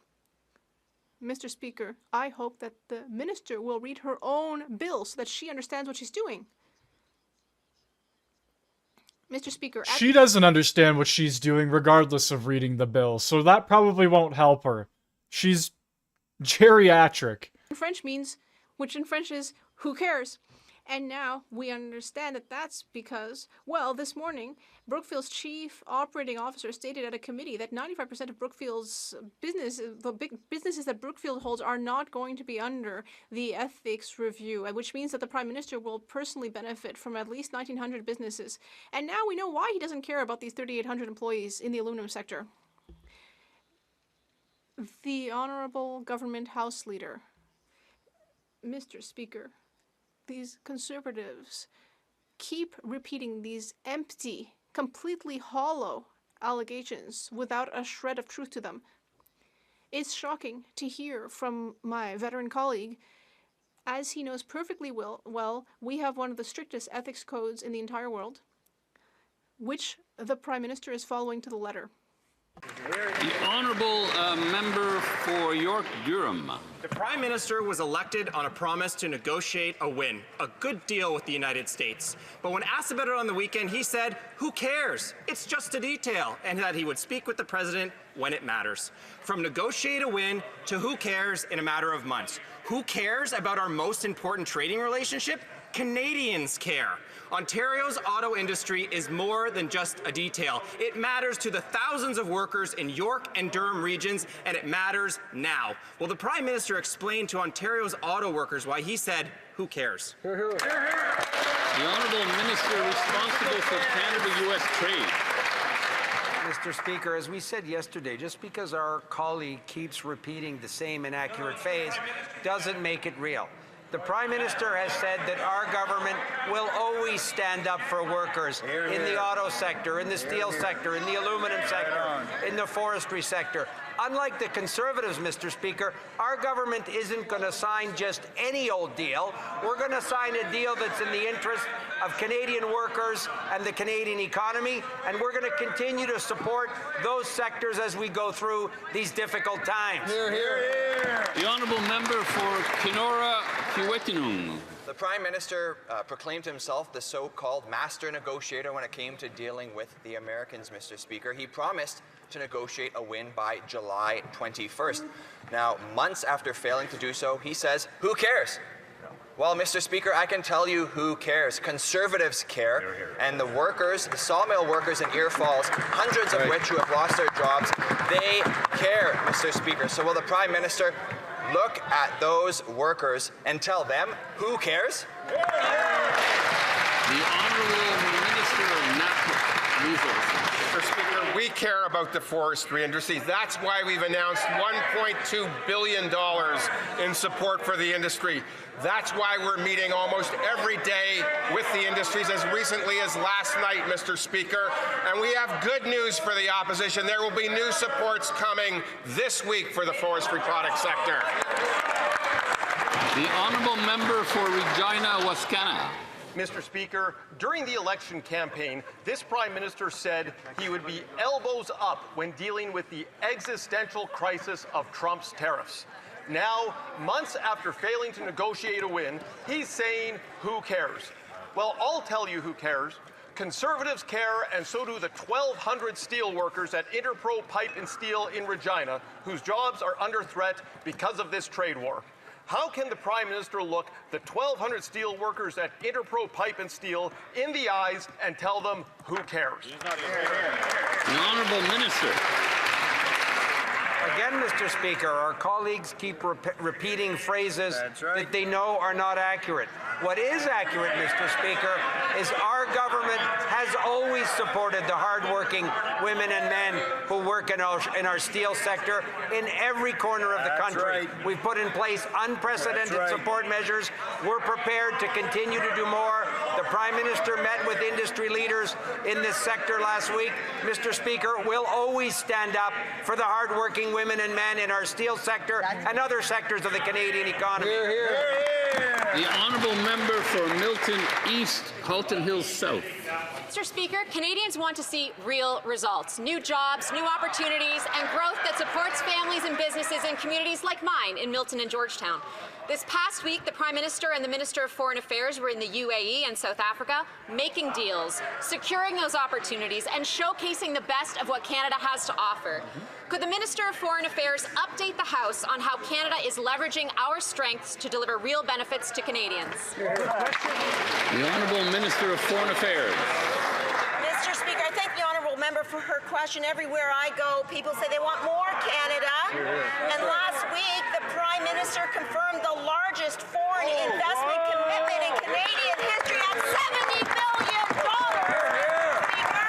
Speaker 21: Mr. Speaker, I hope that the Minister will read her own bill so that she understands what she's doing. Mr. Speaker,
Speaker 1: she doesn't understand what she's doing regardless of reading the bill, so that probably won't help her. She's geriatric.
Speaker 21: French means, which in French is, who cares? And now we understand that that's because, well, this morning, Brookfield's chief operating officer stated at a committee that 95% of Brookfield's the big businesses that Brookfield holds are not going to be under the ethics review, which means that the Prime Minister will personally benefit from at least 1,900 businesses. And now we know why he doesn't care about these 3,800 employees in the aluminum sector. The Honourable Government House Leader. Mr. Speaker, these Conservatives keep repeating these empty, completely hollow allegations without a shred of truth to them. It's shocking to hear from my veteran colleague. As he knows perfectly well, we have one of the strictest ethics codes in the entire world, which the Prime Minister is following to the letter.
Speaker 24: The Honourable Member for York-Durham.
Speaker 9: The Prime Minister was elected on a promise to negotiate a win, a good deal with the United States. But when asked about it on the weekend, he said, who cares? It's just a detail, and that he would speak with the President when it matters. From negotiate a win to who cares in a matter of months. Who cares about our most important trading relationship? Canadians care. Ontario's auto industry is more than just a detail. It matters to the thousands of workers in York and Durham regions, and it matters now. Well, the Prime Minister explained to Ontario's auto workers why he said, who cares?
Speaker 24: The Honourable Minister responsible for Canada-US trade.
Speaker 10: Mr. Speaker, as we said yesterday, just because our colleague keeps repeating the same inaccurate phrase doesn't make it real. The Prime Minister has said that our government will always stand up for workers in the auto sector, in the steel sector, in the aluminum sector, in the forestry sector. Unlike the Conservatives, Mr. Speaker, our government isn't going to sign just any old deal. We're going to sign a deal that's in the interest of Canadian workers and the Canadian economy, and we're going to continue to support those sectors as we go through these difficult times.
Speaker 24: Hear, hear. The Honourable Member for Kenora-Kiiwetinoong.
Speaker 22: The Prime Minister proclaimed himself the so-called master negotiator when it came to dealing with the Americans, Mr. Speaker. He promised to negotiate a win by July 21st. Now, months after failing to do so, he says, who cares? Well, Mr. Speaker, I can tell you who cares. Conservatives care, and the workers, the sawmill workers in Ear Falls, hundreds of which who have lost their jobs, they care, Mr. Speaker. So will the Prime Minister look at those workers and tell them who cares?
Speaker 24: The Honourable Minister of Natural Resources.
Speaker 18: Mr. Speaker, we care about the forestry industry. That's why we've announced $1.2 billion in support for the industry. That's why we're meeting almost every day with the industries, as recently as last night, Mr. Speaker. And we have good news for the opposition. There will be new supports coming this week for the forestry product sector.
Speaker 24: The Honourable Member for Regina Wascana.
Speaker 11: Mr. Speaker, during the election campaign, this Prime Minister said he would be elbows up when dealing with the existential crisis of Trump's tariffs. Now, months after failing to negotiate a win, he's saying, who cares? Well, I'll tell you who cares. Conservatives care, and so do the 1,200 steel workers at Interpro Pipe and Steel in Regina, whose jobs are under threat because of this trade war. How can the Prime Minister look the 1,200 steel workers at Interpro Pipe and Steel in the eyes and tell them who cares?
Speaker 24: The Honourable Minister.
Speaker 10: Again, Mr. Speaker, our colleagues keep repeating phrases that they know are not accurate. What is accurate, Mr. Speaker, is our government has always supported the hardworking women and men who work in our steel sector in every corner of the country. We've put in place unprecedented support measures. We're prepared to continue to do more. The Prime Minister met with industry leaders in this sector last week. Mr. Speaker, we'll always stand up for the hardworking women and men in our steel sector and other sectors of the Canadian economy.
Speaker 24: The Honourable Member for Milton East, Halton Hills South.
Speaker 13: Mr. Speaker, Canadians want to see real results, new jobs, new opportunities, and growth that supports families and businesses in communities like mine in Milton and Georgetown. This past week, the Prime Minister and the Minister of Foreign Affairs were in the UAE and South Africa, making deals, securing those opportunities, and showcasing the best of what Canada has to offer. Could the Minister of Foreign Affairs update the House on how Canada is leveraging our strengths to deliver real benefits to Canadians?
Speaker 24: The Honourable Minister of Foreign Affairs.
Speaker 19: Mr. Speaker, I thank the honourable member for her question. Everywhere I go, people say they want more Canada. And last week, the Prime Minister confirmed the largest foreign investment commitment in Canadian history at $70 billion. Speaker,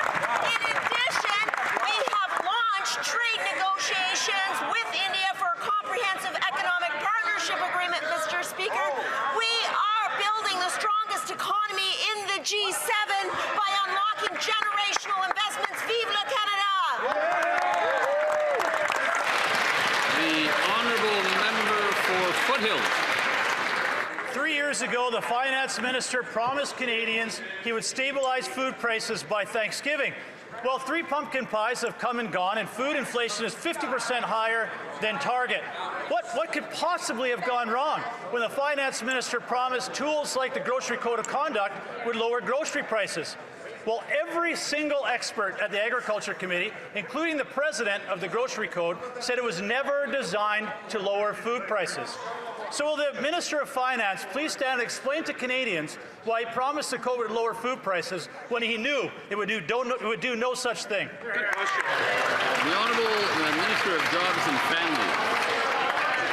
Speaker 19: in addition, we have launched trade negotiations with India for a comprehensive economic partnership agreement, Mr. Speaker. We are building the strongest economy in the G7 by unlocking generational investments. Vive la Canada!
Speaker 24: The Honourable Member for Foothills.
Speaker 23: 3 years ago, the Finance Minister promised Canadians he would stabilize food prices by Thanksgiving. Well, 3 pumpkin pies have come and gone, and food inflation is 50% higher than target. What could possibly have gone wrong when the Finance Minister promised tools like the Grocery Code of Conduct would lower grocery prices? Well, every single expert at the Agriculture Committee, including the President of the Grocery Code, said it was never designed to lower food prices. So will the Minister of Finance please stand and explain to Canadians why he promised the code would lower food prices when he knew it would do no such thing?
Speaker 24: The Honourable Minister of Jobs and Family.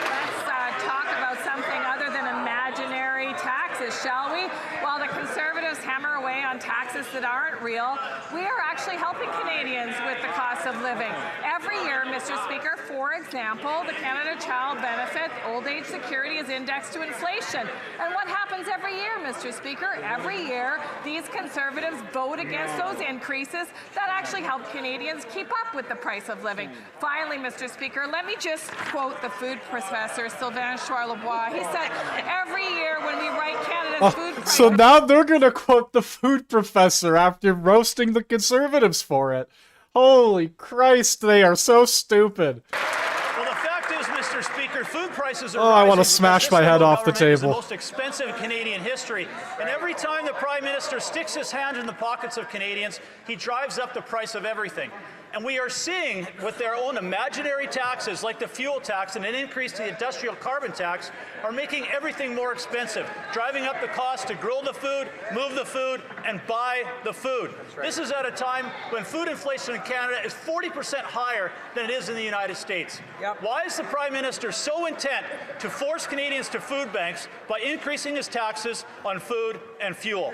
Speaker 4: Let's talk about something other than imaginary taxes, shall we? While the Conservatives hammer away on taxes that aren't real, we are actually helping Canadians with the cost of living. Every year, Mr. Speaker, for example, the Canada Child Benefit Old Age Security is indexed to inflation. And what happens every year, Mr. Speaker? Every year, these Conservatives vote against those increases that actually help Canadians keep up with the price of living. Finally, Mr. Speaker, let me just quote the food professor, Sylvain Charlebois. He said, every year when we write Canada's food prices...
Speaker 1: So now they're going to quote the food professor after roasting the Conservatives for it. Holy Christ, they are so stupid.
Speaker 23: Well, the fact is, Mr. Speaker, food prices are
Speaker 1: Oh, I want to
Speaker 23: rising
Speaker 1: smash
Speaker 23: because
Speaker 1: my
Speaker 23: this
Speaker 1: head off the
Speaker 23: government is
Speaker 1: table.
Speaker 23: the most expensive in Canadian history. And every time the Prime Minister sticks his hand in the pockets of Canadians, he drives up the price of everything. And we are seeing with their own imaginary taxes like the fuel tax and an increase to the industrial carbon tax are making everything more expensive, driving up the cost to grow the food, move the food, and buy the food. Right. This is at a time when food inflation in Canada is 40% higher than it is in the United States. Yep. Why is the Prime Minister so intent to force Canadians to food banks by increasing his taxes on food and fuel?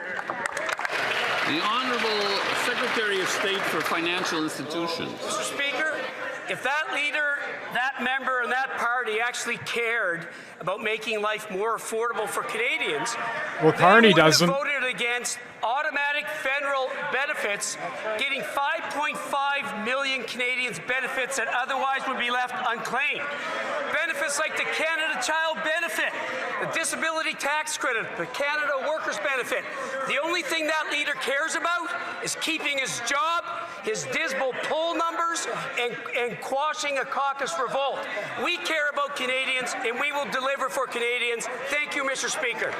Speaker 24: The Honourable Secretary of State for Financial Institutions.
Speaker 2: Mr. Speaker, if that leader, that member, and that party actually cared about making life more affordable for Canadians,
Speaker 1: well, Carney doesn't.
Speaker 2: They would have voted against automatic federal benefits, getting 5.5 million Canadians benefits that otherwise would be left unclaimed. Benefits like the Canada Child Benefit, the Disability Tax Credit, the Canada Workers Benefit. The only thing that leader cares about is keeping his job, his dismal poll numbers, and quashing a caucus revolt. We care about Canadians, and we will deliver for Canadians. Thank you, Mr. Speaker.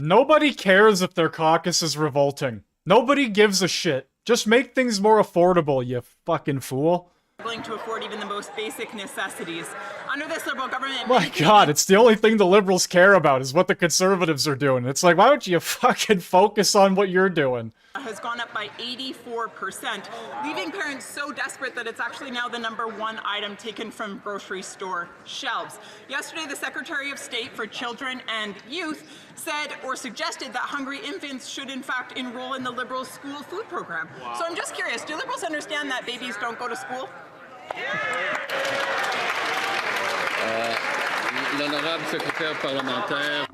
Speaker 1: Nobody cares if their caucus is revolting. Nobody gives a shit. Just make things more affordable, you fucking fool.
Speaker 6: Struggling to afford even the most basic necessities. Under this Liberal government...
Speaker 1: My God, it's the only thing the Liberals care about is what the Conservatives are doing. It's like, why don't you fucking focus on what you're doing?
Speaker 6: Has gone up by 84%, leaving parents so desperate that it's actually now the #1 item taken from grocery store shelves. Yesterday, the Secretary of State for Children and Youth said or suggested that hungry infants should in fact enroll in the Liberal school food program. Wow. So I'm just curious, do Liberals understand that babies don't go to school?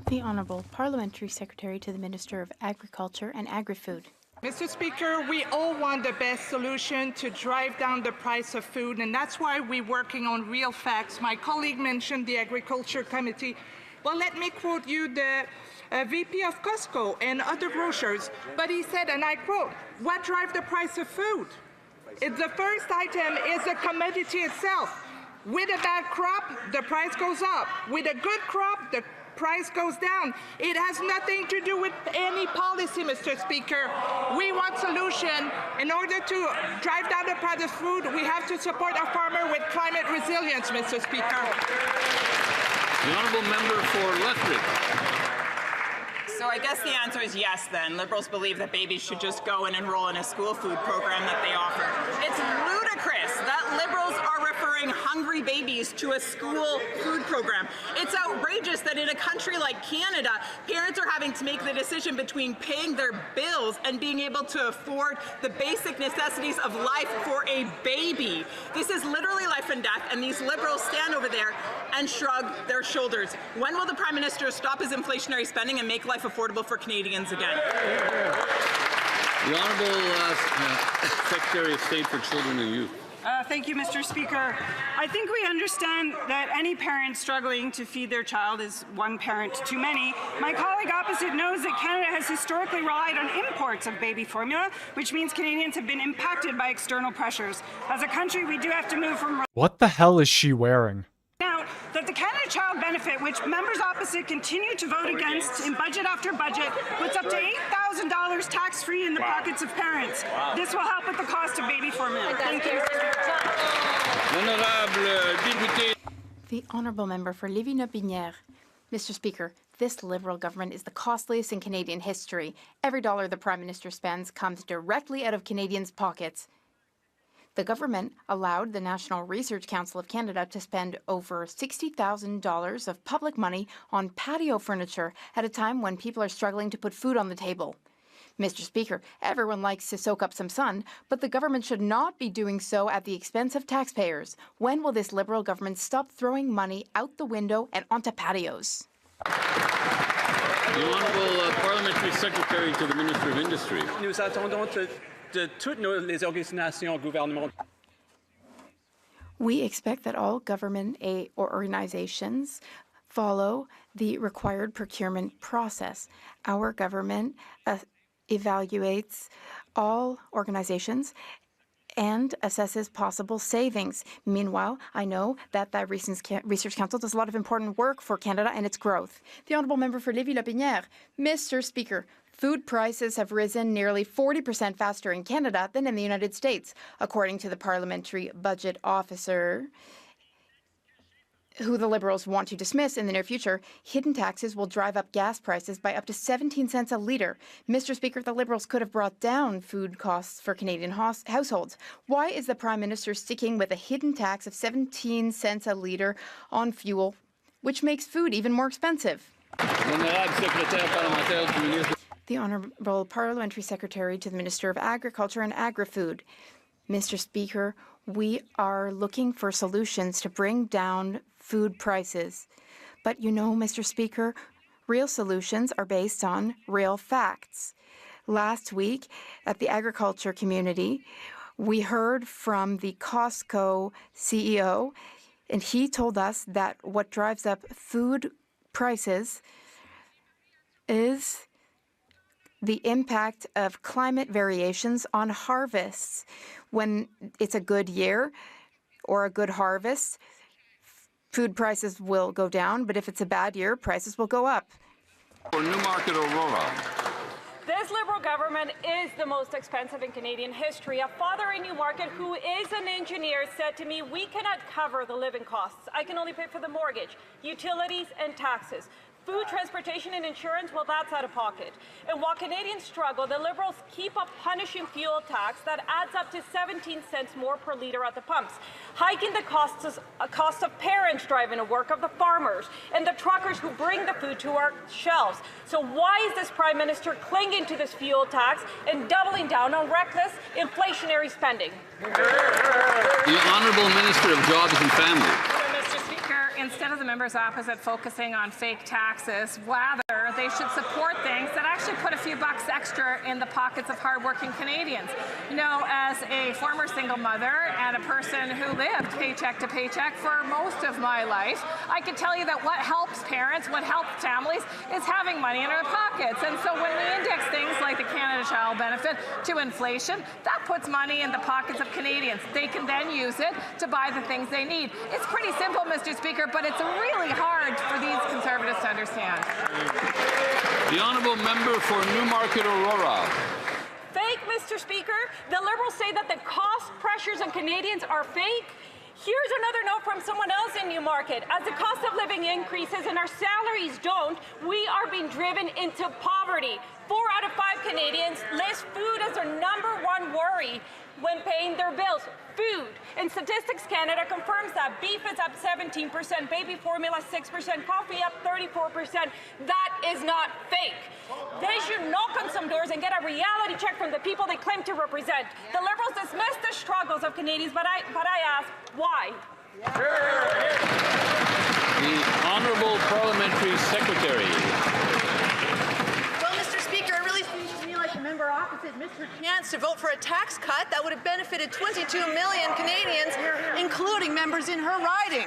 Speaker 12: The Honourable Parliamentary Secretary to the Minister of Agriculture and Agri-Food.
Speaker 14: Mr. Speaker, we all want the best solution to drive down the price of food, and that's why we're working on real facts. My colleague mentioned the Agriculture Committee. Well, let me quote you the VP of Costco and other grocers, but he said, and I quote, "What drives the price of food? It's the first item is the commodity itself. With a bad crop, the price goes up. With a good crop, the price goes down. It has nothing to do with any policy, Mr. Speaker. We want solution. In order to drive down the price of food, we have to support our farmer with climate resilience, Mr. Speaker."
Speaker 24: The Honourable Member for Lethbridge.
Speaker 6: So I guess the answer is yes then. Liberals believe that babies should just go and enroll in a school food program that they offer. It's ludicrous that Liberals are referring hungry babies to a school food program. It's outrageous that in a country like Canada, parents are having to make the decision between paying their bills and being able to afford the basic necessities of life for a baby. This is literally life and death, and these Liberals stand over there and shrug their shoulders. When will the Prime Minister stop his inflationary spending and make life affordable for Canadians again?
Speaker 24: The Honourable Secretary of State for Children and Youth.
Speaker 25: Thank you, Mr. Speaker. I think we understand that any parent struggling to feed their child is one parent too many. My colleague opposite knows that Canada has historically relied on imports of baby formula, which means Canadians have been impacted by external pressures. As a country, we do have to move from...
Speaker 1: What the hell is she wearing?
Speaker 25: Now, that the Canada Child Benefit, which members opposite continue to vote against in budget after budget, puts up to $8,000 tax-free in the pockets of parents. Wow. This will help with the cost of baby formula. Thank you.
Speaker 12: The Honourable Member for Lévis-Nobinière. Mr. Speaker, this Liberal government is the costliest in Canadian history. Every dollar the Prime Minister spends comes directly out of Canadians' pockets. The government allowed the National Research Council of Canada to spend over $60,000 of public money on patio furniture at a time when people are struggling to put food on the table. Mr. Speaker, everyone likes to soak up some sun, but the government should not be doing so at the expense of taxpayers. When will this Liberal government stop throwing money out the window and onto patios?
Speaker 24: The Honourable Parliamentary Secretary to the Minister of Industry.
Speaker 26: Nous attendons de toutes les organisations gouvernementales.
Speaker 12: We expect that all government or organizations follow the required procurement process. Our government evaluates all organizations and assesses possible savings. Meanwhile, I know that the Research Council does a lot of important work for Canada and its growth. The Honourable Member for Lévis-Lobinière. Mr. Speaker, Food prices have risen nearly 40% faster in Canada than in the United States, according to the Parliamentary Budget Officer, who the Liberals want to dismiss in the near future. Hidden taxes will drive up gas prices by up to 17 cents a litre. Mr. Speaker, the Liberals could have brought down food costs for Canadian households. Why is the Prime Minister sticking with a hidden tax of 17 cents a litre on fuel, which makes food even more expensive? The Honourable Parliamentary Secretary to the Minister of Agriculture and Agri-Food. Mr. Speaker, we are looking for solutions to bring down food prices. But you know, Mr. Speaker, real solutions are based on real facts. Last week at the agriculture community, we heard from the Costco CEO, and he told us that what drives up food prices is the impact of climate variations on harvests. When it's a good year or a good harvest, food prices will go down, but if it's a bad year, prices will go up.
Speaker 24: For Newmarket Aurora.
Speaker 4: This Liberal government is the most expensive in Canadian history. A father in Newmarket who is an engineer said to me, we cannot cover the living costs. I can only pay for the mortgage, utilities and taxes. Food, transportation and insurance, well, that's out of pocket. And while Canadians struggle, the Liberals keep a punishing fuel tax that adds up to 17 cents more per litre at the pumps, hiking the cost of parents driving to work, of the farmers, and the truckers who bring the food to our shelves. So why is this Prime Minister clinging to this fuel tax and doubling down on reckless inflationary spending?
Speaker 24: The Honourable Minister of Jobs and Family.
Speaker 4: Mr. Speaker, instead of the members opposite focusing on fake taxes, rather they should support things that actually put a few bucks extra in the pockets of hardworking Canadians. You know, as a former single mother and a person who lived paycheck to paycheck for most of my life, I can tell you that what helps parents, what helps families, is having money in our pockets. And so when we index things like the Canada Child Benefit to inflation, that puts money in the pockets of Canadians. They can then use it to buy the things they need. It's pretty simple, Mr. Speaker, but it's really hard for these Conservatives to understand.
Speaker 24: The Honourable Member for Newmarket Aurora.
Speaker 4: Fake, Mr. Speaker. The Liberals say that the cost pressures on Canadians are fake. Here's another note from someone else in Newmarket. As the cost of living increases and our salaries don't, we are being driven into poverty. 4 out of 5 Canadians list food as their #1 worry when paying their bills. Food. And Statistics Canada confirms that beef is up 17%, baby formula 6%, coffee up 34%. That is not fake. They should knock on some doors and get a reality check from the people they claim to represent. The Liberals dismiss the struggles of Canadians, but I ask, why?
Speaker 24: The Honourable Parliamentary Secretary.
Speaker 3: Member opposite Mr. Chance to vote for a tax cut that would have benefited 22 million Canadians, including members in her riding.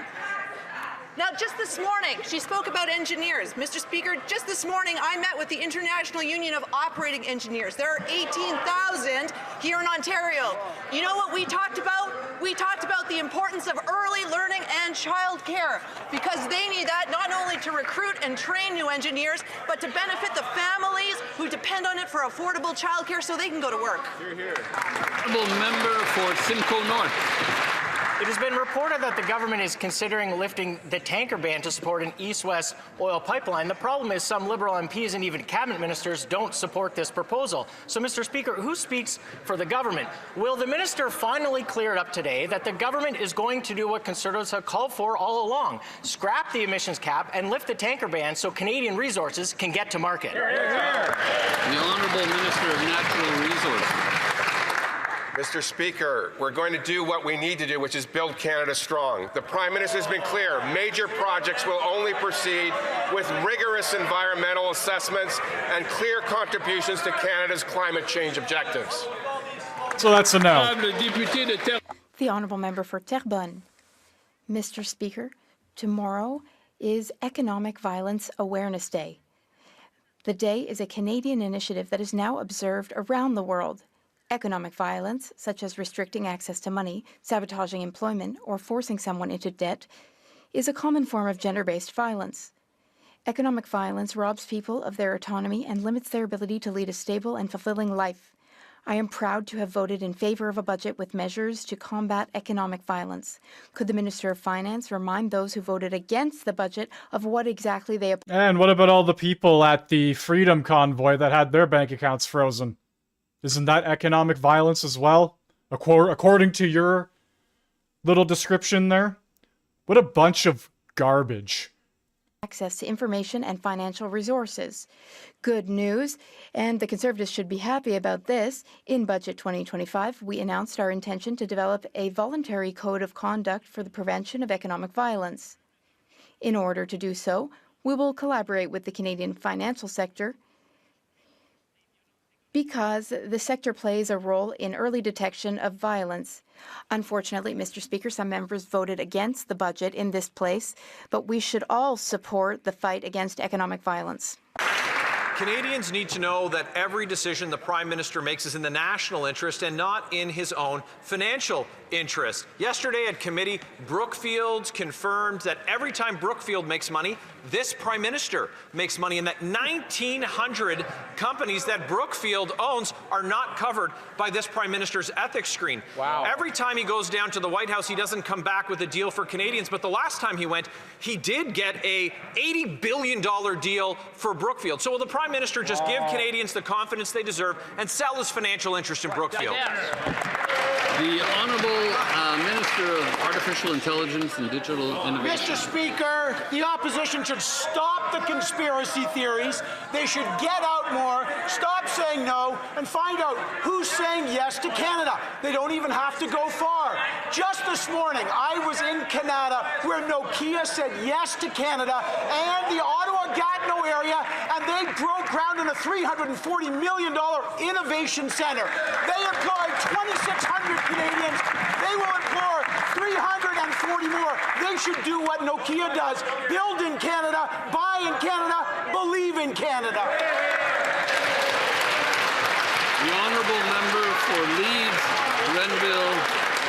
Speaker 3: Now, just this morning, she spoke about engineers. Mr. Speaker, just this morning, I met with the International Union of Operating Engineers. There are 18,000 here in Ontario. You know what we talked about? We talked about the importance of early learning and childcare, because they need that not only to recruit and train new engineers, but to benefit the families who depend on it for affordable childcare so they can go to work.
Speaker 24: Hear, hear. Honourable Member for Simcoe North.
Speaker 9: It has been reported that the government is considering lifting the tanker ban to support an east-west oil pipeline. The problem is some Liberal MPs and even cabinet ministers don't support this proposal. So, Mr. Speaker, who speaks for the government? Will the minister finally clear it up today that the government is going to do what Conservatives have called for all along, scrap the emissions cap and lift the tanker ban so Canadian resources can get to market?
Speaker 24: The Honourable Minister of Natural Resources.
Speaker 18: Mr. Speaker, we're going to do what we need to do, which is build Canada strong. The Prime Minister has been clear. Major projects will only proceed with rigorous environmental assessments and clear contributions to Canada's climate change objectives.
Speaker 1: So that's a no.
Speaker 12: The Honourable Member for Terrebonne. Mr. Speaker, tomorrow is Economic Violence Awareness Day. The day is a Canadian initiative that is now observed around the world. Economic violence, such as restricting access to money, sabotaging employment, or forcing someone into debt, is a common form of gender-based violence. Economic violence robs people of their autonomy and limits their ability to lead a stable and fulfilling life. I am proud to have voted in favour of a budget with measures to combat economic violence. Could the Minister of Finance remind those who voted against the budget of what exactly they...
Speaker 1: And what about all the people at the Freedom Convoy that had their bank accounts frozen? Isn't that economic violence as well? According to your little description there? What a bunch of garbage.
Speaker 12: Access to information and financial resources. Good news, and the Conservatives should be happy about this. In Budget 2025, we announced our intention to develop a voluntary code of conduct for the prevention of economic violence. In order to do so, we will collaborate with the Canadian financial sector because the sector plays a role in early detection of violence. Unfortunately, Mr. Speaker, some members voted against the budget in this place, but we should all support the fight against economic violence.
Speaker 5: Canadians need to know that every decision the Prime Minister makes is in the national interest and not in his own financial interest. Yesterday at committee, Brookfield confirmed that every time Brookfield makes money, this Prime Minister makes money, and that 1,900 companies that Brookfield owns are not covered by this Prime Minister's ethics screen. Wow. Every time he goes down to the White House, he doesn't come back with a deal for Canadians, but the last time he went, he did get a $80 billion deal for Brookfield. So will the Prime Minister just give Canadians the confidence they deserve and sell his financial interest in Brookfield?
Speaker 24: The Honourable Minister of Artificial Intelligence and Digital Innovation.
Speaker 8: Mr. Speaker, the opposition should stop the conspiracy theories. They should get out more, stop saying no, and find out who's saying yes to Canada. They don't even have to go far. Just this morning, I was in Canada where Nokia said yes to Canada and the Ottawa-Gatineau area, and they broke ground in a $340 million innovation center. They employed 2,600 Canadians. They will employ 340 more. They should do what Nokia does. Build in Canada, buy in Canada, believe in Canada.
Speaker 24: The Honourable Member for Leeds, Grenville,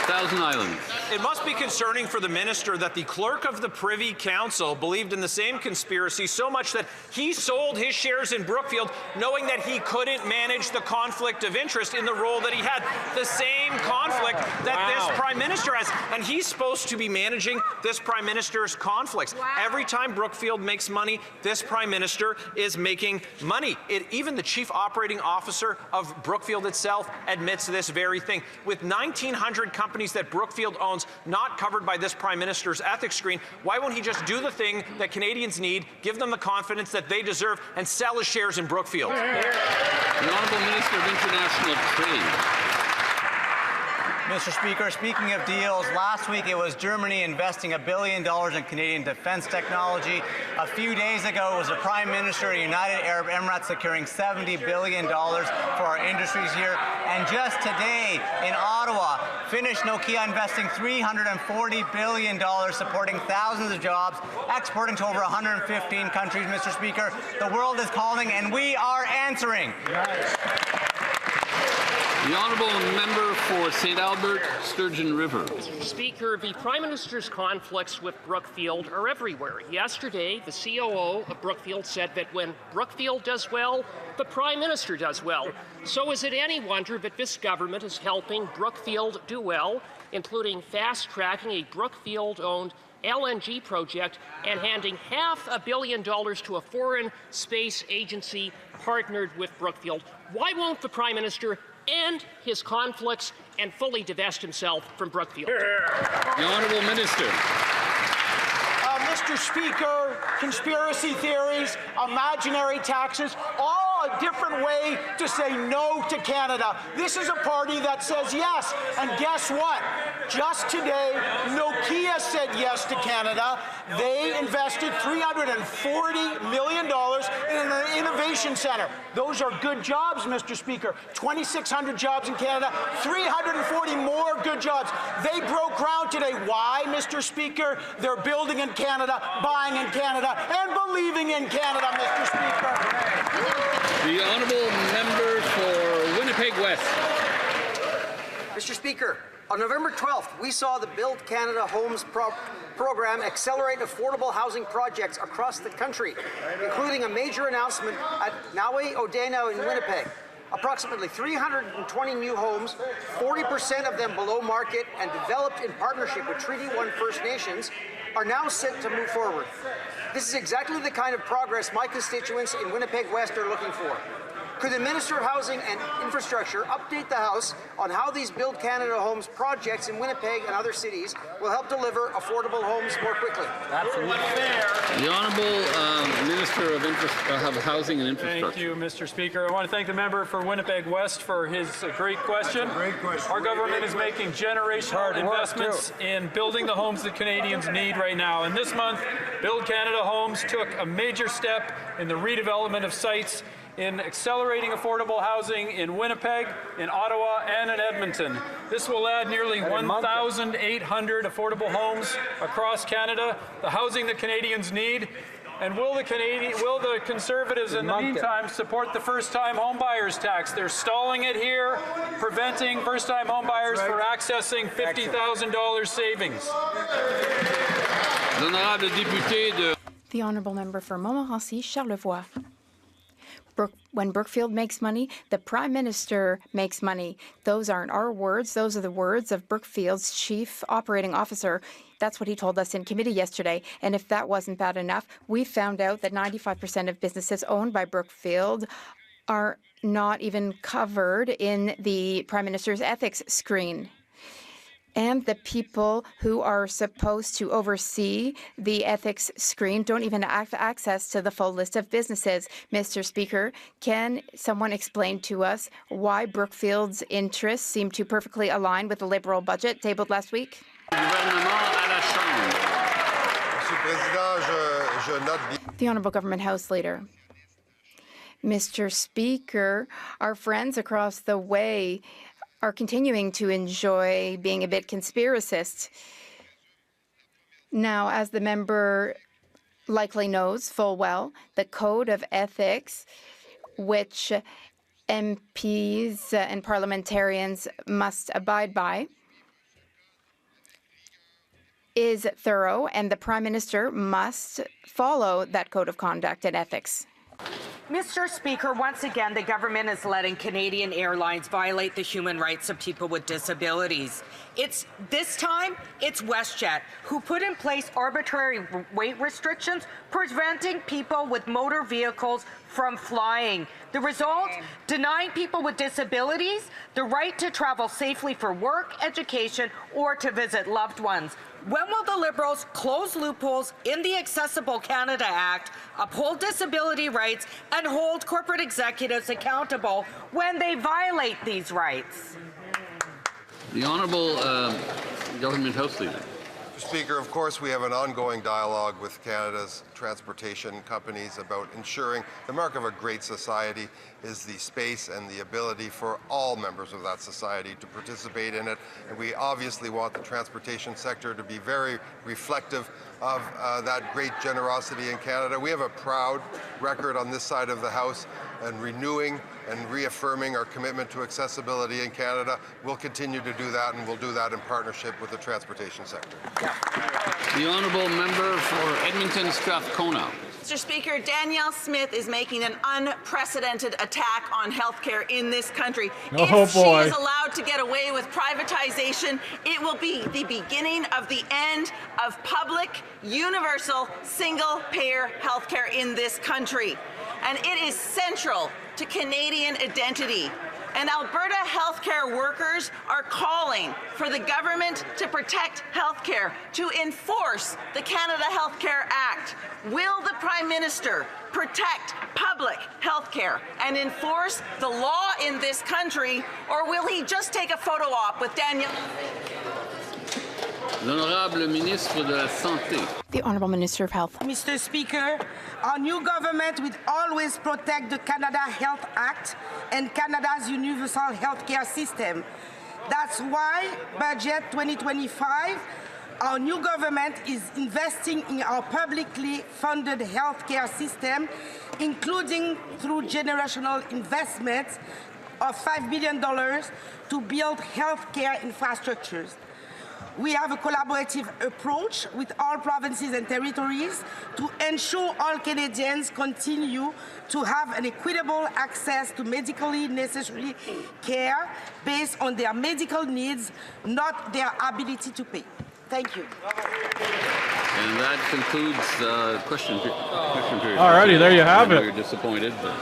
Speaker 24: Thousand Islands.
Speaker 5: It must be concerning for the minister that the clerk of the Privy Council believed in the same conspiracy so much that he sold his shares in Brookfield knowing that he couldn't manage the conflict of interest in the role that he had. The same conflict that this Prime Minister has. And he's supposed to be managing this Prime Minister's conflicts. Every time Brookfield makes money, this Prime Minister is making money. Even the Chief Operating Officer of Brookfield itself admits this very thing. With 1,900 companies that Brookfield owns not covered by this Prime Minister's ethics screen, why won't he just do the thing that Canadians need, give them the confidence that they deserve, and sell his shares in Brookfield?
Speaker 24: The Honourable Minister of International Trade.
Speaker 7: Mr. Speaker, speaking of deals, last week it was Germany investing $1 billion in Canadian defense technology. A few days ago, it was the Prime Minister of the United Arab Emirates securing $70 billion for our industries here. And just today in Ottawa, Finnish Nokia investing $340 billion, supporting thousands of jobs, exporting to over 115 countries, Mr. Speaker. The world is calling, and we are answering.
Speaker 24: The Honourable Member for St. Albert, Sturgeon River.
Speaker 15: Mr. Speaker, the Prime Minister's conflicts with Brookfield are everywhere. Yesterday, the COO of Brookfield said that when Brookfield does well, the Prime Minister does well. So is it any wonder that this government is helping Brookfield do well, including fast-tracking a Brookfield-owned LNG project and handing $500 million to a foreign space agency partnered with Brookfield? Why won't the Prime Minister end his conflicts and fully divest himself from Brookfield?
Speaker 24: The Honourable Minister.
Speaker 8: Mr. Speaker, conspiracy theories, imaginary taxes, all a different way to say no to Canada. This is a party that says yes. And guess what? Just today, Nokia said yes to Canada. They invested $340 million in an innovation center. Those are good jobs, Mr. Speaker. 2,600 jobs in Canada, 340 more good jobs. They broke ground today. Why, Mr. Speaker? They're building in Canada, buying in Canada, and believing in Canada, Mr. Speaker.
Speaker 24: The Honourable Member for Winnipeg West.
Speaker 7: Mr. Speaker,
Speaker 11: On November 12th, we saw the Build Canada Homes program accelerate affordable housing projects across the country, including a major announcement at Nawi Odeno in Winnipeg. Approximately 320 new homes, 40% of them below market and developed in partnership with Treaty 1 First Nations, are now set to move forward. This is exactly the kind of progress my constituents in Winnipeg West are looking for. Could the Minister of Housing and Infrastructure update the House on how these Build Canada Homes projects in Winnipeg and other cities will help deliver affordable homes more quickly?
Speaker 23: Absolutely fair.
Speaker 24: The Honourable Minister of Housing and Infrastructure.
Speaker 16: Thank you, Mr. Speaker. I want to thank the member for Winnipeg West for his great question. Our government is making generational investments in building the homes that Canadians need right now. And this month, Build Canada Homes took a major step in the redevelopment of sites in accelerating affordable housing in Winnipeg, in Ottawa, and in Edmonton. This will add nearly 1,800 affordable homes across Canada, the housing that Canadians need. And will the Conservatives in the meantime support the first-time homebuyers tax? They're stalling it here, preventing first-time homebuyers from accessing $50,000 savings.
Speaker 12: The Honourable Member for Montmorency, Charlevoix. When Brookfield makes money, the Prime Minister makes money. Those aren't our words. Those are the words of Brookfield's Chief Operating Officer. That's what he told us in committee yesterday. And if that wasn't bad enough, we found out that 95% of businesses owned by Brookfield are not even covered in the Prime Minister's ethics screen. And the people who are supposed to oversee the ethics screen don't even have access to the full list of businesses. Mr. Speaker, can someone explain to us why Brookfield's interests seem to perfectly align with the Liberal budget tabled last week? The Honourable Government House Leader. Mr. Speaker, our friends across the way are continuing to enjoy being a bit conspiracist. Now, as the member likely knows full well, the Code of Ethics, which MPs and parliamentarians must abide by, is thorough, and the Prime Minister must follow that Code of Conduct and Ethics.
Speaker 17: Mr. Speaker, once again, the government is letting Canadian Airlines violate the human rights of people with disabilities. This time, it's WestJet, who put in place arbitrary weight restrictions, preventing people with motor vehicles from flying. The result, denying people with disabilities the right to travel safely for work, education, or to visit loved ones. When will the Liberals close loopholes in the Accessible Canada Act, uphold disability rights, and hold corporate executives accountable when they violate these rights?
Speaker 24: The Honourable Government House Leader.
Speaker 20: Mr. Speaker, of course, we have an ongoing dialogue with Canada's transportation companies about ensuring the mark of a great society is the space and the ability for all members of that society to participate in it. And we obviously want the transportation sector to be very reflective of that great generosity in Canada. We have a proud record on this side of the House and renewing and reaffirming our commitment to accessibility in Canada. We'll continue to do that, and we'll do that in partnership with the transportation sector.
Speaker 24: The Honourable Member for Edmonton Strathcona.
Speaker 19: Mr. Speaker, Danielle Smith is making an unprecedented attack on healthcare in this country. If she is allowed to get away with privatization, it will be the beginning of the end of public, universal, single-payer healthcare in this country. And it is central to Canadian identity. And Alberta healthcare workers are calling for the government to protect healthcare, to enforce the Canada Healthcare Act. Will the Prime Minister protect public healthcare and enforce the law in this country, or will he just take a photo op with Daniel?
Speaker 24: L'Honorable Ministre de la Santé.
Speaker 12: The Honourable Minister of Health.
Speaker 21: Mr. Speaker, our new government will always protect the Canada Health Act and Canada's universal healthcare system. That's why Budget 2025, our new government is investing in our publicly funded healthcare system, including through generational investments of $5 billion to build healthcare infrastructures. We have a collaborative approach with all provinces and territories to ensure all Canadians continue to have an equitable access to medically necessary care based on their medical needs, not their ability to pay. Thank you.
Speaker 24: And that concludes question period.
Speaker 1: Alrighty, there you have it.
Speaker 24: We're disappointed, but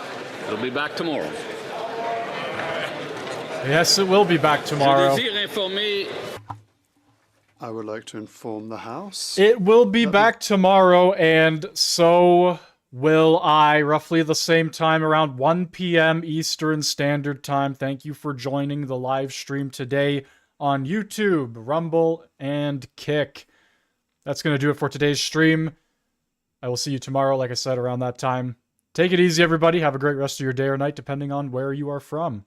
Speaker 24: it'll be back tomorrow.
Speaker 1: Yes, it will be back tomorrow.
Speaker 24: Je désire informer.
Speaker 2: I would like to inform the House.
Speaker 1: It will be back tomorrow, and so will I, roughly the same time, around 1 p.m. Eastern Standard Time. Thank you for joining the live stream today on YouTube, Rumble, and Kick. That's going to do it for today's stream. I will see you tomorrow, like I said, around that time. Take it easy, everybody. Have a great rest of your day or night, depending on where you are from.